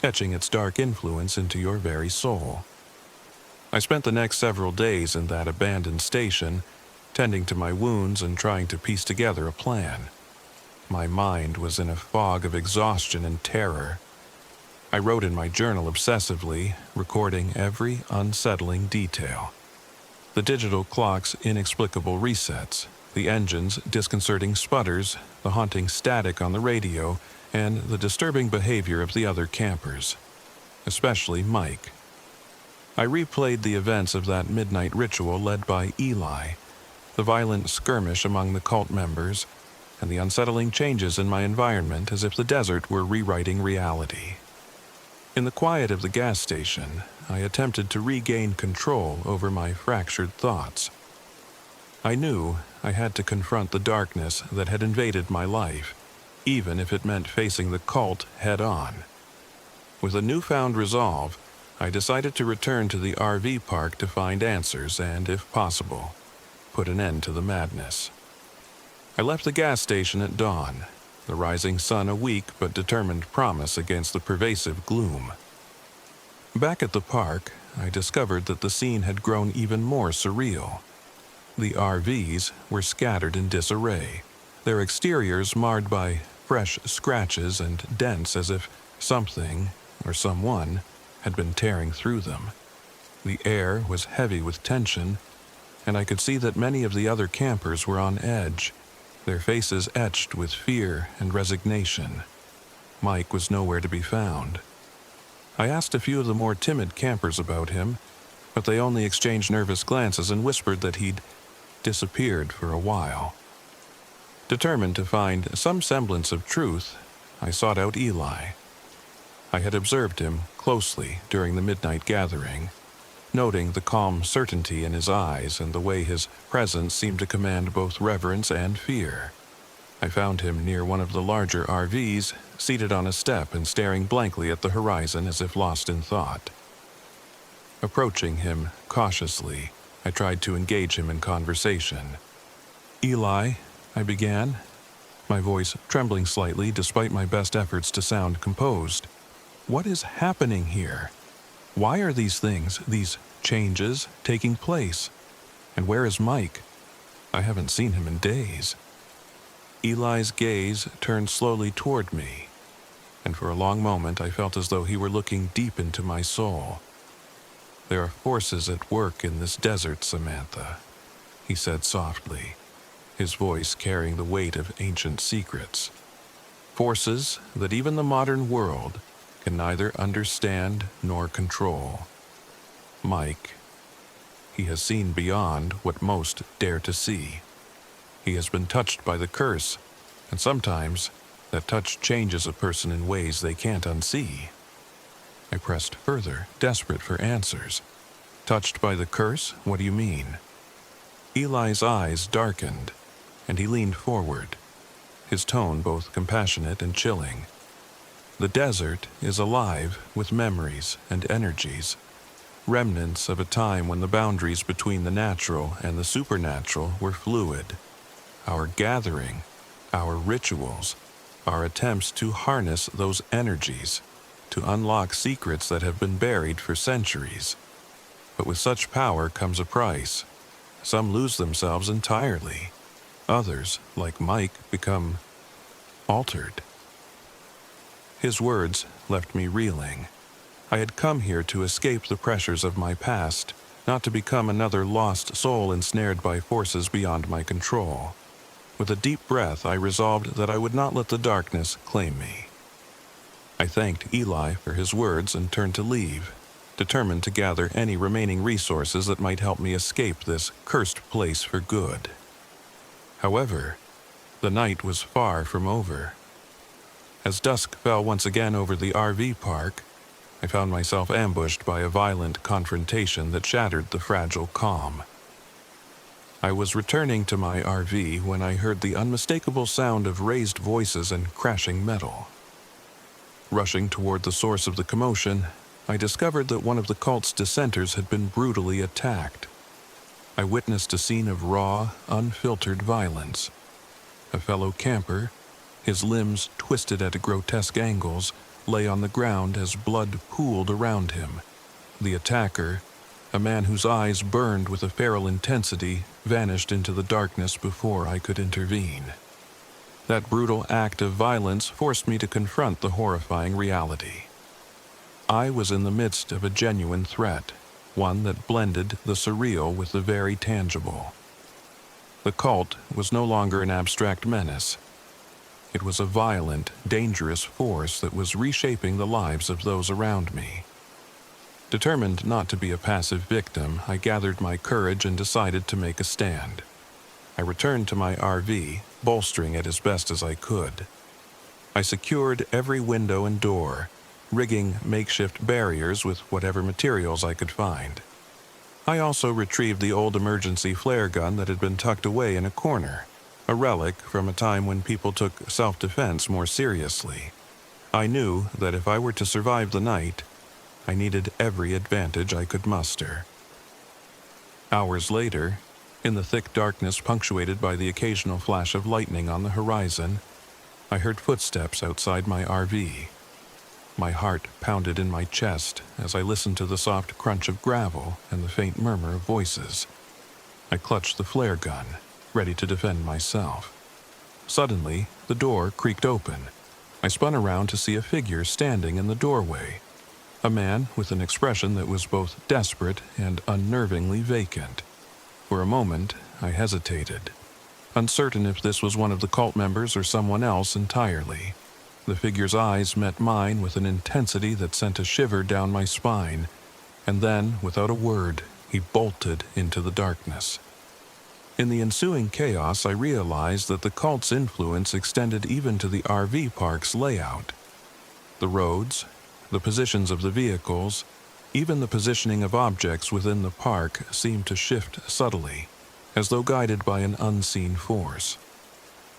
etching its dark influence into your very soul. I spent the next several days in that abandoned station, tending to my wounds and trying to piece together a plan. My mind was in a fog of exhaustion and terror. I wrote in my journal obsessively, recording every unsettling detail. The digital clock's inexplicable resets, the engine's disconcerting sputters, the haunting static on the radio, and the disturbing behavior of the other campers, especially Mike. I replayed the events of that midnight ritual led by Eli, the violent skirmish among the cult members, and the unsettling changes in my environment as if the desert were rewriting reality. In the quiet of the gas station, I attempted to regain control over my fractured thoughts. I knew I had to confront the darkness that had invaded my life, even if it meant facing the cult head-on. With a newfound resolve, I decided to return to the RV park to find answers and, if possible, put an end to the madness. I left the gas station at dawn, the rising sun a weak but determined promise against the pervasive gloom. Back at the park, I discovered that the scene had grown even more surreal. The RVs were scattered in disarray, their exteriors marred by fresh scratches and dents as if something, or someone, had been tearing through them. The air was heavy with tension, and I could see that many of the other campers were on edge, their faces etched with fear and resignation. Mike was nowhere to be found. I asked a few of the more timid campers about him, but they only exchanged nervous glances and whispered that he'd disappeared for a while. Determined to find some semblance of truth, I sought out Eli. I had observed him closely during the midnight gathering, noting the calm certainty in his eyes and the way his presence seemed to command both reverence and fear. I found him near one of the larger RVs, seated on a step and staring blankly at the horizon as if lost in thought. Approaching him cautiously, I tried to engage him in conversation. "Eli," I began, my voice trembling slightly despite my best efforts to sound composed. What is happening here? Why are these things, these changes, taking place? And where is Mike? I haven't seen him in days. Eli's gaze turned slowly toward me, and for a long moment I felt as though he were looking deep into my soul. There are forces at work in this desert, Samantha, he said softly, his voice carrying the weight of ancient secrets. Forces that even the modern world can neither understand nor control. Mike, he has seen beyond what most dare to see. He has been touched by the curse, and sometimes that touch changes a person in ways they can't unsee. I pressed further, desperate for answers. Touched by the curse? What do you mean? Eli's eyes darkened, and he leaned forward, his tone both compassionate and chilling. The desert is alive with memories and energies, remnants of a time when the boundaries between the natural and the supernatural were fluid. Our gathering, our rituals, our attempts to harness those energies, to unlock secrets that have been buried for centuries. But with such power comes a price. Some lose themselves entirely. Others, like Mike, become altered. His words left me reeling. I had come here to escape the pressures of my past, not to become another lost soul ensnared by forces beyond my control. With a deep breath, I resolved that I would not let the darkness claim me. I thanked Eli for his words and turned to leave, determined to gather any remaining resources that might help me escape this cursed place for good. However, the night was far from over. As dusk fell once again over the RV park, I found myself ambushed by a violent confrontation that shattered the fragile calm. I was returning to my RV when I heard the unmistakable sound of raised voices and crashing metal. Rushing toward the source of the commotion, I discovered that one of the cult's dissenters had been brutally attacked. I witnessed a scene of raw, unfiltered violence. A fellow camper, his limbs twisted at grotesque angles, lay on the ground as blood pooled around him. The attacker, a man whose eyes burned with a feral intensity, vanished into the darkness before I could intervene. That brutal act of violence forced me to confront the horrifying reality. I was in the midst of a genuine threat, one that blended the surreal with the very tangible. The cult was no longer an abstract menace. It was a violent, dangerous force that was reshaping the lives of those around me. Determined not to be a passive victim, I gathered my courage and decided to make a stand. I returned to my RV, bolstering it as best as I could. I secured every window and door, rigging makeshift barriers with whatever materials I could find. I also retrieved the old emergency flare gun that had been tucked away in a corner, a relic from a time when people took self-defense more seriously. I knew that if I were to survive the night, I needed every advantage I could muster. Hours later, in the thick darkness punctuated by the occasional flash of lightning on the horizon, I heard footsteps outside my RV. My heart pounded in my chest as I listened to the soft crunch of gravel and the faint murmur of voices. I clutched the flare gun, ready to defend myself. Suddenly, the door creaked open. I spun around to see a figure standing in the doorway. A man with an expression that was both desperate and unnervingly vacant. For a moment, I hesitated, uncertain if this was one of the cult members or someone else entirely. The figure's eyes met mine with an intensity that sent a shiver down my spine, and then, without a word, he bolted into the darkness. In the ensuing chaos, I realized that the cult's influence extended even to the RV park's layout. The roads, the positions of the vehicles, even the positioning of objects within the park seemed to shift subtly, as though guided by an unseen force.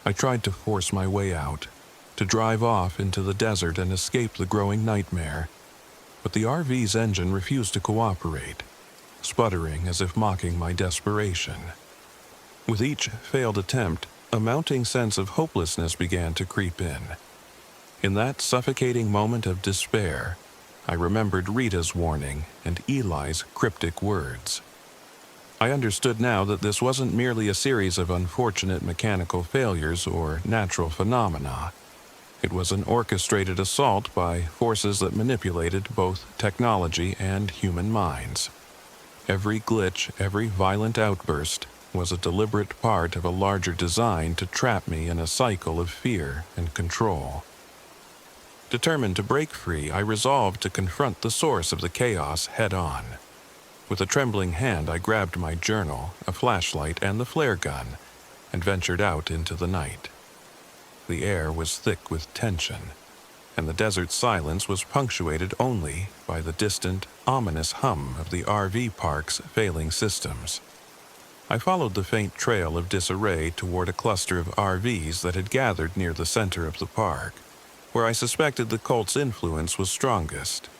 I tried to force my way out, to drive off into the desert and escape the growing nightmare, but the RV's engine refused to cooperate, sputtering as if mocking my desperation. With each failed attempt, a mounting sense of hopelessness began to creep in. In that suffocating moment of despair, I remembered Rita's warning and Eli's cryptic words. I understood now that this wasn't merely a series of unfortunate mechanical failures or natural phenomena. It was an orchestrated assault by forces that manipulated both technology and human minds. Every glitch, every violent outburst, was a deliberate part of a larger design to trap me in a cycle of fear and control. Determined to break free, I resolved to confront the source of the chaos head-on. With a trembling hand, I grabbed my journal, a flashlight, and the flare gun, and ventured out into the night. The air was thick with tension, and the desert's silence was punctuated only by the distant, ominous hum of the RV park's failing systems. I followed the faint trail of disarray toward a cluster of RVs that had gathered near the center of the park, where I suspected the cult's influence was strongest.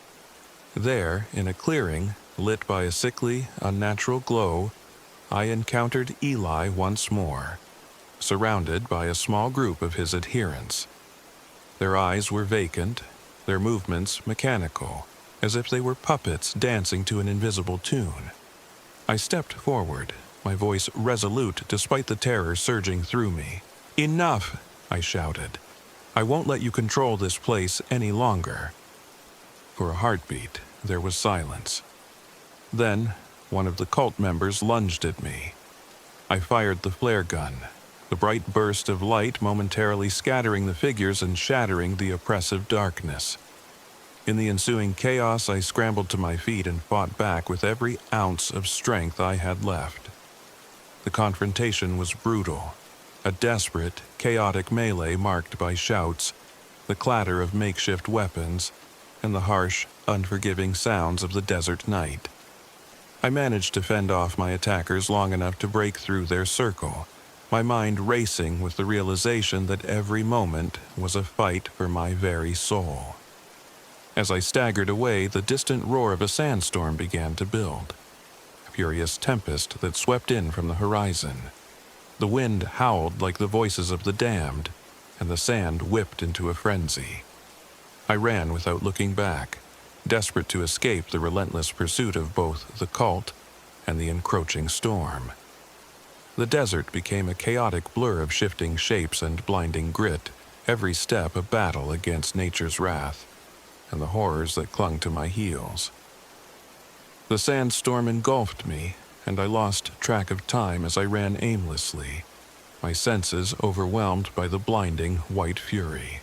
There, in a clearing, lit by a sickly, unnatural glow, I encountered Eli once more, surrounded by a small group of his adherents. Their eyes were vacant, their movements mechanical, as if they were puppets dancing to an invisible tune. I stepped forward, my voice resolute despite the terror surging through me. "Enough!" I shouted. "I won't let you control this place any longer." For a heartbeat, there was silence. Then, one of the cult members lunged at me. I fired the flare gun, the bright burst of light momentarily scattering the figures and shattering the oppressive darkness. In the ensuing chaos, I scrambled to my feet and fought back with every ounce of strength I had left. The confrontation was brutal, a desperate, chaotic melee marked by shouts, the clatter of makeshift weapons, and the harsh, unforgiving sounds of the desert night. I managed to fend off my attackers long enough to break through their circle, my mind racing with the realization that every moment was a fight for my very soul. As I staggered away, the distant roar of a sandstorm began to build, a furious tempest that swept in from the horizon. The wind howled like the voices of the damned, and the sand whipped into a frenzy. I ran without looking back, desperate to escape the relentless pursuit of both the cult and the encroaching storm. The desert became a chaotic blur of shifting shapes and blinding grit, every step a battle against nature's wrath and the horrors that clung to my heels. The sandstorm engulfed me, and I lost track of time as I ran aimlessly, my senses overwhelmed by the blinding white fury.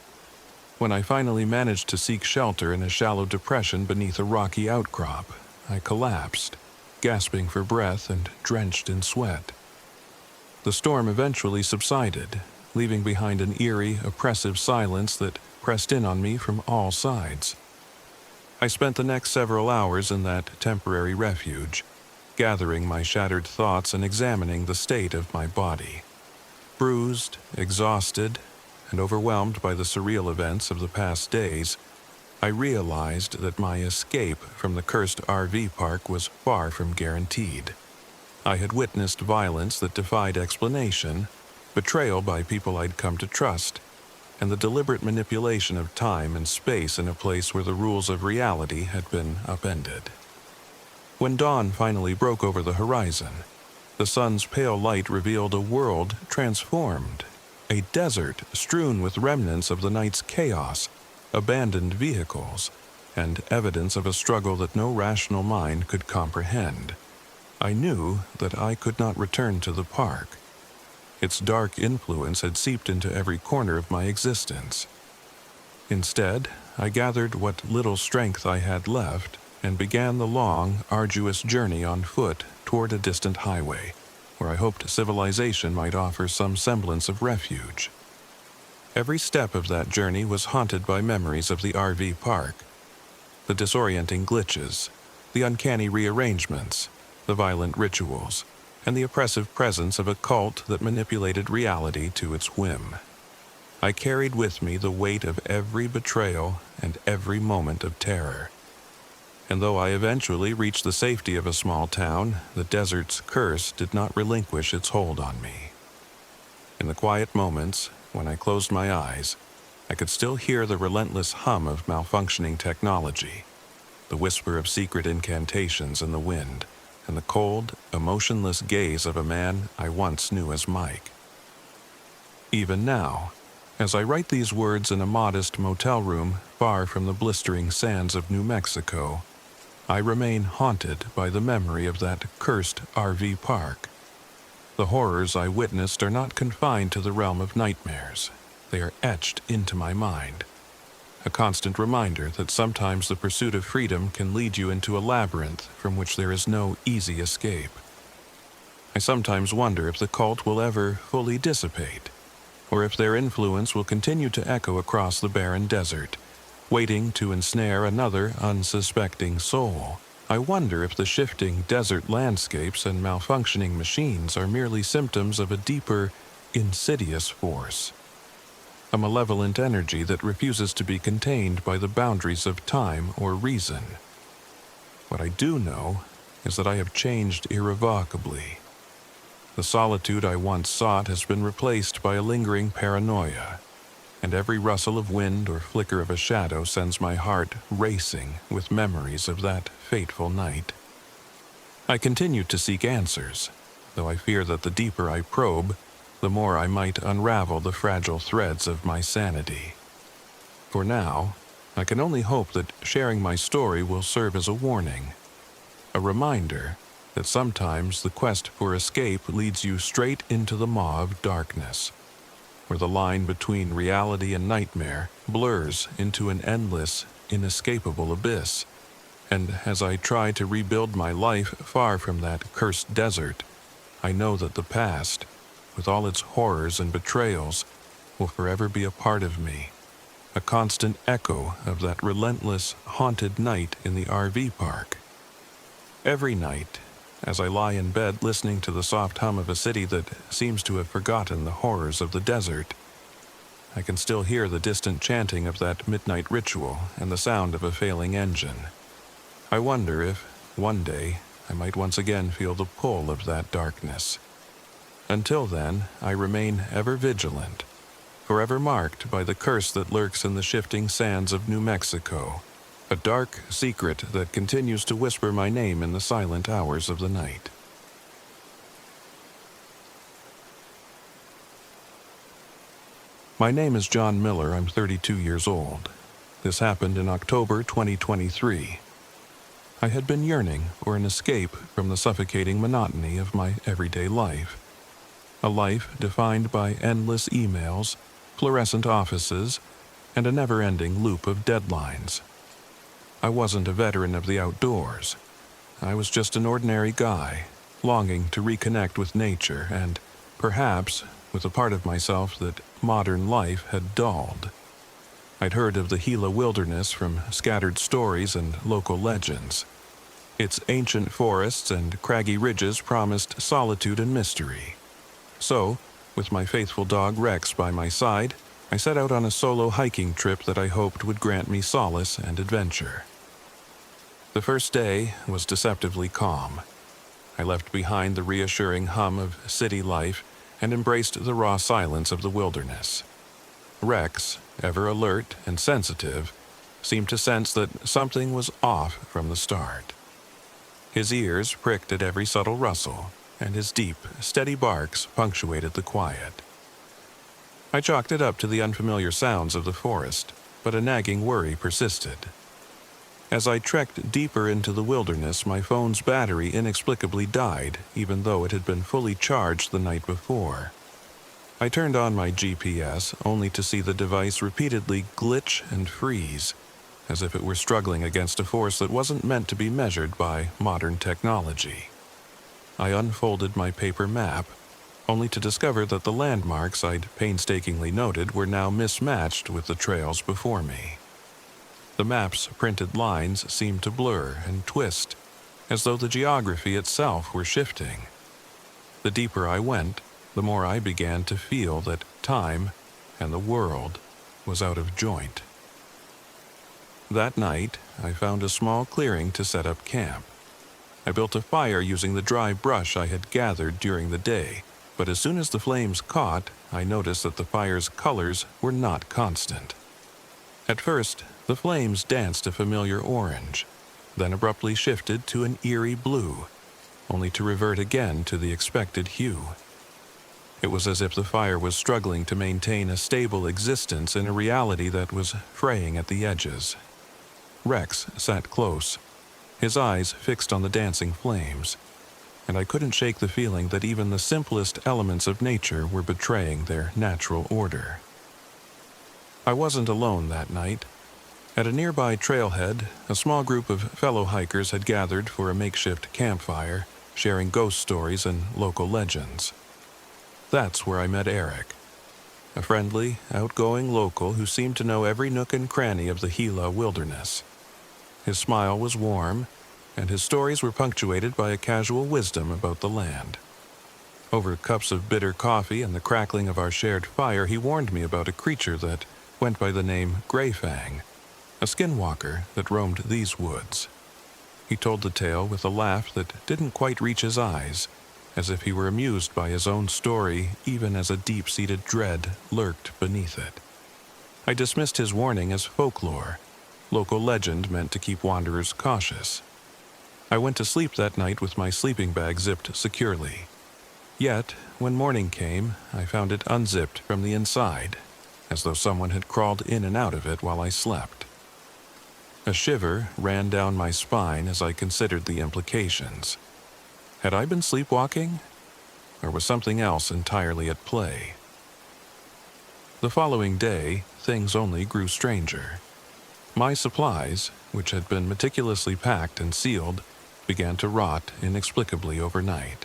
When I finally managed to seek shelter in a shallow depression beneath a rocky outcrop, I collapsed, gasping for breath and drenched in sweat. The storm eventually subsided, leaving behind an eerie, oppressive silence that pressed in on me from all sides. I spent the next several hours in that temporary refuge, gathering my shattered thoughts and examining the state of my body. Bruised, exhausted, and overwhelmed by the surreal events of the past days, I realized that my escape from the cursed RV park was far from guaranteed. I had witnessed violence that defied explanation, betrayal by people I'd come to trust, and the deliberate manipulation of time and space in a place where the rules of reality had been upended. When dawn finally broke over the horizon, the sun's pale light revealed a world transformed, a desert strewn with remnants of the night's chaos, abandoned vehicles, and evidence of a struggle that no rational mind could comprehend. I knew that I could not return to the park. Its dark influence had seeped into every corner of my existence. Instead, I gathered what little strength I had left and began the long, arduous journey on foot toward a distant highway, where I hoped civilization might offer some semblance of refuge. Every step of that journey was haunted by memories of the RV park. The disorienting glitches, the uncanny rearrangements, the violent rituals, and the oppressive presence of a cult that manipulated reality to its whim. I carried with me the weight of every betrayal and every moment of terror. And though I eventually reached the safety of a small town, the desert's curse did not relinquish its hold on me. In the quiet moments, when I closed my eyes, I could still hear the relentless hum of malfunctioning technology, the whisper of secret incantations in the wind, and the cold, emotionless gaze of a man I once knew as Mike. Even now, as I write these words in a modest motel room far from the blistering sands of New Mexico, I remain haunted by the memory of that cursed RV park. The horrors I witnessed are not confined to the realm of nightmares. They are etched into my mind. A constant reminder that sometimes the pursuit of freedom can lead you into a labyrinth from which there is no easy escape. I sometimes wonder if the cult will ever fully dissipate, or if their influence will continue to echo across the barren desert, waiting to ensnare another unsuspecting soul. I wonder if the shifting desert landscapes and malfunctioning machines are merely symptoms of a deeper, insidious force, a malevolent energy that refuses to be contained by the boundaries of time or reason. What I do know is that I have changed irrevocably. The solitude I once sought has been replaced by a lingering paranoia, and every rustle of wind or flicker of a shadow sends my heart racing with memories of that fateful night. I continue to seek answers, though I fear that the deeper I probe, the more I might unravel the fragile threads of my sanity. For now, I can only hope that sharing my story will serve as a warning, a reminder that sometimes the quest for escape leads you straight into the maw of darkness, where the line between reality and nightmare blurs into an endless, inescapable abyss. And as I try to rebuild my life far from that cursed desert, I know that the past, with all its horrors and betrayals, will forever be a part of me, a constant echo of that relentless, haunted night in the RV park. Every night, as I lie in bed listening to the soft hum of a city that seems to have forgotten the horrors of the desert, I can still hear the distant chanting of that midnight ritual and the sound of a failing engine. I wonder if, one day, I might once again feel the pull of that darkness. Until then, I remain ever vigilant, forever marked by the curse that lurks in the shifting sands of New Mexico, a dark secret that continues to whisper my name in the silent hours of the night. My name is John Miller. I'm 32 years old. This happened in October 2023. I had been yearning for an escape from the suffocating monotony of my everyday life. A life defined by endless emails, fluorescent offices, and a never-ending loop of deadlines. I wasn't a veteran of the outdoors. I was just an ordinary guy, longing to reconnect with nature and, perhaps, with a part of myself that modern life had dulled. I'd heard of the Gila wilderness from scattered stories and local legends. Its ancient forests and craggy ridges promised solitude and mystery. So, with my faithful dog Rex by my side, I set out on a solo hiking trip that I hoped would grant me solace and adventure. The first day was deceptively calm. I left behind the reassuring hum of city life and embraced the raw silence of the wilderness. Rex, ever alert and sensitive, seemed to sense that something was off from the start. His ears pricked at every subtle rustle, and his deep, steady barks punctuated the quiet. I chalked it up to the unfamiliar sounds of the forest, but a nagging worry persisted. As I trekked deeper into the wilderness, my phone's battery inexplicably died, even though it had been fully charged the night before. I turned on my GPS, only to see the device repeatedly glitch and freeze, as if it were struggling against a force that wasn't meant to be measured by modern technology. I unfolded my paper map, only to discover that the landmarks I'd painstakingly noted were now mismatched with the trails before me. The map's printed lines seemed to blur and twist, as though the geography itself were shifting. The deeper I went, the more I began to feel that time and the world was out of joint. That night, I found a small clearing to set up camp. I built a fire using the dry brush I had gathered during the day, but as soon as the flames caught, I noticed that the fire's colors were not constant. At first, the flames danced a familiar orange, then abruptly shifted to an eerie blue, only to revert again to the expected hue. It was as if the fire was struggling to maintain a stable existence in a reality that was fraying at the edges. Rex sat close, his eyes fixed on the dancing flames, and I couldn't shake the feeling that even the simplest elements of nature were betraying their natural order. I wasn't alone that night. At a nearby trailhead, a small group of fellow hikers had gathered for a makeshift campfire, sharing ghost stories and local legends. That's where I met Eric, a friendly, outgoing local who seemed to know every nook and cranny of the Gila wilderness. His smile was warm, and his stories were punctuated by a casual wisdom about the land. Over cups of bitter coffee and the crackling of our shared fire, he warned me about a creature that went by the name Greyfang, a skinwalker that roamed these woods. He told the tale with a laugh that didn't quite reach his eyes, as if he were amused by his own story, even as a deep-seated dread lurked beneath it. I dismissed his warning as folklore, local legend meant to keep wanderers cautious. I went to sleep that night with my sleeping bag zipped securely. Yet, when morning came, I found it unzipped from the inside, as though someone had crawled in and out of it while I slept. A shiver ran down my spine as I considered the implications. Had I been sleepwalking? Or was something else entirely at play? The following day, things only grew stranger. My supplies, which had been meticulously packed and sealed, began to rot inexplicably overnight.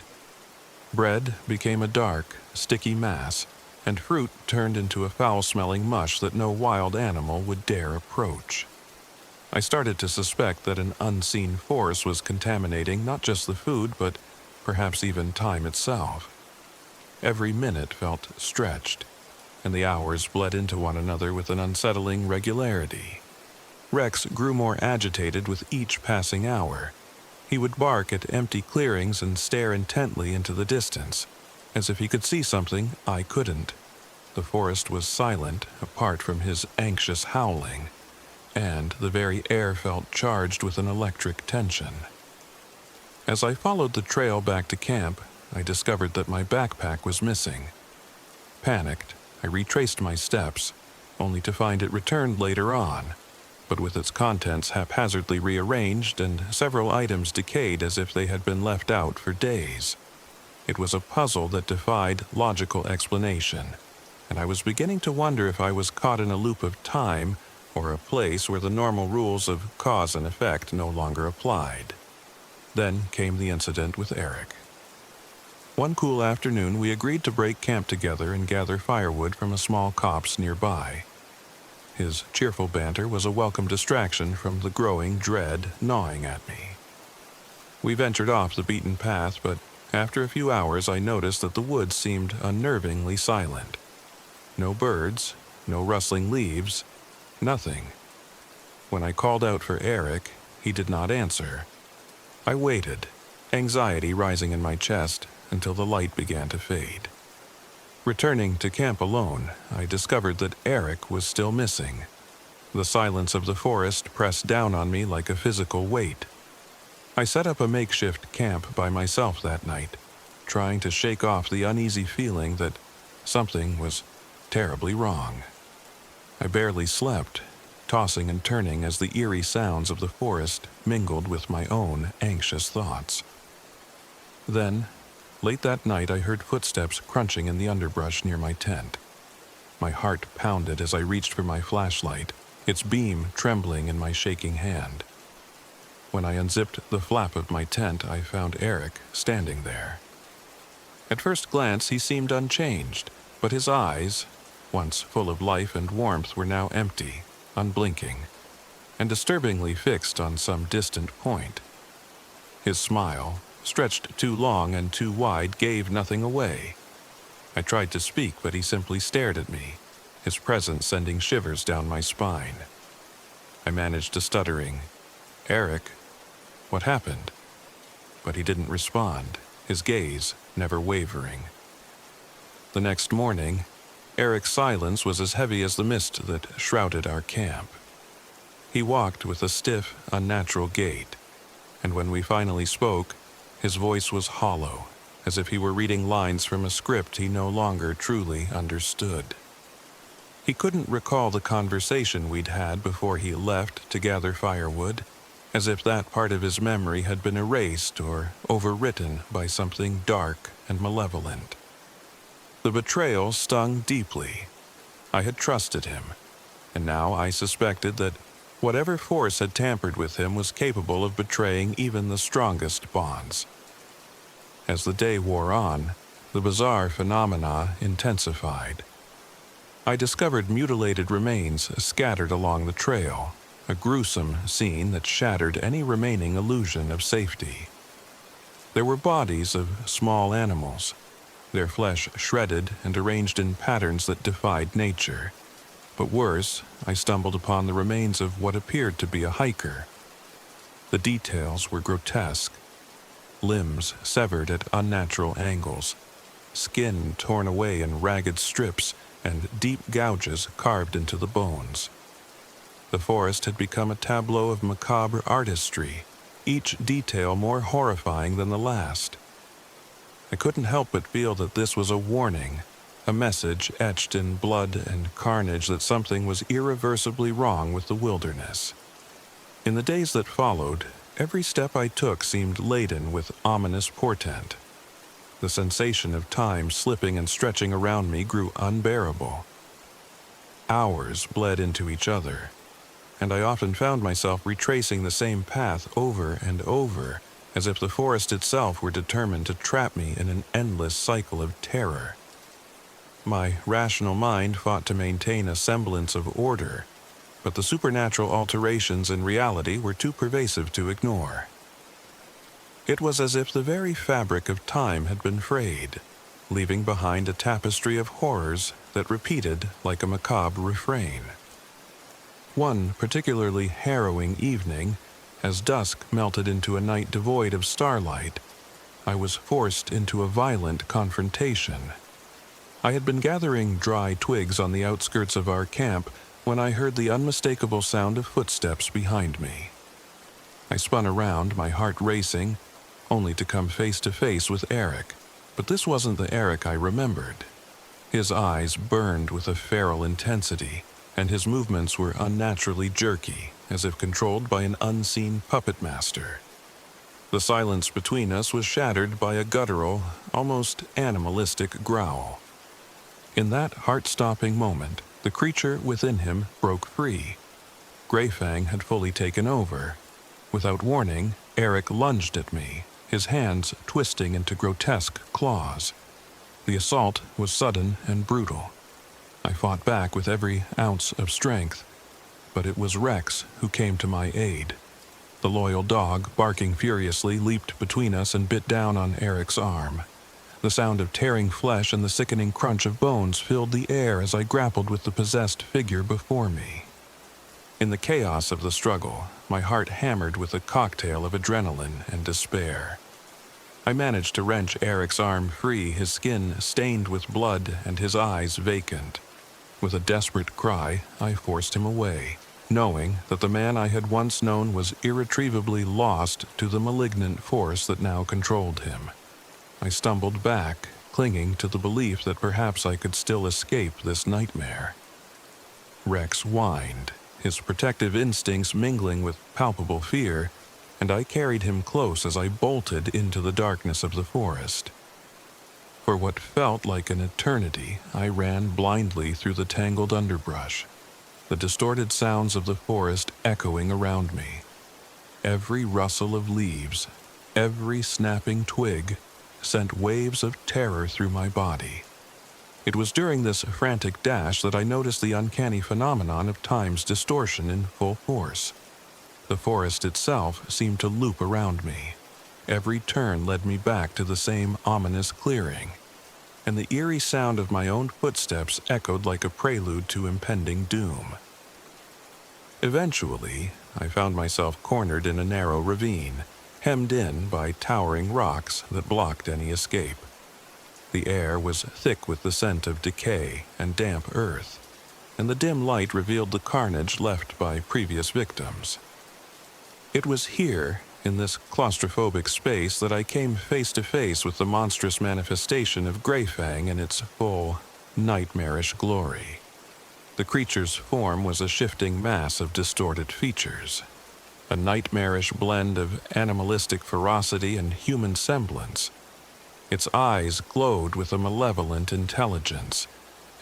Bread became a dark, sticky mass, and fruit turned into a foul-smelling mush that no wild animal would dare approach. I started to suspect that an unseen force was contaminating not just the food, but perhaps even time itself. Every minute felt stretched, and the hours bled into one another with an unsettling regularity. Rex grew more agitated with each passing hour. He would bark at empty clearings and stare intently into the distance, as if he could see something I couldn't. The forest was silent, apart from his anxious howling, and the very air felt charged with an electric tension. As I followed the trail back to camp, I discovered that my backpack was missing. Panicked, I retraced my steps, only to find it returned later on, but with its contents haphazardly rearranged and several items decayed as if they had been left out for days. It was a puzzle that defied logical explanation, and I was beginning to wonder if I was caught in a loop of time or a place where the normal rules of cause and effect no longer applied. Then came the incident with Eric. One cool afternoon, we agreed to break camp together and gather firewood from a small copse nearby. His cheerful banter was a welcome distraction from the growing dread gnawing at me. We ventured off the beaten path, but after a few hours I noticed that the woods seemed unnervingly silent. No birds, no rustling leaves, nothing. When I called out for Eric, he did not answer. I waited, anxiety rising in my chest, until the light began to fade. Returning to camp alone, I discovered that Eric was still missing. The silence of the forest pressed down on me like a physical weight. I set up a makeshift camp by myself that night, trying to shake off the uneasy feeling that something was terribly wrong. I barely slept, tossing and turning as the eerie sounds of the forest mingled with my own anxious thoughts. Then, late that night, I heard footsteps crunching in the underbrush near my tent. My heart pounded as I reached for my flashlight, its beam trembling in my shaking hand. When I unzipped the flap of my tent, I found Eric standing there. At first glance, he seemed unchanged, but his eyes, once full of life and warmth, were now empty, unblinking, and disturbingly fixed on some distant point. His smile, stretched too long and too wide, gave nothing away. I tried to speak, but he simply stared at me, his presence sending shivers down my spine. I managed a stuttering, "Eric, what happened?" But he didn't respond, his gaze never wavering. The next morning, Eric's silence was as heavy as the mist that shrouded our camp. He walked with a stiff, unnatural gait, and when we finally spoke, his voice was hollow, as if he were reading lines from a script he no longer truly understood. He couldn't recall the conversation we'd had before he left to gather firewood, as if that part of his memory had been erased or overwritten by something dark and malevolent. The betrayal stung deeply. I had trusted him, and now I suspected that whatever force had tampered with him was capable of betraying even the strongest bonds. As the day wore on, the bizarre phenomena intensified. I discovered mutilated remains scattered along the trail, a gruesome scene that shattered any remaining illusion of safety. There were bodies of small animals, their flesh shredded and arranged in patterns that defied nature. But worse, I stumbled upon the remains of what appeared to be a hiker. The details were grotesque. Limbs severed at unnatural angles, skin torn away in ragged strips, and deep gouges carved into the bones. The forest had become a tableau of macabre artistry, each detail more horrifying than the last. I couldn't help but feel that this was a warning, a message etched in blood and carnage that something was irreversibly wrong with the wilderness. In the days that followed, every step I took seemed laden with ominous portent. The sensation of time slipping and stretching around me grew unbearable. Hours bled into each other, and I often found myself retracing the same path over and over, as if the forest itself were determined to trap me in an endless cycle of terror. My rational mind fought to maintain a semblance of order, but the supernatural alterations in reality were too pervasive to ignore. It was as if the very fabric of time had been frayed, leaving behind a tapestry of horrors that repeated like a macabre refrain. One particularly harrowing evening, as dusk melted into a night devoid of starlight, I was forced into a violent confrontation. I had been gathering dry twigs on the outskirts of our camp when I heard the unmistakable sound of footsteps behind me. I spun around, my heart racing, only to come face to face with Eric. But this wasn't the Eric I remembered. His eyes burned with a feral intensity, and his movements were unnaturally jerky, as if controlled by an unseen puppet master. The silence between us was shattered by a guttural, almost animalistic growl. In that heart-stopping moment, the creature within him broke free. Greyfang had fully taken over. Without warning, Eric lunged at me, his hands twisting into grotesque claws. The assault was sudden and brutal. I fought back with every ounce of strength, but it was Rex who came to my aid. The loyal dog, barking furiously, leaped between us and bit down on Eric's arm. The sound of tearing flesh and the sickening crunch of bones filled the air as I grappled with the possessed figure before me. In the chaos of the struggle, my heart hammered with a cocktail of adrenaline and despair. I managed to wrench Eric's arm free, his skin stained with blood and his eyes vacant. With a desperate cry, I forced him away, knowing that the man I had once known was irretrievably lost to the malignant force that now controlled him. I stumbled back, clinging to the belief that perhaps I could still escape this nightmare. Rex whined, his protective instincts mingling with palpable fear, and I carried him close as I bolted into the darkness of the forest. For what felt like an eternity, I ran blindly through the tangled underbrush, the distorted sounds of the forest echoing around me. Every rustle of leaves, every snapping twig, sent waves of terror through my body. It was during this frantic dash that I noticed the uncanny phenomenon of time's distortion in full force. The forest itself seemed to loop around me. Every turn led me back to the same ominous clearing, and the eerie sound of my own footsteps echoed like a prelude to impending doom. Eventually, I found myself cornered in a narrow ravine, hemmed in by towering rocks that blocked any escape. The air was thick with the scent of decay and damp earth, and the dim light revealed the carnage left by previous victims. It was here, in this claustrophobic space, that I came face to face with the monstrous manifestation of Greyfang in its full, nightmarish glory. The creature's form was a shifting mass of distorted features, a nightmarish blend of animalistic ferocity and human semblance. Its eyes glowed with a malevolent intelligence,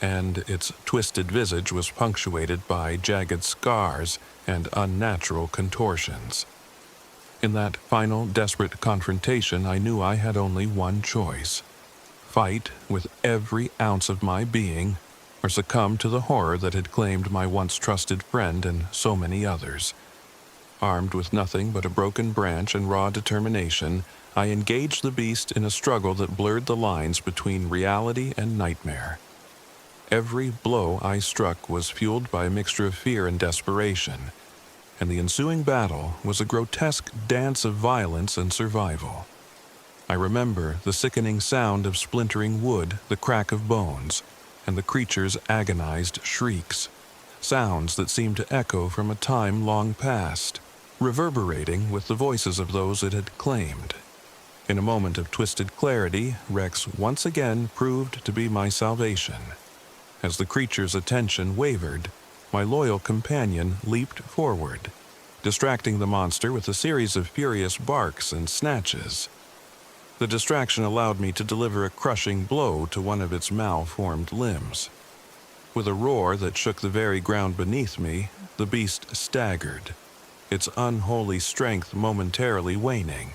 and its twisted visage was punctuated by jagged scars and unnatural contortions. In that final, desperate confrontation, I knew I had only one choice: fight with every ounce of my being, or succumb to the horror that had claimed my once trusted friend and so many others. Armed with nothing but a broken branch and raw determination, I engaged the beast in a struggle that blurred the lines between reality and nightmare. Every blow I struck was fueled by a mixture of fear and desperation, and the ensuing battle was a grotesque dance of violence and survival. I remember the sickening sound of splintering wood, the crack of bones, and the creature's agonized shrieks, sounds that seemed to echo from a time long past, reverberating with the voices of those it had claimed. In a moment of twisted clarity, Rex once again proved to be my salvation. As the creature's attention wavered, my loyal companion leaped forward, distracting the monster with a series of furious barks and snatches. The distraction allowed me to deliver a crushing blow to one of its malformed limbs. With a roar that shook the very ground beneath me, the beast staggered, its unholy strength momentarily waning.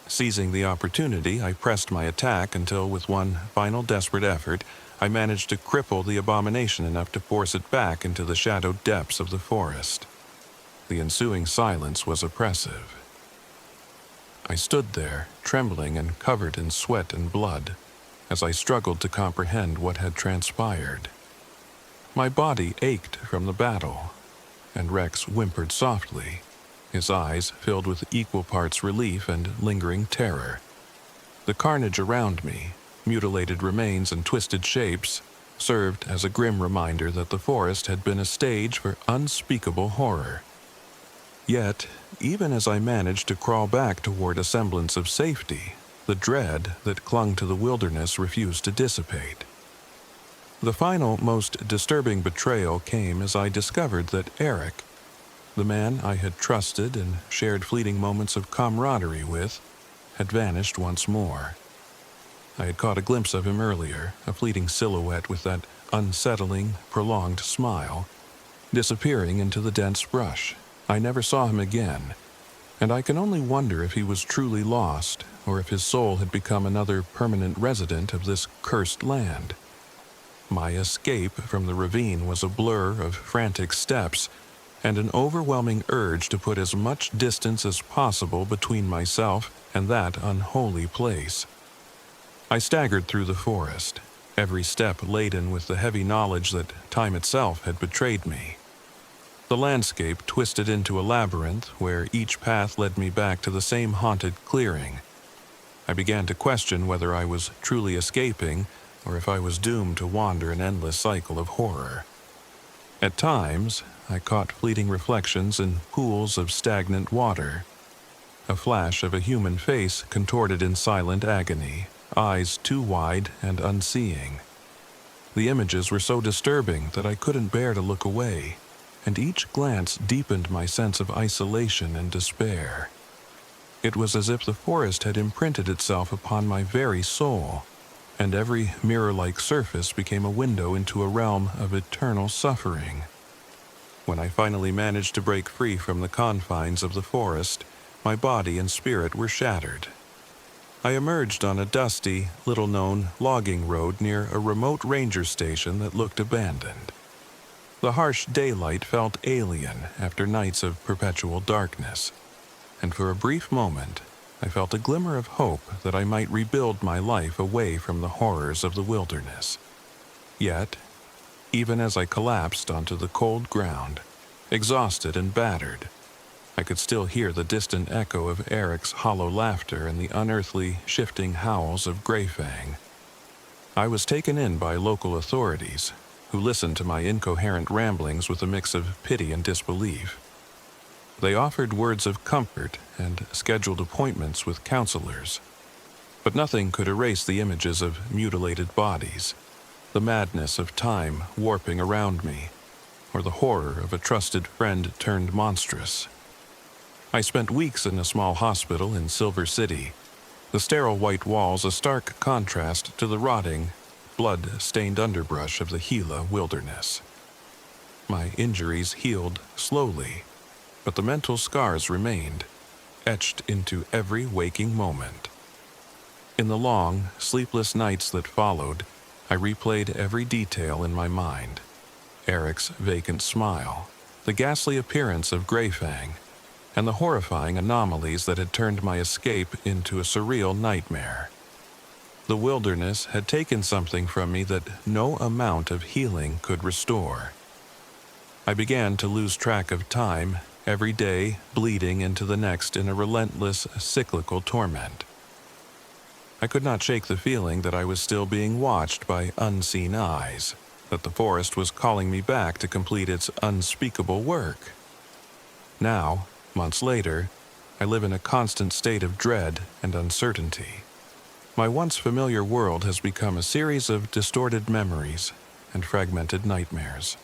Seizing the opportunity, I pressed my attack until, with one final desperate effort, I managed to cripple the abomination enough to force it back into the shadowed depths of the forest. The ensuing silence was oppressive. I stood there, trembling and covered in sweat and blood, as I struggled to comprehend what had transpired. My body ached from the battle, and Rex whimpered softly, his eyes filled with equal parts relief and lingering terror. The carnage around me, mutilated remains and twisted shapes, served as a grim reminder that the forest had been a stage for unspeakable horror. Yet, even as I managed to crawl back toward a semblance of safety, the dread that clung to the wilderness refused to dissipate. The final, most disturbing betrayal came as I discovered that Eric, the man I had trusted and shared fleeting moments of camaraderie with, had vanished once more. I had caught a glimpse of him earlier, a fleeting silhouette with that unsettling, prolonged smile, disappearing into the dense brush. I never saw him again, and I can only wonder if he was truly lost, or if his soul had become another permanent resident of this cursed land. My escape from the ravine was a blur of frantic steps, and an overwhelming urge to put as much distance as possible between myself and that unholy place. I staggered through the forest, every step laden with the heavy knowledge that time itself had betrayed me. The landscape twisted into a labyrinth where each path led me back to the same haunted clearing. I began to question whether I was truly escaping or if I was doomed to wander an endless cycle of horror. At times, I caught fleeting reflections in pools of stagnant water, a flash of a human face contorted in silent agony, eyes too wide and unseeing. The images were so disturbing that I couldn't bear to look away, and each glance deepened my sense of isolation and despair. It was as if the forest had imprinted itself upon my very soul, and every mirror-like surface became a window into a realm of eternal suffering. When I finally managed to break free from the confines of the forest, my body and spirit were shattered. I emerged on a dusty, little-known logging road near a remote ranger station that looked abandoned. The harsh daylight felt alien after nights of perpetual darkness, and for a brief moment, I felt a glimmer of hope that I might rebuild my life away from the horrors of the wilderness. Yet, even as I collapsed onto the cold ground, exhausted and battered, I could still hear the distant echo of Eric's hollow laughter and the unearthly, shifting howls of Greyfang. I was taken in by local authorities, who listened to my incoherent ramblings with a mix of pity and disbelief. They offered words of comfort and scheduled appointments with counselors, but nothing could erase the images of mutilated bodies, the madness of time warping around me, or the horror of a trusted friend turned monstrous. I spent weeks in a small hospital in Silver City, the sterile white walls a stark contrast to the rotting, blood-stained underbrush of the Gila wilderness. My injuries healed slowly, but the mental scars remained, etched into every waking moment. In the long, sleepless nights that followed, I replayed every detail in my mind. Eric's vacant smile, the ghastly appearance of Greyfang, and the horrifying anomalies that had turned my escape into a surreal nightmare. The wilderness had taken something from me that no amount of healing could restore. I began to lose track of time, every day bleeding into the next in a relentless, cyclical torment. I could not shake the feeling that I was still being watched by unseen eyes, that the forest was calling me back to complete its unspeakable work. Now, months later, I live in a constant state of dread and uncertainty. My once familiar world has become a series of distorted memories and fragmented nightmares.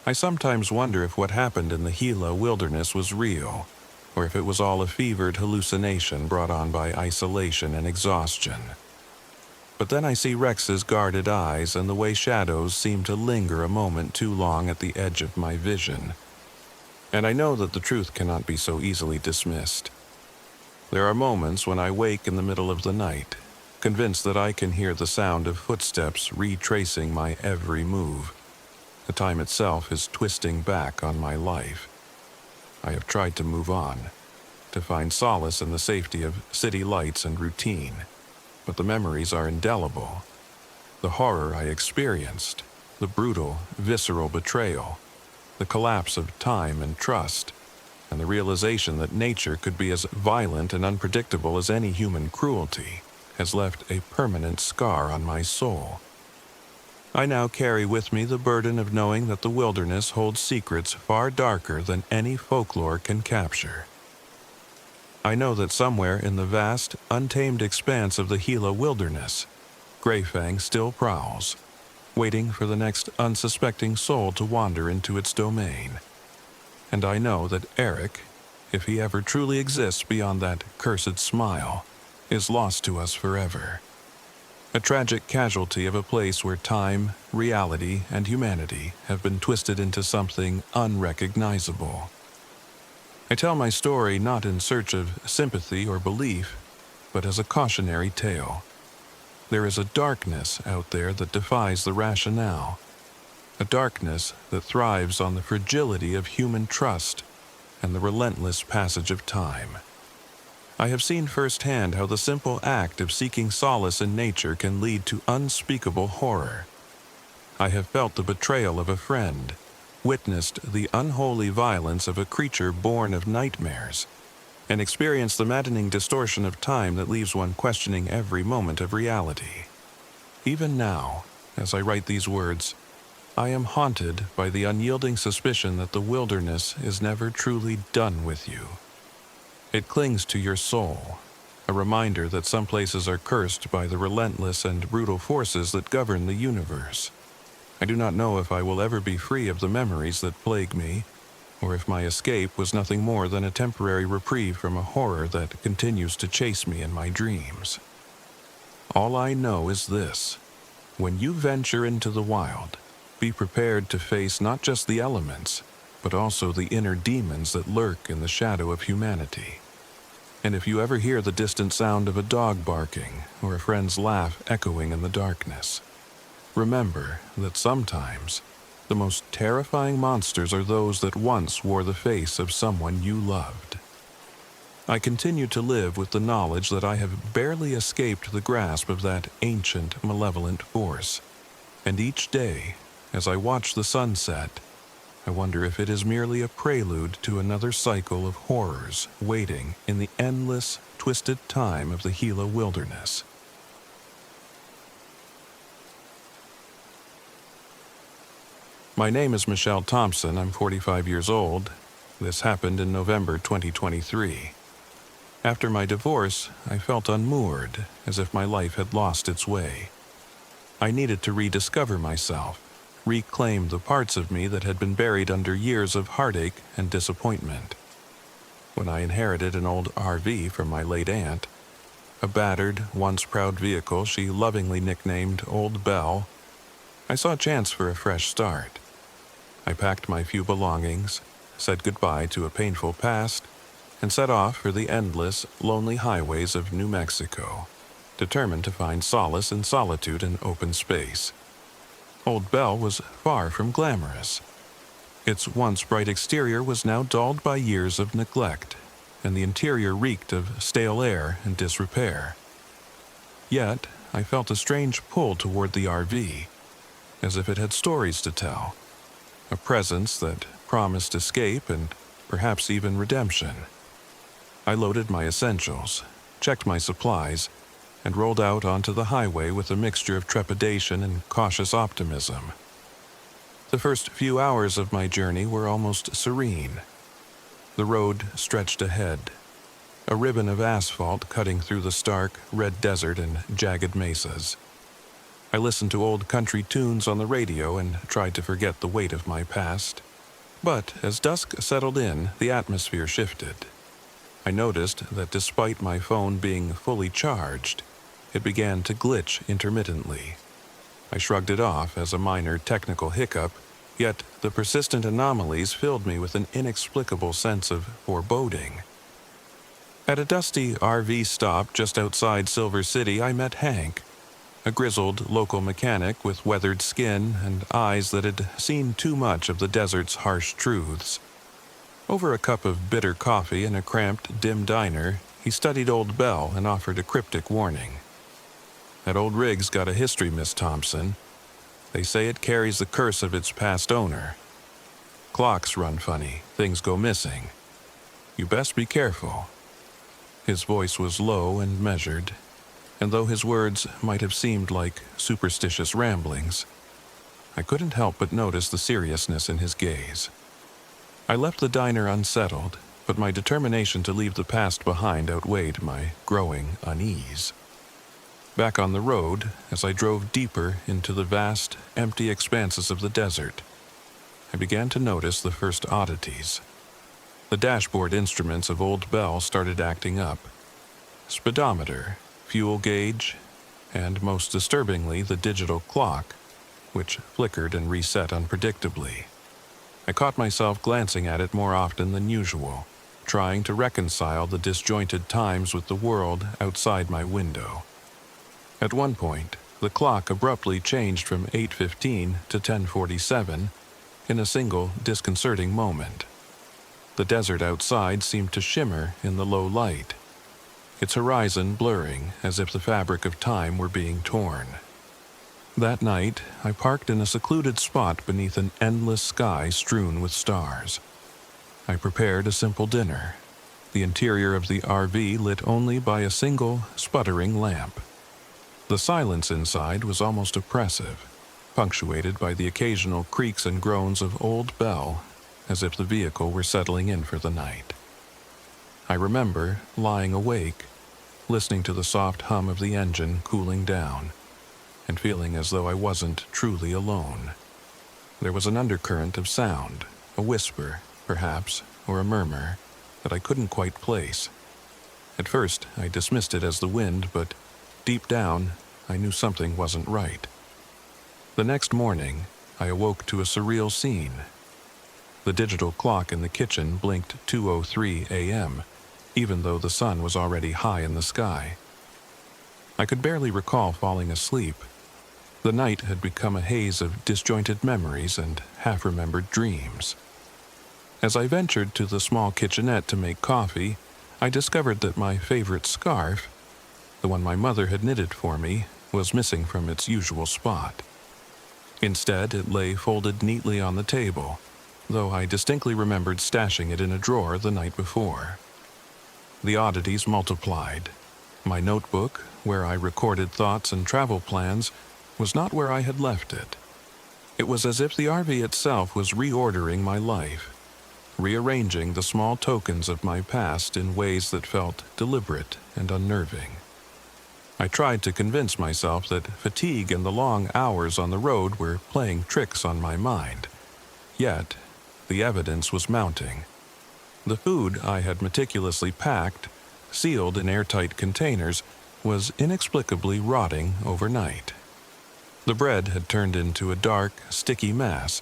I sometimes wonder if what happened in the Gila wilderness was real, or if it was all a fevered hallucination brought on by isolation and exhaustion. But then I see Rex's guarded eyes and the way shadows seem to linger a moment too long at the edge of my vision. And I know that the truth cannot be so easily dismissed. There are moments when I wake in the middle of the night, convinced that I can hear the sound of footsteps retracing my every move. The time itself is twisting back on my life. I have tried to move on, to find solace in the safety of city lights and routine, but the memories are indelible. The horror I experienced, the brutal, visceral betrayal, the collapse of time and trust, and the realization that nature could be as violent and unpredictable as any human cruelty, has left a permanent scar on my soul. I now carry with me the burden of knowing that the wilderness holds secrets far darker than any folklore can capture. I know that somewhere in the vast, untamed expanse of the Gila wilderness, Greyfang still prowls, waiting for the next unsuspecting soul to wander into its domain. And I know that Eric, if he ever truly exists beyond that cursed smile, is lost to us forever. A tragic casualty of a place where time, reality, and humanity have been twisted into something unrecognizable. I tell my story not in search of sympathy or belief, but as a cautionary tale. There is a darkness out there that defies the rationale, a darkness that thrives on the fragility of human trust and the relentless passage of time. I have seen firsthand how the simple act of seeking solace in nature can lead to unspeakable horror. I have felt the betrayal of a friend, witnessed the unholy violence of a creature born of nightmares, and experienced the maddening distortion of time that leaves one questioning every moment of reality. Even now, as I write these words, I am haunted by the unyielding suspicion that the wilderness is never truly done with you. It clings to your soul, a reminder that some places are cursed by the relentless and brutal forces that govern the universe. I do not know if I will ever be free of the memories that plague me, or if my escape was nothing more than a temporary reprieve from a horror that continues to chase me in my dreams. All I know is this: when you venture into the wild, be prepared to face not just the elements, but also the inner demons that lurk in the shadow of humanity. And if you ever hear the distant sound of a dog barking or a friend's laugh echoing in the darkness, remember that sometimes the most terrifying monsters are those that once wore the face of someone you loved. I continue to live with the knowledge that I have barely escaped the grasp of that ancient, malevolent force. And each day, as I watch the sunset, I wonder if it is merely a prelude to another cycle of horrors waiting in the endless, twisted time of the Gila wilderness. My name is Michelle Thompson. I'm 45 years old. This happened in November 2023. After my divorce, I felt unmoored, as if my life had lost its way. I needed to rediscover myself, reclaim the parts of me that had been buried under years of heartache and disappointment. When I inherited an old RV from my late aunt, a battered, once proud vehicle she lovingly nicknamed Old Belle, I saw a chance for a fresh start. I packed my few belongings, said goodbye to a painful past, and set off for the endless, lonely highways of New Mexico, determined to find solace in solitude and open space. Old Belle was far from glamorous. Its once bright exterior was now dulled by years of neglect, and the interior reeked of stale air and disrepair. Yet, I felt a strange pull toward the RV, as if it had stories to tell, a presence that promised escape and perhaps even redemption. I loaded my essentials, checked my supplies, and rolled out onto the highway with a mixture of trepidation and cautious optimism. The first few hours of my journey were almost serene. The road stretched ahead, a ribbon of asphalt cutting through the stark, red desert and jagged mesas. I listened to old country tunes on the radio and tried to forget the weight of my past. But as dusk settled in, the atmosphere shifted. I noticed that despite my phone being fully charged, it began to glitch intermittently. I shrugged it off as a minor technical hiccup, yet the persistent anomalies filled me with an inexplicable sense of foreboding. At a dusty RV stop just outside Silver City, I met Hank, a grizzled local mechanic with weathered skin and eyes that had seen too much of the desert's harsh truths. Over a cup of bitter coffee in a cramped, dim diner, he studied Old Belle and offered a cryptic warning. "That old rig's got a history, Miss Thompson. They say it carries the curse of its past owner. Clocks run funny, things go missing. You best be careful." His voice was low and measured, and though his words might have seemed like superstitious ramblings, I couldn't help but notice the seriousness in his gaze. I left the diner unsettled, but my determination to leave the past behind outweighed my growing unease. Back on the road, as I drove deeper into the vast, empty expanses of the desert, I began to notice the first oddities. The dashboard instruments of Old Belle started acting up. Speedometer, fuel gauge, and most disturbingly, the digital clock, which flickered and reset unpredictably. I caught myself glancing at it more often than usual, trying to reconcile the disjointed times with the world outside my window. At one point, the clock abruptly changed from 8:15 to 10:47 in a single disconcerting moment. The desert outside seemed to shimmer in the low light, its horizon blurring as if the fabric of time were being torn. That night, I parked in a secluded spot beneath an endless sky strewn with stars. I prepared a simple dinner, the interior of the RV lit only by a single, sputtering lamp. The silence inside was almost oppressive, punctuated by the occasional creaks and groans of Old Belle, as if the vehicle were settling in for the night. I remember lying awake, listening to the soft hum of the engine cooling down, and feeling as though I wasn't truly alone. There was an undercurrent of sound, a whisper, perhaps, or a murmur, that I couldn't quite place. At first, I dismissed it as the wind, but deep down, I knew something wasn't right. The next morning, I awoke to a surreal scene. The digital clock in the kitchen blinked 2:03 a.m., even though the sun was already high in the sky. I could barely recall falling asleep. The night had become a haze of disjointed memories and half-remembered dreams. As I ventured to the small kitchenette to make coffee, I discovered that my favorite scarf, the one my mother had knitted for me, was missing from its usual spot. Instead, it lay folded neatly on the table, though I distinctly remembered stashing it in a drawer the night before. The oddities multiplied. My notebook, where I recorded thoughts and travel plans, was not where I had left it. It was as if the RV itself was reordering my life, rearranging the small tokens of my past in ways that felt deliberate and unnerving. I tried to convince myself that fatigue and the long hours on the road were playing tricks on my mind. Yet, the evidence was mounting. The food I had meticulously packed, sealed in airtight containers, was inexplicably rotting overnight. The bread had turned into a dark, sticky mass,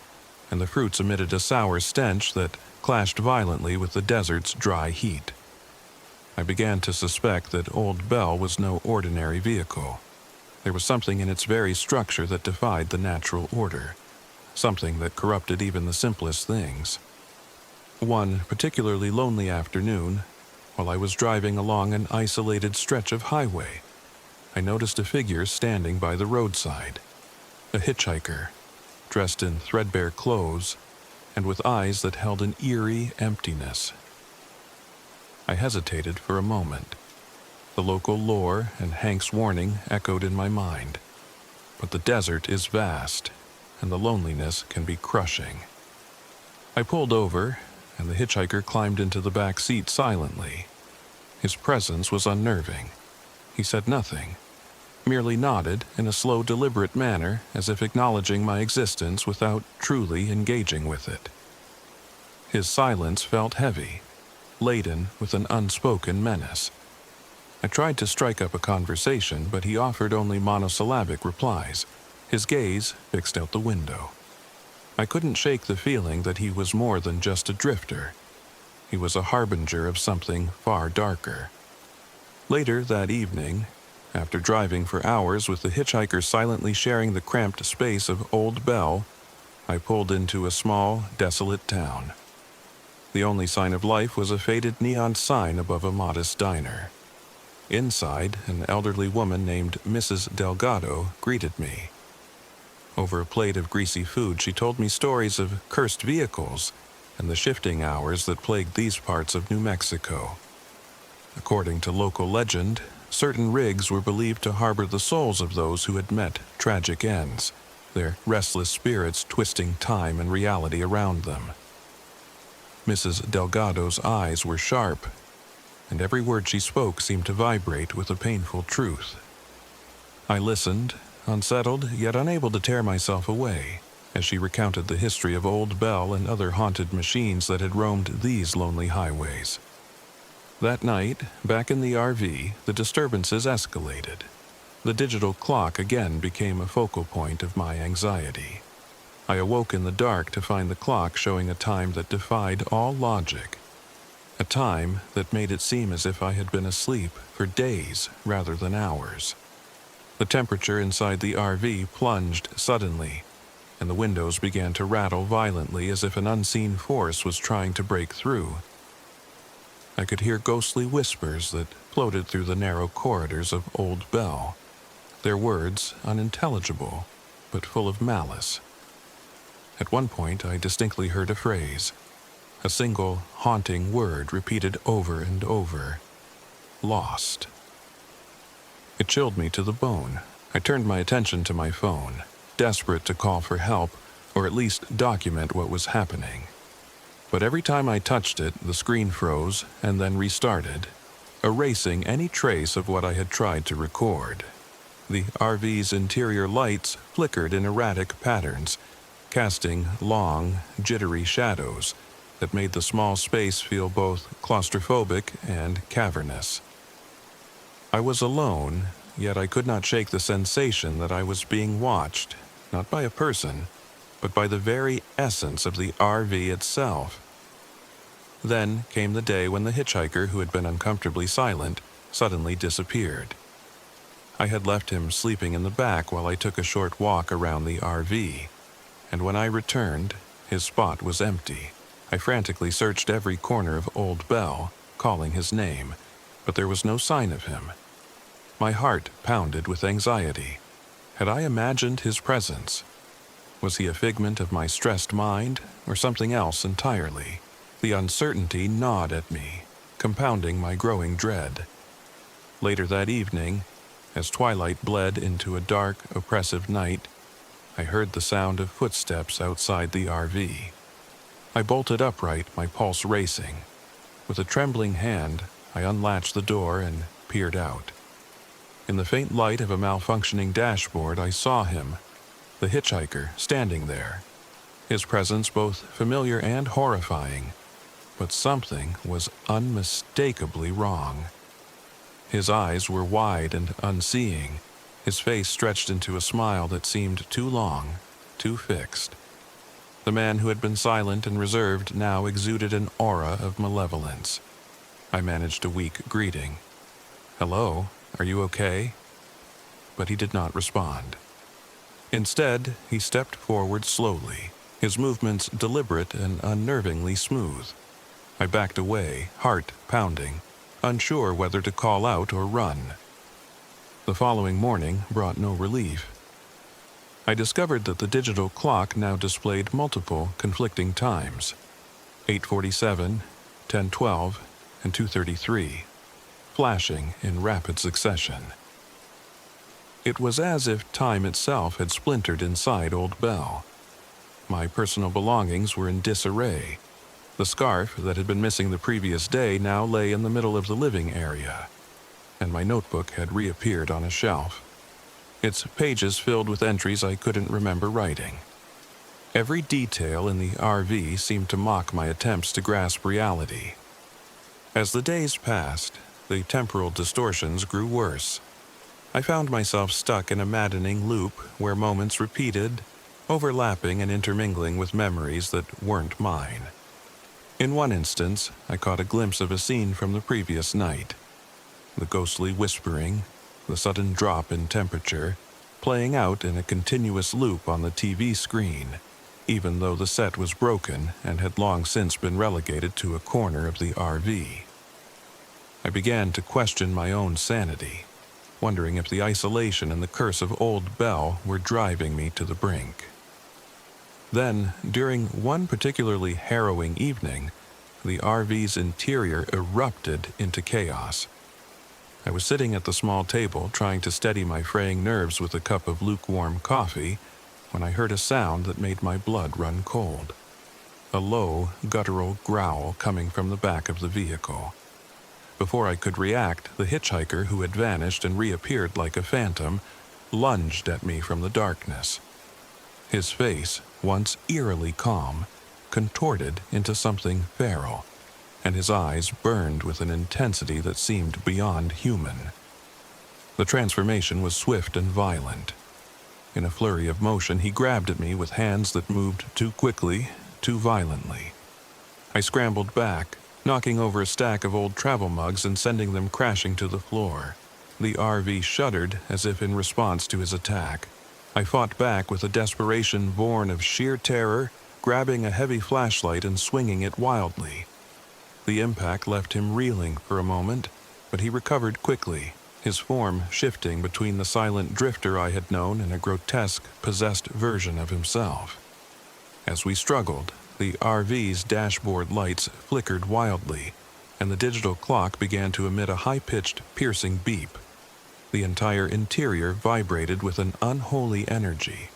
and the fruits emitted a sour stench that clashed violently with the desert's dry heat. I began to suspect that Old Bell was no ordinary vehicle. There was something in its very structure that defied the natural order, something that corrupted even the simplest things. One particularly lonely afternoon, while I was driving along an isolated stretch of highway, I noticed a figure standing by the roadside. A hitchhiker, dressed in threadbare clothes and with eyes that held an eerie emptiness. I hesitated for a moment. The local lore and Hank's warning echoed in my mind. But the desert is vast, and the loneliness can be crushing. I pulled over, and the hitchhiker climbed into the back seat silently. His presence was unnerving. He said nothing, merely nodded in a slow, deliberate manner as if acknowledging my existence without truly engaging with it. His silence felt heavy, laden with an unspoken menace. I tried to strike up a conversation, but he offered only monosyllabic replies, his gaze fixed out the window. I couldn't shake the feeling that he was more than just a drifter. He was a harbinger of something far darker. Later that evening, after driving for hours with the hitchhiker silently sharing the cramped space of Old Bell, I pulled into a small, desolate town. The only sign of life was a faded neon sign above a modest diner. Inside, an elderly woman named Mrs. Delgado greeted me. Over a plate of greasy food, she told me stories of cursed vehicles and the shifting hours that plagued these parts of New Mexico. According to local legend, certain rigs were believed to harbor the souls of those who had met tragic ends, their restless spirits twisting time and reality around them. Mrs. Delgado's eyes were sharp, and every word she spoke seemed to vibrate with a painful truth. I listened, unsettled yet unable to tear myself away, as she recounted the history of Old Bell and other haunted machines that had roamed these lonely highways. That night, back in the RV, the disturbances escalated. The digital clock again became a focal point of my anxiety. I awoke in the dark to find the clock showing a time that defied all logic. A time that made it seem as if I had been asleep for days rather than hours. The temperature inside the RV plunged suddenly, and the windows began to rattle violently as if an unseen force was trying to break through. I could hear ghostly whispers that floated through the narrow corridors of Old Bell, their words unintelligible, but full of malice. At one point, I distinctly heard a phrase, a single haunting word repeated over and over, lost. It chilled me to the bone. I turned my attention to my phone, desperate to call for help or at least document what was happening. But every time I touched it, the screen froze and then restarted, erasing any trace of what I had tried to record. The RV's interior lights flickered in erratic patterns, casting long, jittery shadows that made the small space feel both claustrophobic and cavernous. I was alone, yet I could not shake the sensation that I was being watched, not by a person, but by the very essence of the RV itself. Then came the day when the hitchhiker, who had been uncomfortably silent, suddenly disappeared. I had left him sleeping in the back while I took a short walk around the RV, and when I returned, his spot was empty. I frantically searched every corner of Old Bell, calling his name, but there was no sign of him. My heart pounded with anxiety. Had I imagined his presence? Was he a figment of my stressed mind, or something else entirely? The uncertainty gnawed at me, compounding my growing dread. Later that evening, as twilight bled into a dark, oppressive night, I heard the sound of footsteps outside the RV. I bolted upright, my pulse racing. With a trembling hand, I unlatched the door and peered out. In the faint light of a malfunctioning dashboard, I saw him, the hitchhiker, standing there. His presence both familiar and horrifying, but something was unmistakably wrong. His eyes were wide and unseeing, his face stretched into a smile that seemed too long, too fixed. The man who had been silent and reserved now exuded an aura of malevolence. I managed a weak greeting. "Hello, are you okay?" But he did not respond. Instead, he stepped forward slowly, his movements deliberate and unnervingly smooth. I backed away, heart pounding, unsure whether to call out or run. The following morning brought no relief. I discovered that the digital clock now displayed multiple conflicting times: 8:47, 10:12, and 2:33, flashing in rapid succession. It was as if time itself had splintered inside Old Bell. My personal belongings were in disarray. The scarf that had been missing the previous day now lay in the middle of the living area, and my notebook had reappeared on a shelf, its pages filled with entries I couldn't remember writing. Every detail in the RV seemed to mock my attempts to grasp reality. As the days passed, the temporal distortions grew worse. I found myself stuck in a maddening loop where moments repeated, overlapping and intermingling with memories that weren't mine. In one instance, I caught a glimpse of a scene from the previous night. The ghostly whispering, the sudden drop in temperature, playing out in a continuous loop on the TV screen, even though the set was broken and had long since been relegated to a corner of the RV. I began to question my own sanity, wondering if the isolation and the curse of Old Bell were driving me to the brink. Then, during one particularly harrowing evening, the RV's interior erupted into chaos. I was sitting at the small table trying to steady my fraying nerves with a cup of lukewarm coffee when I heard a sound that made my blood run cold. A low, guttural growl coming from the back of the vehicle. Before I could react, the hitchhiker, who had vanished and reappeared like a phantom, lunged at me from the darkness. His face, once eerily calm, contorted into something feral, and his eyes burned with an intensity that seemed beyond human. The transformation was swift and violent. In a flurry of motion, he grabbed at me with hands that moved too quickly, too violently. I scrambled back, knocking over a stack of old travel mugs and sending them crashing to the floor. The RV shuddered as if in response to his attack. I fought back with a desperation born of sheer terror, grabbing a heavy flashlight and swinging it wildly. The impact left him reeling for a moment, but he recovered quickly, his form shifting between the silent drifter I had known and a grotesque, possessed version of himself. As we struggled, the RV's dashboard lights flickered wildly, and the digital clock began to emit a high-pitched, piercing beep. The entire interior vibrated with an unholy energy.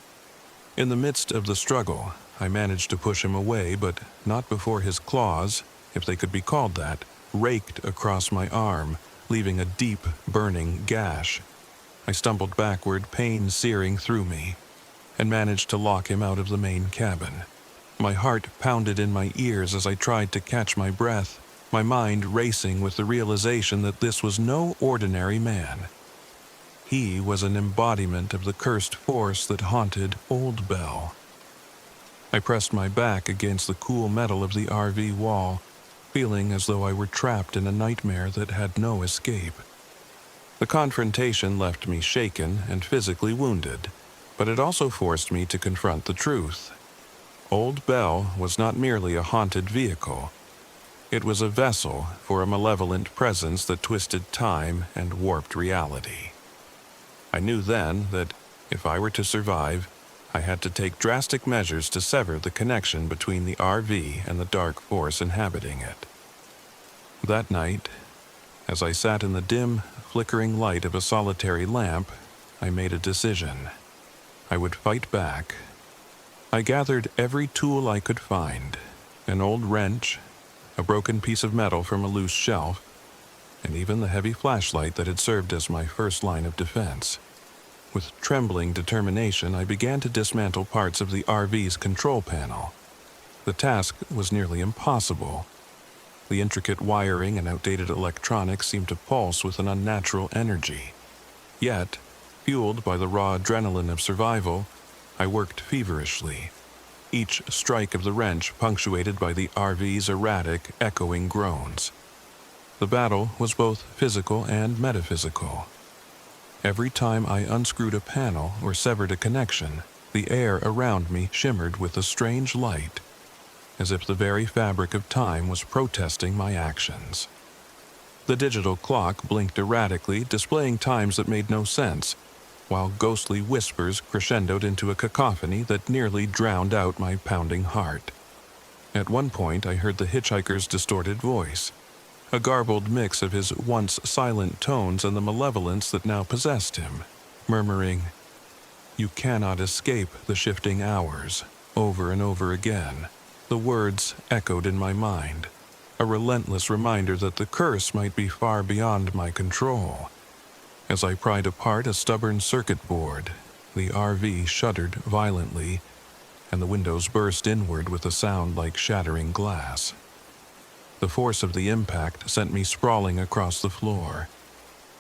In the midst of the struggle, I managed to push him away, but not before his claws, if they could be called that, raked across my arm, leaving a deep, burning gash. I stumbled backward, pain searing through me, and managed to lock him out of the main cabin. My heart pounded in my ears as I tried to catch my breath, my mind racing with the realization that this was no ordinary man. He was an embodiment of the cursed force that haunted Old Bell. I pressed my back against the cool metal of the RV wall, feeling as though I were trapped in a nightmare that had no escape. The confrontation left me shaken and physically wounded, but it also forced me to confront the truth. Old Bell was not merely a haunted vehicle. It was a vessel for a malevolent presence that twisted time and warped reality. I knew then that, if I were to survive, I had to take drastic measures to sever the connection between the RV and the dark force inhabiting it. That night, as I sat in the dim, flickering light of a solitary lamp, I made a decision. I would fight back. I gathered every tool I could find, an old wrench, a broken piece of metal from a loose shelf, and even the heavy flashlight that had served as my first line of defense. With trembling determination, I began to dismantle parts of the RV's control panel. The task was nearly impossible. The intricate wiring and outdated electronics seemed to pulse with an unnatural energy. Yet, fueled by the raw adrenaline of survival, I worked feverishly, each strike of the wrench punctuated by the RV's erratic, echoing groans. The battle was both physical and metaphysical. Every time I unscrewed a panel or severed a connection, the air around me shimmered with a strange light, as if the very fabric of time was protesting my actions. The digital clock blinked erratically, displaying times that made no sense, while ghostly whispers crescendoed into a cacophony that nearly drowned out my pounding heart. At one point, I heard the hitchhiker's distorted voice, a garbled mix of his once silent tones and the malevolence that now possessed him, murmuring, "You cannot escape the shifting hours," over and over again. The words echoed in my mind, a relentless reminder that the curse might be far beyond my control. As I pried apart a stubborn circuit board, the RV shuddered violently, and the windows burst inward with a sound like shattering glass. The force of the impact sent me sprawling across the floor,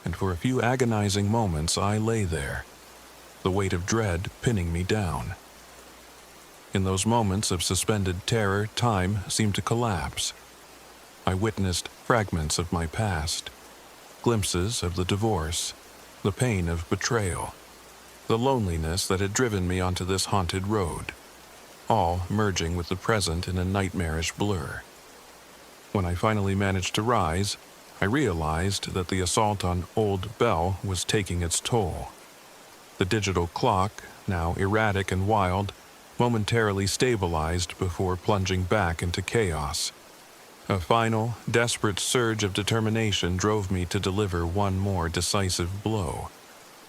and for a few agonizing moments I lay there, the weight of dread pinning me down. In those moments of suspended terror, time seemed to collapse. I witnessed fragments of my past, glimpses of the divorce, the pain of betrayal, the loneliness that had driven me onto this haunted road, all merging with the present in a nightmarish blur. When I finally managed to rise, I realized that the assault on Old Bell was taking its toll. The digital clock, now erratic and wild, momentarily stabilized before plunging back into chaos. A final, desperate surge of determination drove me to deliver one more decisive blow.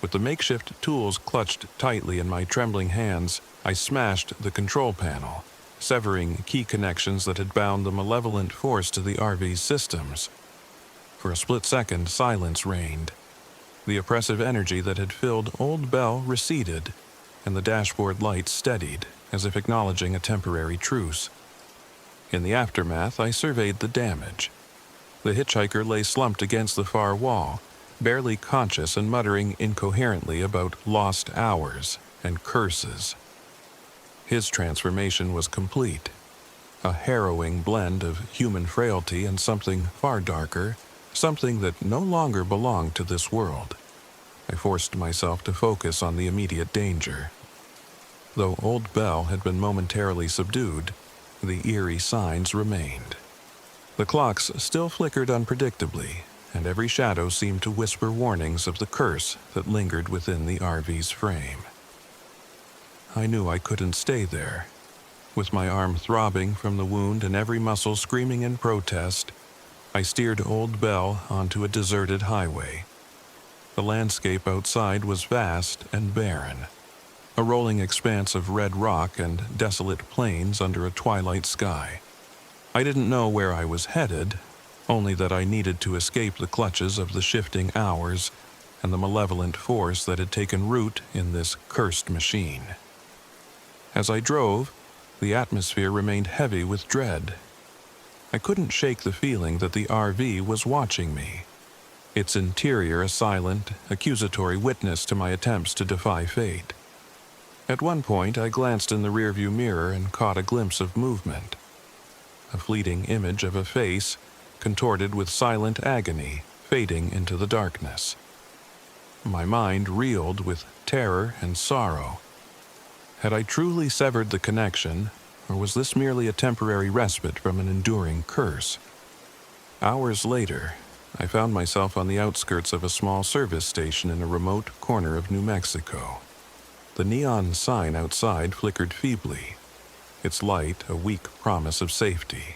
With the makeshift tools clutched tightly in my trembling hands, I smashed the control panel, severing key connections that had bound the malevolent force to the RV's systems. For a split second, silence reigned. The oppressive energy that had filled Old Bell receded, and the dashboard lights steadied, as if acknowledging a temporary truce. In the aftermath, I surveyed the damage. The hitchhiker lay slumped against the far wall, barely conscious and muttering incoherently about lost hours and curses. His transformation was complete, a harrowing blend of human frailty and something far darker, something that no longer belonged to this world. I forced myself to focus on the immediate danger. Though Old Bell had been momentarily subdued, the eerie signs remained. The clocks still flickered unpredictably, and every shadow seemed to whisper warnings of the curse that lingered within the RV's frame. I knew I couldn't stay there. With my arm throbbing from the wound and every muscle screaming in protest, I steered Old Bell onto a deserted highway. The landscape outside was vast and barren, a rolling expanse of red rock and desolate plains under a twilight sky. I didn't know where I was headed, only that I needed to escape the clutches of the shifting hours and the malevolent force that had taken root in this cursed machine. As I drove, the atmosphere remained heavy with dread. I couldn't shake the feeling that the RV was watching me, its interior a silent, accusatory witness to my attempts to defy fate. At one point, I glanced in the rearview mirror and caught a glimpse of movement. A fleeting image of a face, contorted with silent agony, fading into the darkness. My mind reeled with terror and sorrow. Had I truly severed the connection, or was this merely a temporary respite from an enduring curse? Hours later, I found myself on the outskirts of a small service station in a remote corner of New Mexico. The neon sign outside flickered feebly, its light a weak promise of safety.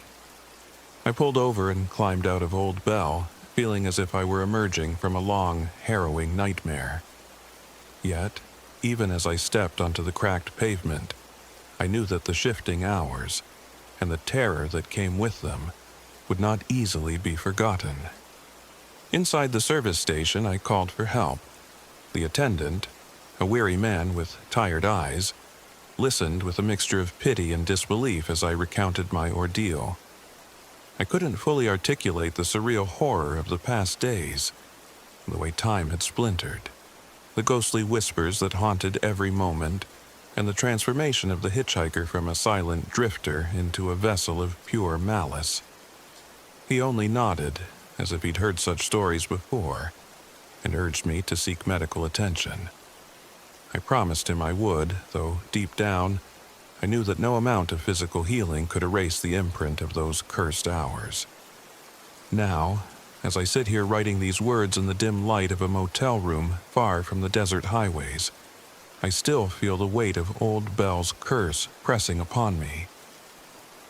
I pulled over and climbed out of Old Bell, feeling as if I were emerging from a long, harrowing nightmare. Yet, even as I stepped onto the cracked pavement, I knew that the shifting hours, and the terror that came with them, would not easily be forgotten. Inside the service station, I called for help. The attendant, a weary man with tired eyes, listened with a mixture of pity and disbelief as I recounted my ordeal. I couldn't fully articulate the surreal horror of the past days, the way time had splintered, the ghostly whispers that haunted every moment, and the transformation of the hitchhiker from a silent drifter into a vessel of pure malice. He only nodded, as if he'd heard such stories before, and urged me to seek medical attention. I promised him I would, though deep down, I knew that no amount of physical healing could erase the imprint of those cursed hours. Now, as I sit here writing these words in the dim light of a motel room far from the desert highways, I still feel the weight of Old Bell's curse pressing upon me.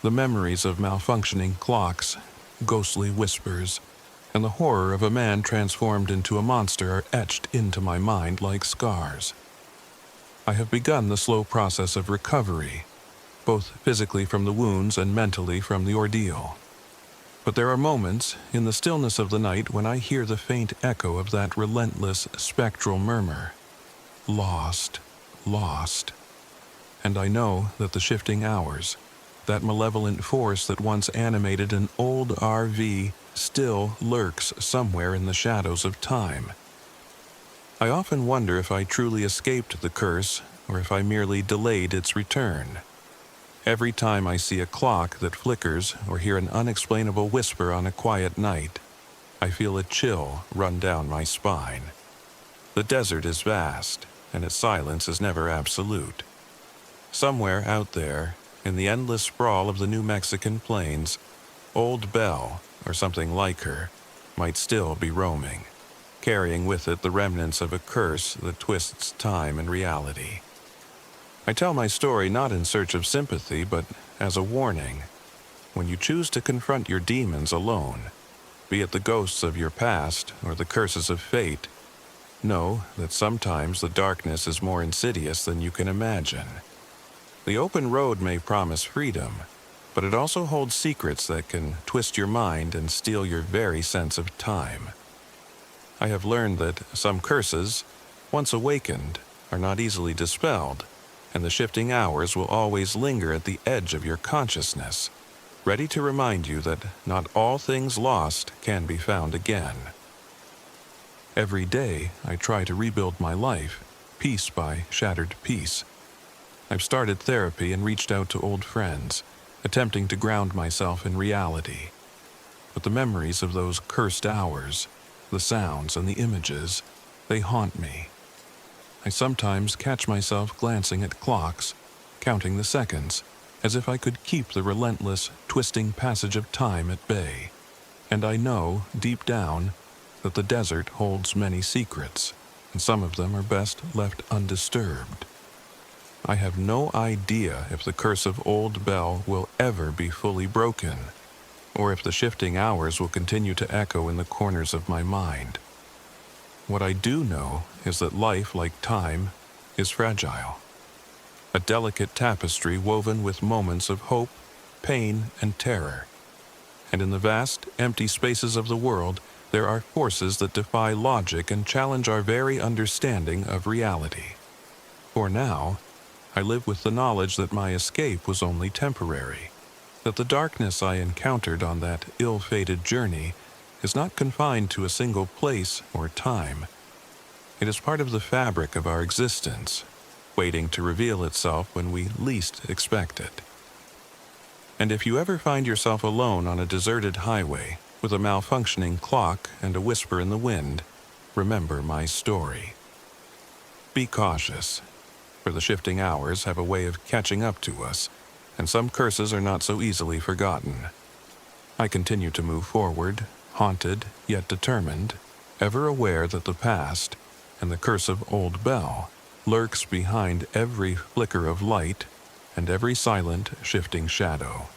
The memories of malfunctioning clocks, ghostly whispers, and the horror of a man transformed into a monster are etched into my mind like scars. I have begun the slow process of recovery, both physically from the wounds and mentally from the ordeal. But there are moments in the stillness of the night when I hear the faint echo of that relentless spectral murmur. Lost, lost. And I know that the shifting hours, that malevolent force that once animated an old RV, still lurks somewhere in the shadows of time. I often wonder if I truly escaped the curse or if I merely delayed its return. Every time I see a clock that flickers or hear an unexplainable whisper on a quiet night, I feel a chill run down my spine. The desert is vast, and its silence is never absolute. Somewhere out there, in the endless sprawl of the New Mexican plains, Old Bell, or something like her, might still be roaming, carrying with it the remnants of a curse that twists time and reality. I tell my story not in search of sympathy, but as a warning. When you choose to confront your demons alone, be it the ghosts of your past or the curses of fate, know that sometimes the darkness is more insidious than you can imagine. The open road may promise freedom, but it also holds secrets that can twist your mind and steal your very sense of time. I have learned that some curses, once awakened, are not easily dispelled, and the shifting hours will always linger at the edge of your consciousness, ready to remind you that not all things lost can be found again. Every day, I try to rebuild my life, piece by shattered piece. I've started therapy and reached out to old friends, attempting to ground myself in reality. But the memories of those cursed hours, the sounds and the images, they haunt me. I sometimes catch myself glancing at clocks, counting the seconds, as if I could keep the relentless, twisting passage of time at bay. And I know, deep down, that the desert holds many secrets, and some of them are best left undisturbed. I have no idea if the curse of Old Bell will ever be fully broken, or if the shifting hours will continue to echo in the corners of my mind. What I do know is that life, like time, is fragile. A delicate tapestry woven with moments of hope, pain, and terror. And in the vast, empty spaces of the world, there are forces that defy logic and challenge our very understanding of reality. For now, I live with the knowledge that my escape was only temporary, that the darkness I encountered on that ill-fated journey is not confined to a single place or time. It is part of the fabric of our existence, waiting to reveal itself when we least expect it. And if you ever find yourself alone on a deserted highway, with a malfunctioning clock and a whisper in the wind, remember my story. Be cautious, for the shifting hours have a way of catching up to us, and some curses are not so easily forgotten. I continue to move forward, haunted yet determined, ever aware that the past, and the curse of Old Bell, lurks behind every flicker of light and every silent, shifting shadow.